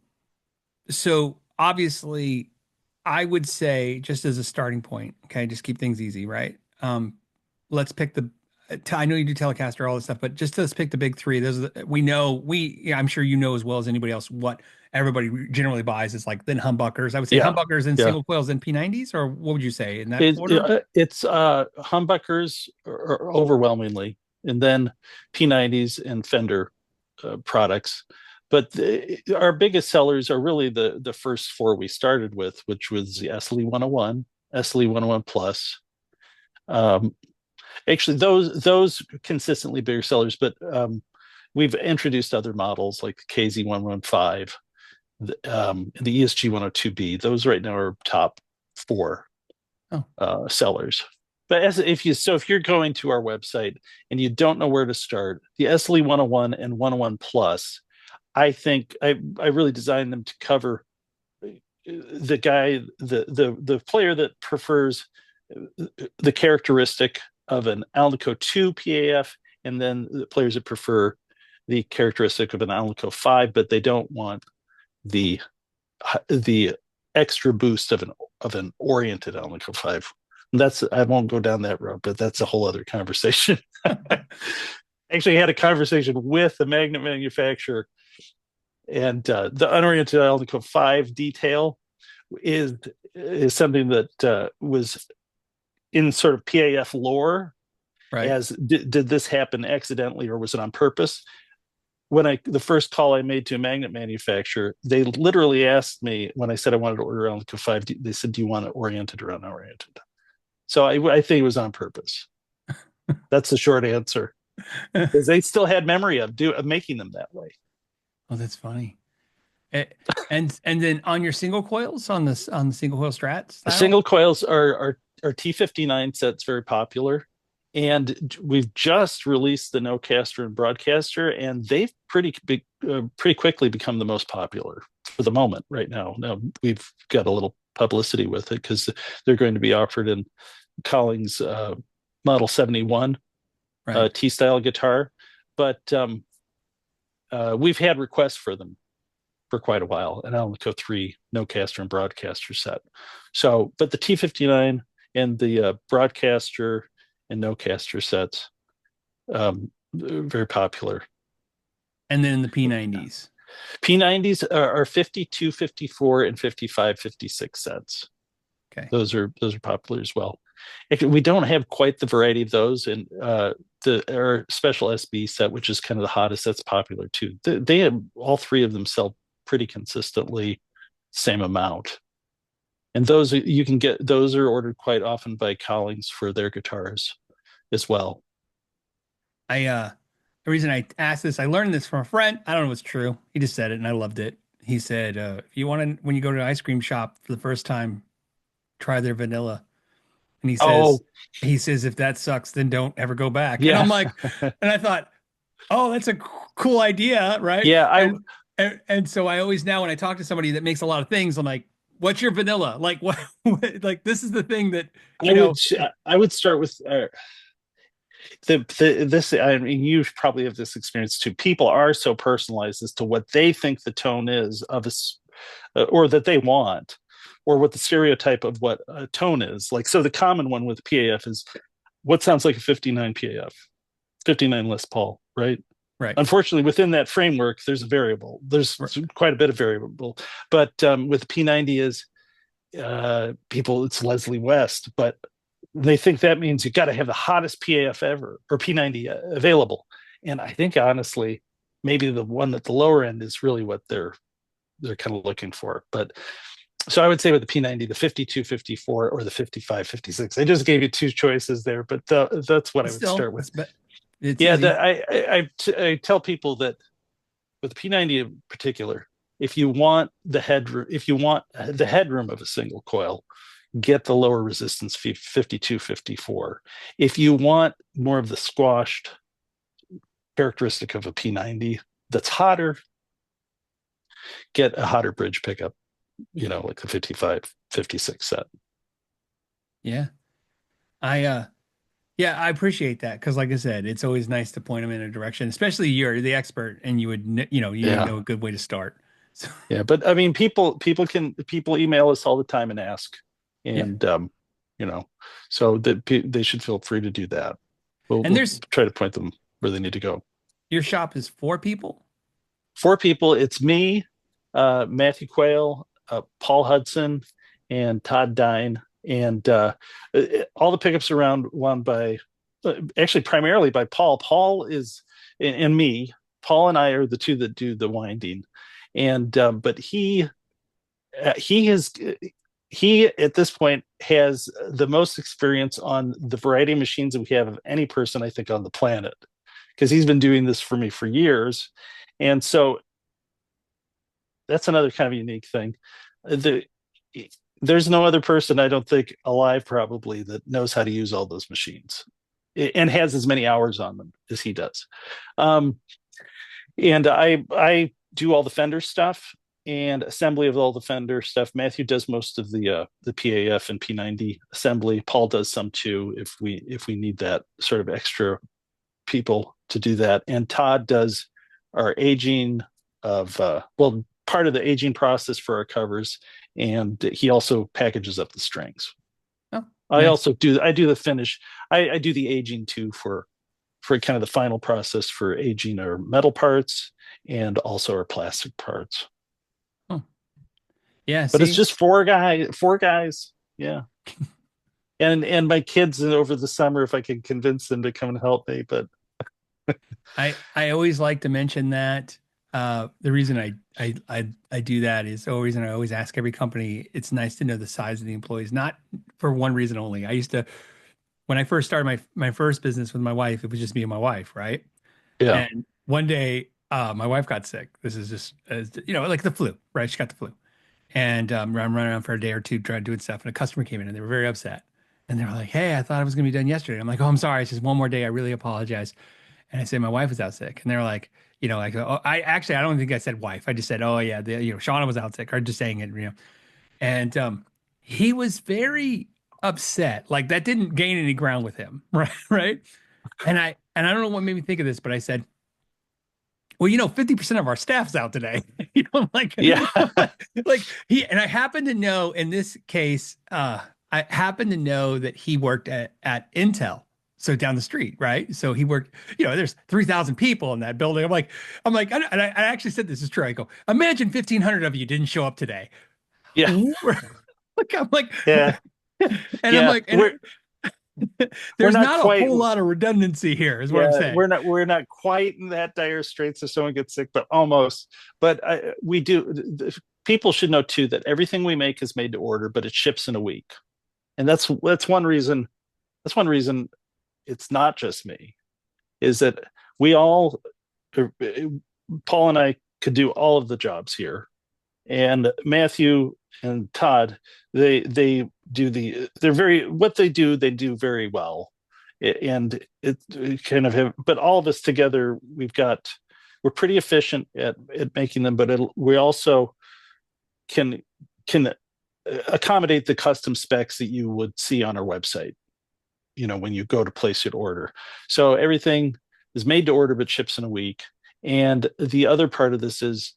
so obviously I would say just as a starting point, okay, just keep things easy, right? Let's pick I know you do Telecaster, all this stuff, but just let's pick the big three. Those are yeah, I'm sure you know as well as anybody else what everybody generally buys is like then humbuckers. I would say Yeah. humbuckers and Yeah. single coils and P90s, or what would you say in that order? It's humbuckers overwhelmingly, and then P90s and Fender products. But our biggest sellers are really the first four we started with, which was the SLE 101, SLE 101 Plus. Um, Actually, those consistently bigger sellers, but we've introduced other models like the KZ 115, the ESG 102B. Those right now are top four Oh, sellers. But if you're going to our website and you don't know where to start, the SLE 101 and 101 Plus, I think I really designed them to cover the player that prefers the characteristic of an Alnico 2 P.A.F, and then the players that prefer the characteristic of an Alnico 5, but they don't want the the extra boost of an oriented Alnico 5. And that's, I won't go down that road, but that's a whole other conversation. Actually had a conversation with the magnet manufacturer, and the unoriented Alnico 5 detail is something that was in sort of P.A.F lore. Right. As did this happen accidentally or was it on purpose? The first call I made to a magnet manufacturer, they literally asked me when I said I wanted to order Alnico 5, they said, "Do you want it oriented or unoriented?" So I think it was on purpose. That's the short answer, because they still had memory of making them that way. Oh, that's funny. Eh, and then on your single coils on the single coil strat style. Single coils are T59 sets, very popular, and we've just released the Nocaster and Broadcaster, and they've pretty quickly become the most popular for the moment right now. Now we've got a little publicity with it because they're going to be offered in Collings Model 71 Right. T style guitar, but we've had requests for them for quite a while, an Alnico 3 Nocaster and Broadcaster set. So, but the T59 and the Broadcaster and Nocaster sets, very popular. And then the P90s. P90s are 52, 54, and 55, 56 sets. Okay. Those are popular as well. We don't have quite the variety of those, and our special SB set, which is kind of the hottest, that's popular too. They have all three of them sell pretty consistently, same amount. And those you can get, those are ordered quite often by Collings for their guitars as well. The reason I asked this, I learned this from a friend. I don't know if it's true. He just said it and I loved it. He said, if you want to, when you go to an ice cream shop for the first time, try their vanilla. And Oh, he says, if that sucks, then don't ever go back. And yeah. I'm like, and I thought, oh, that's a cool idea, right? Yeah, And so I always now when I talk to somebody that makes a lot of things, I'm like, what's your vanilla? Like what, like this is the thing that, I would I would start with this. I mean, you probably have this experience too. People are so personalized as to what they think the tone is of or that they want, or what the stereotype of what a tone is. Like, so the common one with P.A.F is what sounds like a 59 P.A.F, 59 Les Paul, right? right. Unfortunately, within that framework, there's a variable. There's quite a bit of variable, but with the P90 is people, it's Leslie West, but they think that means you got to have the hottest P.A.F ever or P90 available. And I think honestly, maybe the one at the lower end is really what they're kind of looking for. But so I would say with the P90, the 52, 54, or the 55, 56. I just gave you two choices there, but that's what I would start with. It's Yeah, easy. I tell people that with the P90 in particular, if you want the headroom of a single coil, get the lower resistance 52, 54. If you want more of the squashed characteristic of a P90 that's hotter, get a hotter bridge pickup, like the 55, 56 set. Yeah. I yeah, I appreciate that because like I said, it's always nice to point them in a direction, especially you're the expert and you would you would Yeah. know a good way to start. So Yeah, but I mean, people email us all the time and ask, yeah. and so that they should feel free to do that. And We'll there's try to point them where they need to go. your shop is four people. 4 people. It's me, Matthew Quayle, Paul Hudson, and Todd Dine, and all the pickups around won by actually primarily by Paul. Paul is and me. Paul and I are the two that do the winding, and but he at this point has the most experience on the variety of machines that we have of any person I think on the planet, because he's been doing this for me for years. And so that's another kind of unique thing. There's no other person, I don't think, alive probably that knows how to use all those machines and has as many hours on them as he does. And I do all the Fender stuff. and assembly of all the fender stuff. Matthew does most of the P.A.F and P90 assembly. Paul does some too if we need that sort of extra people to do that. And Todd does our aging of well, part of the aging process for our covers, and he also packages up the strings. Oh, I nice. also do I do the finish. I do the aging too for kind of the final process for aging our metal parts and also our plastic parts. Oh, yeah. But it's See, just four guys. Yeah. And my kids over the summer if I can convince them to come and help me. But I always like to mention that the reason I do that is the reason I always ask every company. It's nice to know the size of the employees, not for one reason only. I used to when I first started my first business with my wife, it was just me and my wife, right? yeah. And one day, my wife got sick. This is just like the flu, right? She got the flu, and I'm running around for a day or two trying doing stuff, and a customer came in, and they were very upset, and they were like, "Hey, I thought it was gonna be done yesterday." I'm like, "Oh, I'm sorry. It's just one more day. I really apologize." And I said, my wife was out sick. And they were like, oh, I don't think I said wife. I just said, oh yeah, Shauna was out sick, or just saying it. And he was very upset. Like that didn't gain any ground with him. Right. Right. And I don't know what made me think of this, but I said, well, 50% of our staff's out today. Like, Yeah. like and I happen to know in this case, I happen to know that he worked at Intel. So down the street, right? So he worked, there's 3,000 people in that building. And I actually said this is true. I go, imagine 1,500 of you didn't show up today. Yeah. Like, I'm like, Yeah. and I'm Yeah. like, and We're there's not not a quite whole lot of redundancy here, is what I'm yeah, saying. we're not quite in that dire straits if someone gets sick, but almost. But we do. People should know too that everything we make is made to order, but it ships in a week, and that's one reason. That's one reason it's not just me. Is that we all, uh, Paul and I, could do all of the jobs here, and Matthew and Todd, they do they're very what they do very well, and it kind of have. But all of us together, we're pretty efficient at making them, but we also can can accommodate the custom specs that you would see on our website. When you go to place your order, so everything is made to order but ships in a week. And the other part of this is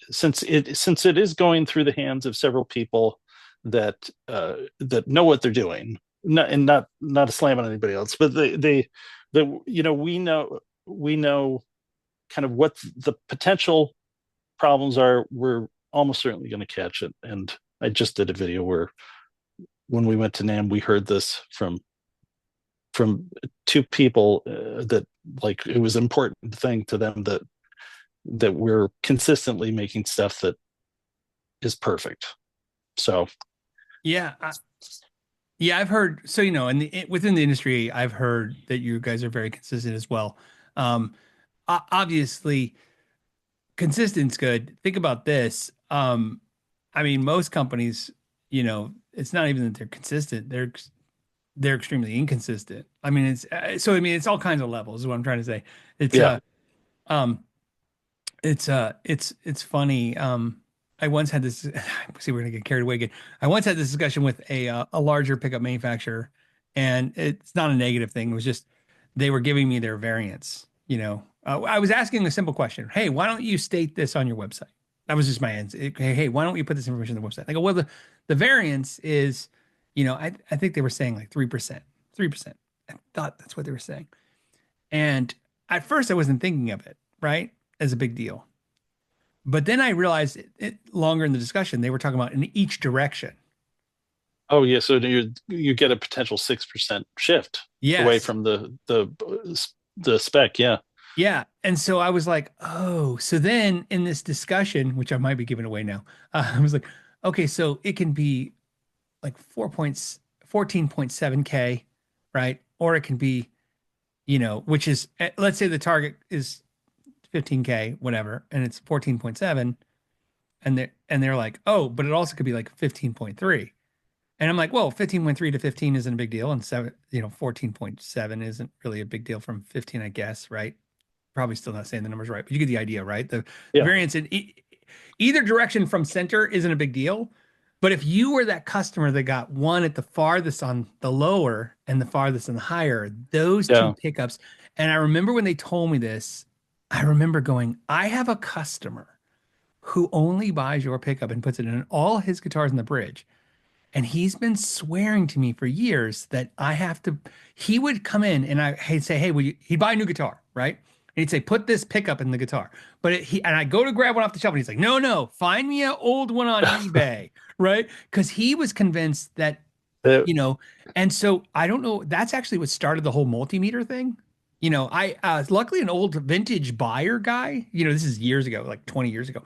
since it is going through the hands of several people that know what they're doing, not a slam on anybody else, but we know kind of what the potential problems are. We're almost certainly going to catch it. And I just did a video where when we went to NAM, we heard this from two people that like it was an important thing to them that we're consistently making stuff that is perfect. So Yeah. Yeah, I've heard. So, within the industry, I've heard that you guys are very consistent as well. Um, Obviously, consistent's good. Think about this. I mean, most companies, it's not even that they're consistent. They're extremely inconsistent. I mean, it's all kinds of levels is what I'm trying to say. It's yeah. um it's funny. I once had this see we're gonna get carried away again. I once had this discussion with a larger pickup manufacturer, and it's not a negative thing. It was just they were giving me their variants. I was asking a simple question. Hey, why don't you state this on your website? That was just my answer. Hey, why don't you put this information on the website? I go, well, the variance is, I think they were saying like 3%, 3%. I thought that's what they were saying. And at first I wasn't thinking of it, right? As a big deal. But then I realized longer in the discussion, they were talking about in each direction. Oh yeah. So you get a potential 6% shift away Yes. from the spec. Yeah. Yeah. And so I was like, oh, so then in this discussion, which I might be giving away now, I was like, okay, so it can be like 14.7K, right? Or it can be, which is, let's say the target is 15K, whatever, and it's 14.7. And they're like, oh, but it also could be like 15.3. And I'm like, well, 15.3 to 15 isn't a big deal. And 14.7 isn't really a big deal from 15, I guess, right? Probably still not saying the numbers right, but you get the idea, right? The Yeah. variance either direction from center isn't a big deal. But if you were that customer that got one at the farthest on the lower and the farthest on the higher, those two Yeah. pickups. And I remember when they told me this, I remember going, I have a customer who only buys your pickup and puts it in all his guitars in the bridge. And he's been swearing to me for years that I have to, he would come in and he'd say, hey, he'd buy a new guitar, right? And he'd say, put this pickup in the guitar. And I go to grab one off the shelf and he's like, no, no, find me an old one on eBay, right? Because he was convinced that, Uh, you know, and so I don't know, that's actually what started the whole multimeter thing. I luckily an old vintage buyer guy, this is years ago, like 20 years ago.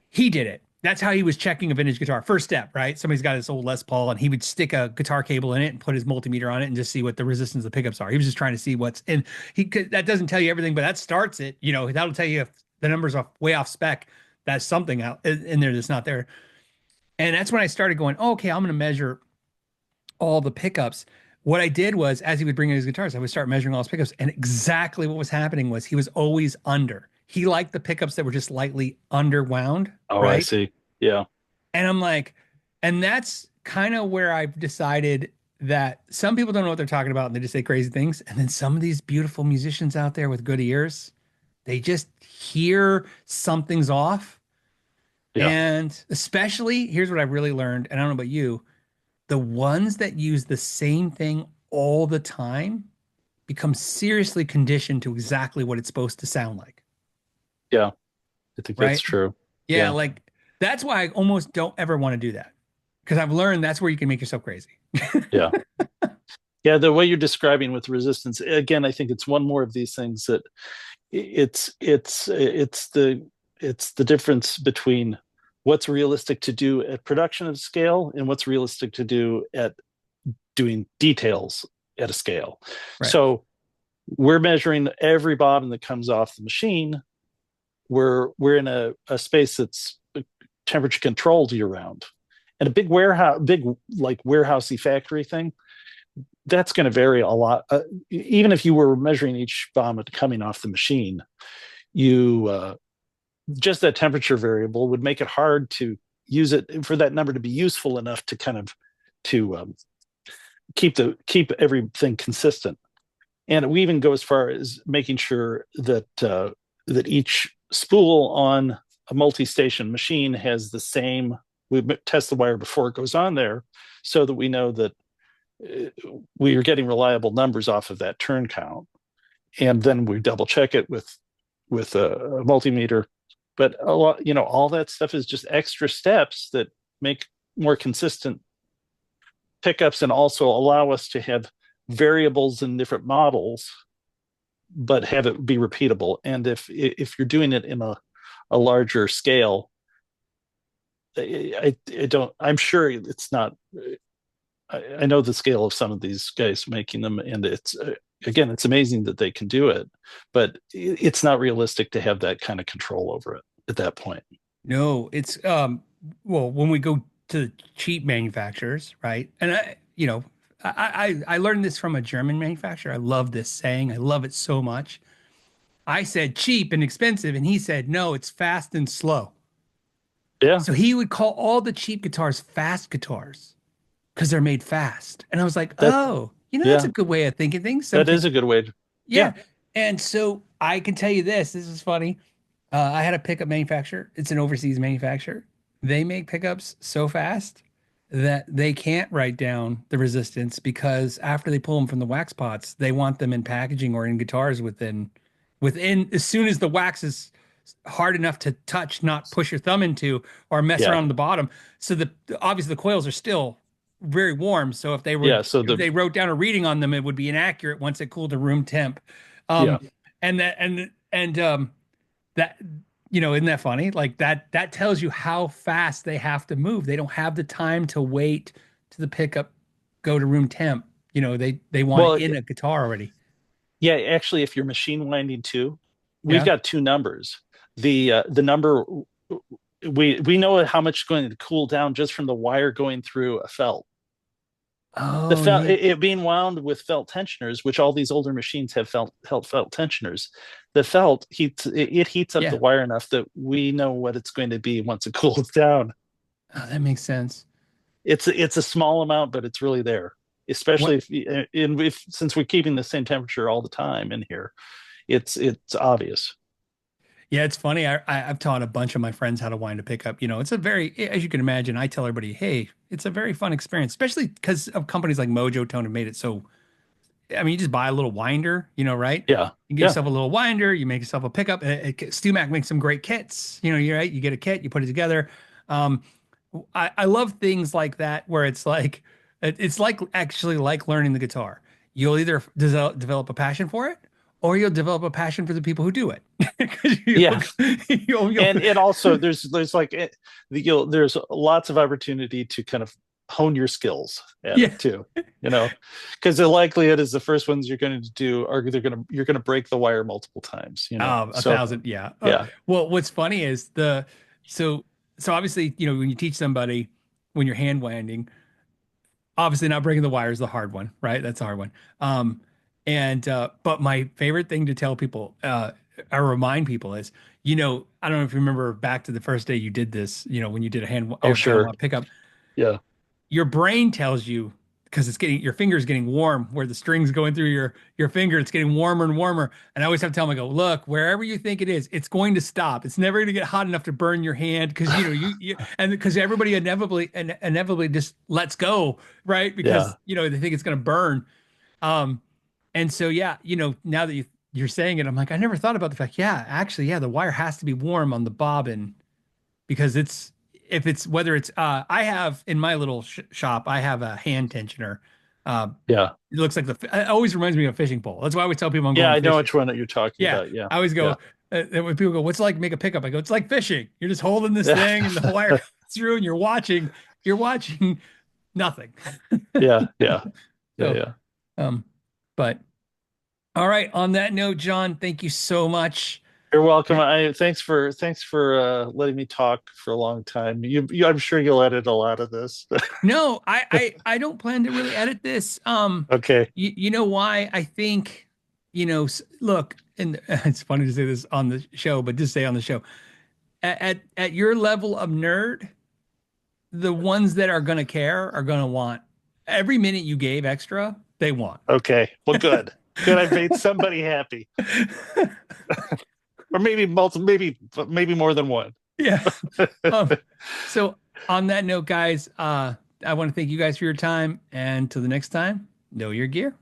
He did it. That's how he was checking a vintage guitar. First step, right? Somebody's got this old Les Paul and he would stick a guitar cable in it and put his multimeter on it and just see what the resistance of the pickups are. He was just trying to see what's in. That doesn't tell you everything, but that starts it. That'll tell you if the numbers are way off spec. That's something out in there that's not there. And that's when I started going, oh, okay, I'm going to measure all the pickups. What I did was, as he would bring in his guitars, I would start measuring all his pickups. And exactly what was happening was he was always under. He liked the pickups that were just slightly underwound, oh, I right? see. Yeah. And I'm like, and that's kind of where I've decided that some people don't know what they're talking about and they just say crazy things. And then some of these beautiful musicians out there with good ears, they just hear something's off. Yeah. And especially, here's what I really learned, and I don't know about you, the ones that use the same thing all the time become seriously conditioned to exactly what it's supposed to sound like, Yeah. I think that's right? true. Yeah, Yeah. like that's why I almost don't ever want to do that because I've learned that's where you can make yourself crazy. Yeah. Yeah. The way you're describing with resistance, again, I think it's one more of these things that it's the difference between what's realistic to do at production of scale and what's realistic to do at doing details at a scale. Right. So we're measuring every bottom that comes off the machine. We're in a space that's temperature controlled year round. And a big warehouse, big like warehousey factory thing, that's going to vary a lot. Even if you were measuring each bomb coming off the machine, you just that temperature variable would make it hard to use it for that number to be useful enough to kind of to keep everything consistent. And we even go as far as making sure that each spool on a multi-station machine has the same. We test the wire before it goes on there, so that we know that we are getting reliable numbers off of that turn count, and then we double check it with a multimeter. But a lot, all that stuff is just extra steps that make more consistent pickups and also allow us to have variables in different models, but have it be repeatable. And if you're doing it in a larger scale, I don't. I'm sure it's not. I know the scale of some of these guys making them, and it's again, it's amazing that they can do it, but it's not realistic to have that kind of control over it at that point. No, it's well, when we go to cheap manufacturers, right? And I learned this from a German manufacturer. I love this saying. I love it so much. I said cheap and expensive, and he said, no, it's fast and slow. Yeah, So he would call all the cheap guitars fast guitars because they're made fast. And I was like, that oh, that's yeah, a good way of thinking things. that is Something, a good way to. yeah. Yeah, And so I can tell you this. This is funny. I had a pickup manufacturer. It's an overseas manufacturer. They make pickups so fast that they can't write down the resistance because after they pull them from the wax pots, they want them in packaging or in guitars within as soon as the wax is hard enough to touch, not push your thumb into or mess yeah, around on the bottom. So obviously the coils are still very warm. So yeah. So if the they wrote down a reading on them, it would be inaccurate once it cooled to room temp. yeah, Um, and that that isn't that funny? Like that tells you how fast they have to move. They don't have the time to wait to the pickup go to room temp. They want it well, in a guitar already. yeah. Actually, if you're machine winding too, we've Yeah. got two numbers. The number we know how much is going to cool down just from the wire going through a felt. The Oh felt yeah. it being wound with felt tensioners, which all these older machines have felt tensioners. the felt it heats up the Yeah. wire enough that we know what it's going to be once it cools down. Oh, that makes sense. It's a small amount, but it's really there. Especially What? if since we're keeping the same temperature all the time in here, it's obvious. Yeah, it's funny. I've taught a bunch of my friends how to wind a pickup. It's a very, as you can imagine, I tell everybody, hey, it's a very fun experience, especially because of companies like Mojo Tone have made it so. I mean, you just buy a little winder, right? Yeah, You get yeah, yourself a little winder, you make yourself a pickup. StewMac makes some great kits. You're right. You get a kit, you put it together. Um, I love things like that where it's like it's like actually like learning the guitar. You'll either develop a passion for it, or you'll develop a passion for the people who do it. 'Cause yeah. you'll And also there's like there's lots of opportunity to kind of hone your skills at yeah. it too, because the likelihood is the first ones you're going to do are you're going to break the wire multiple times, A so thousand, yeah. yeah, Well, what's funny is so so obviously, when you teach somebody when you're hand winding, obviously not breaking the wire is the hard one, right? That's the hard one. And but my favorite thing to tell people, or remind people is, I don't know if you remember back to the first day you did this, when you did oh your sure, hand pickup, yeah, your brain tells you because your finger's getting warm where the string's going through your finger, it's getting warmer and warmer. And I always have to tell them, I go, look, wherever you think it is, it's going to stop. It's never going to get hot enough to burn your hand because you and because everybody inevitably just lets go, right? yeah, Because they think it's going to burn. Um, and so yeah, now that you're saying it, I'm like, I never thought about the fact. Yeah, actually, yeah, the wire has to be warm on the bobbin because it's if it's whether it's I have in my little shop I have a hand tensioner. Uh, yeah, it looks like it always reminds me of a fishing pole. That's why I always tell people I'm yeah. going I know fishing. which one that you're talking Yeah, about. Yeah, I always yeah, go when people go, "What's it like to make a pickup?" I go, "It's like fishing. You're just holding this yeah, thing and the wire comes through and you're watching nothing." yeah, yeah, yeah, So, yeah. um, but all right. On that note, John, thank you so much. You're welcome. Thanks for letting me talk for a long time. I'm sure you'll edit a lot of this. No, I don't plan to really edit this. Okay. You know why? I think, look, and it's funny to say this on the show, but just say on the show, at your level of nerd, the ones that are gonna care are gonna want every minute you gave extra, they want. Okay. Well, good. Good. I've made somebody happy, or maybe maybe more than one. Yeah. Um, so on that note, guys, I want to thank you guys for your time, and till the next time, know your gear.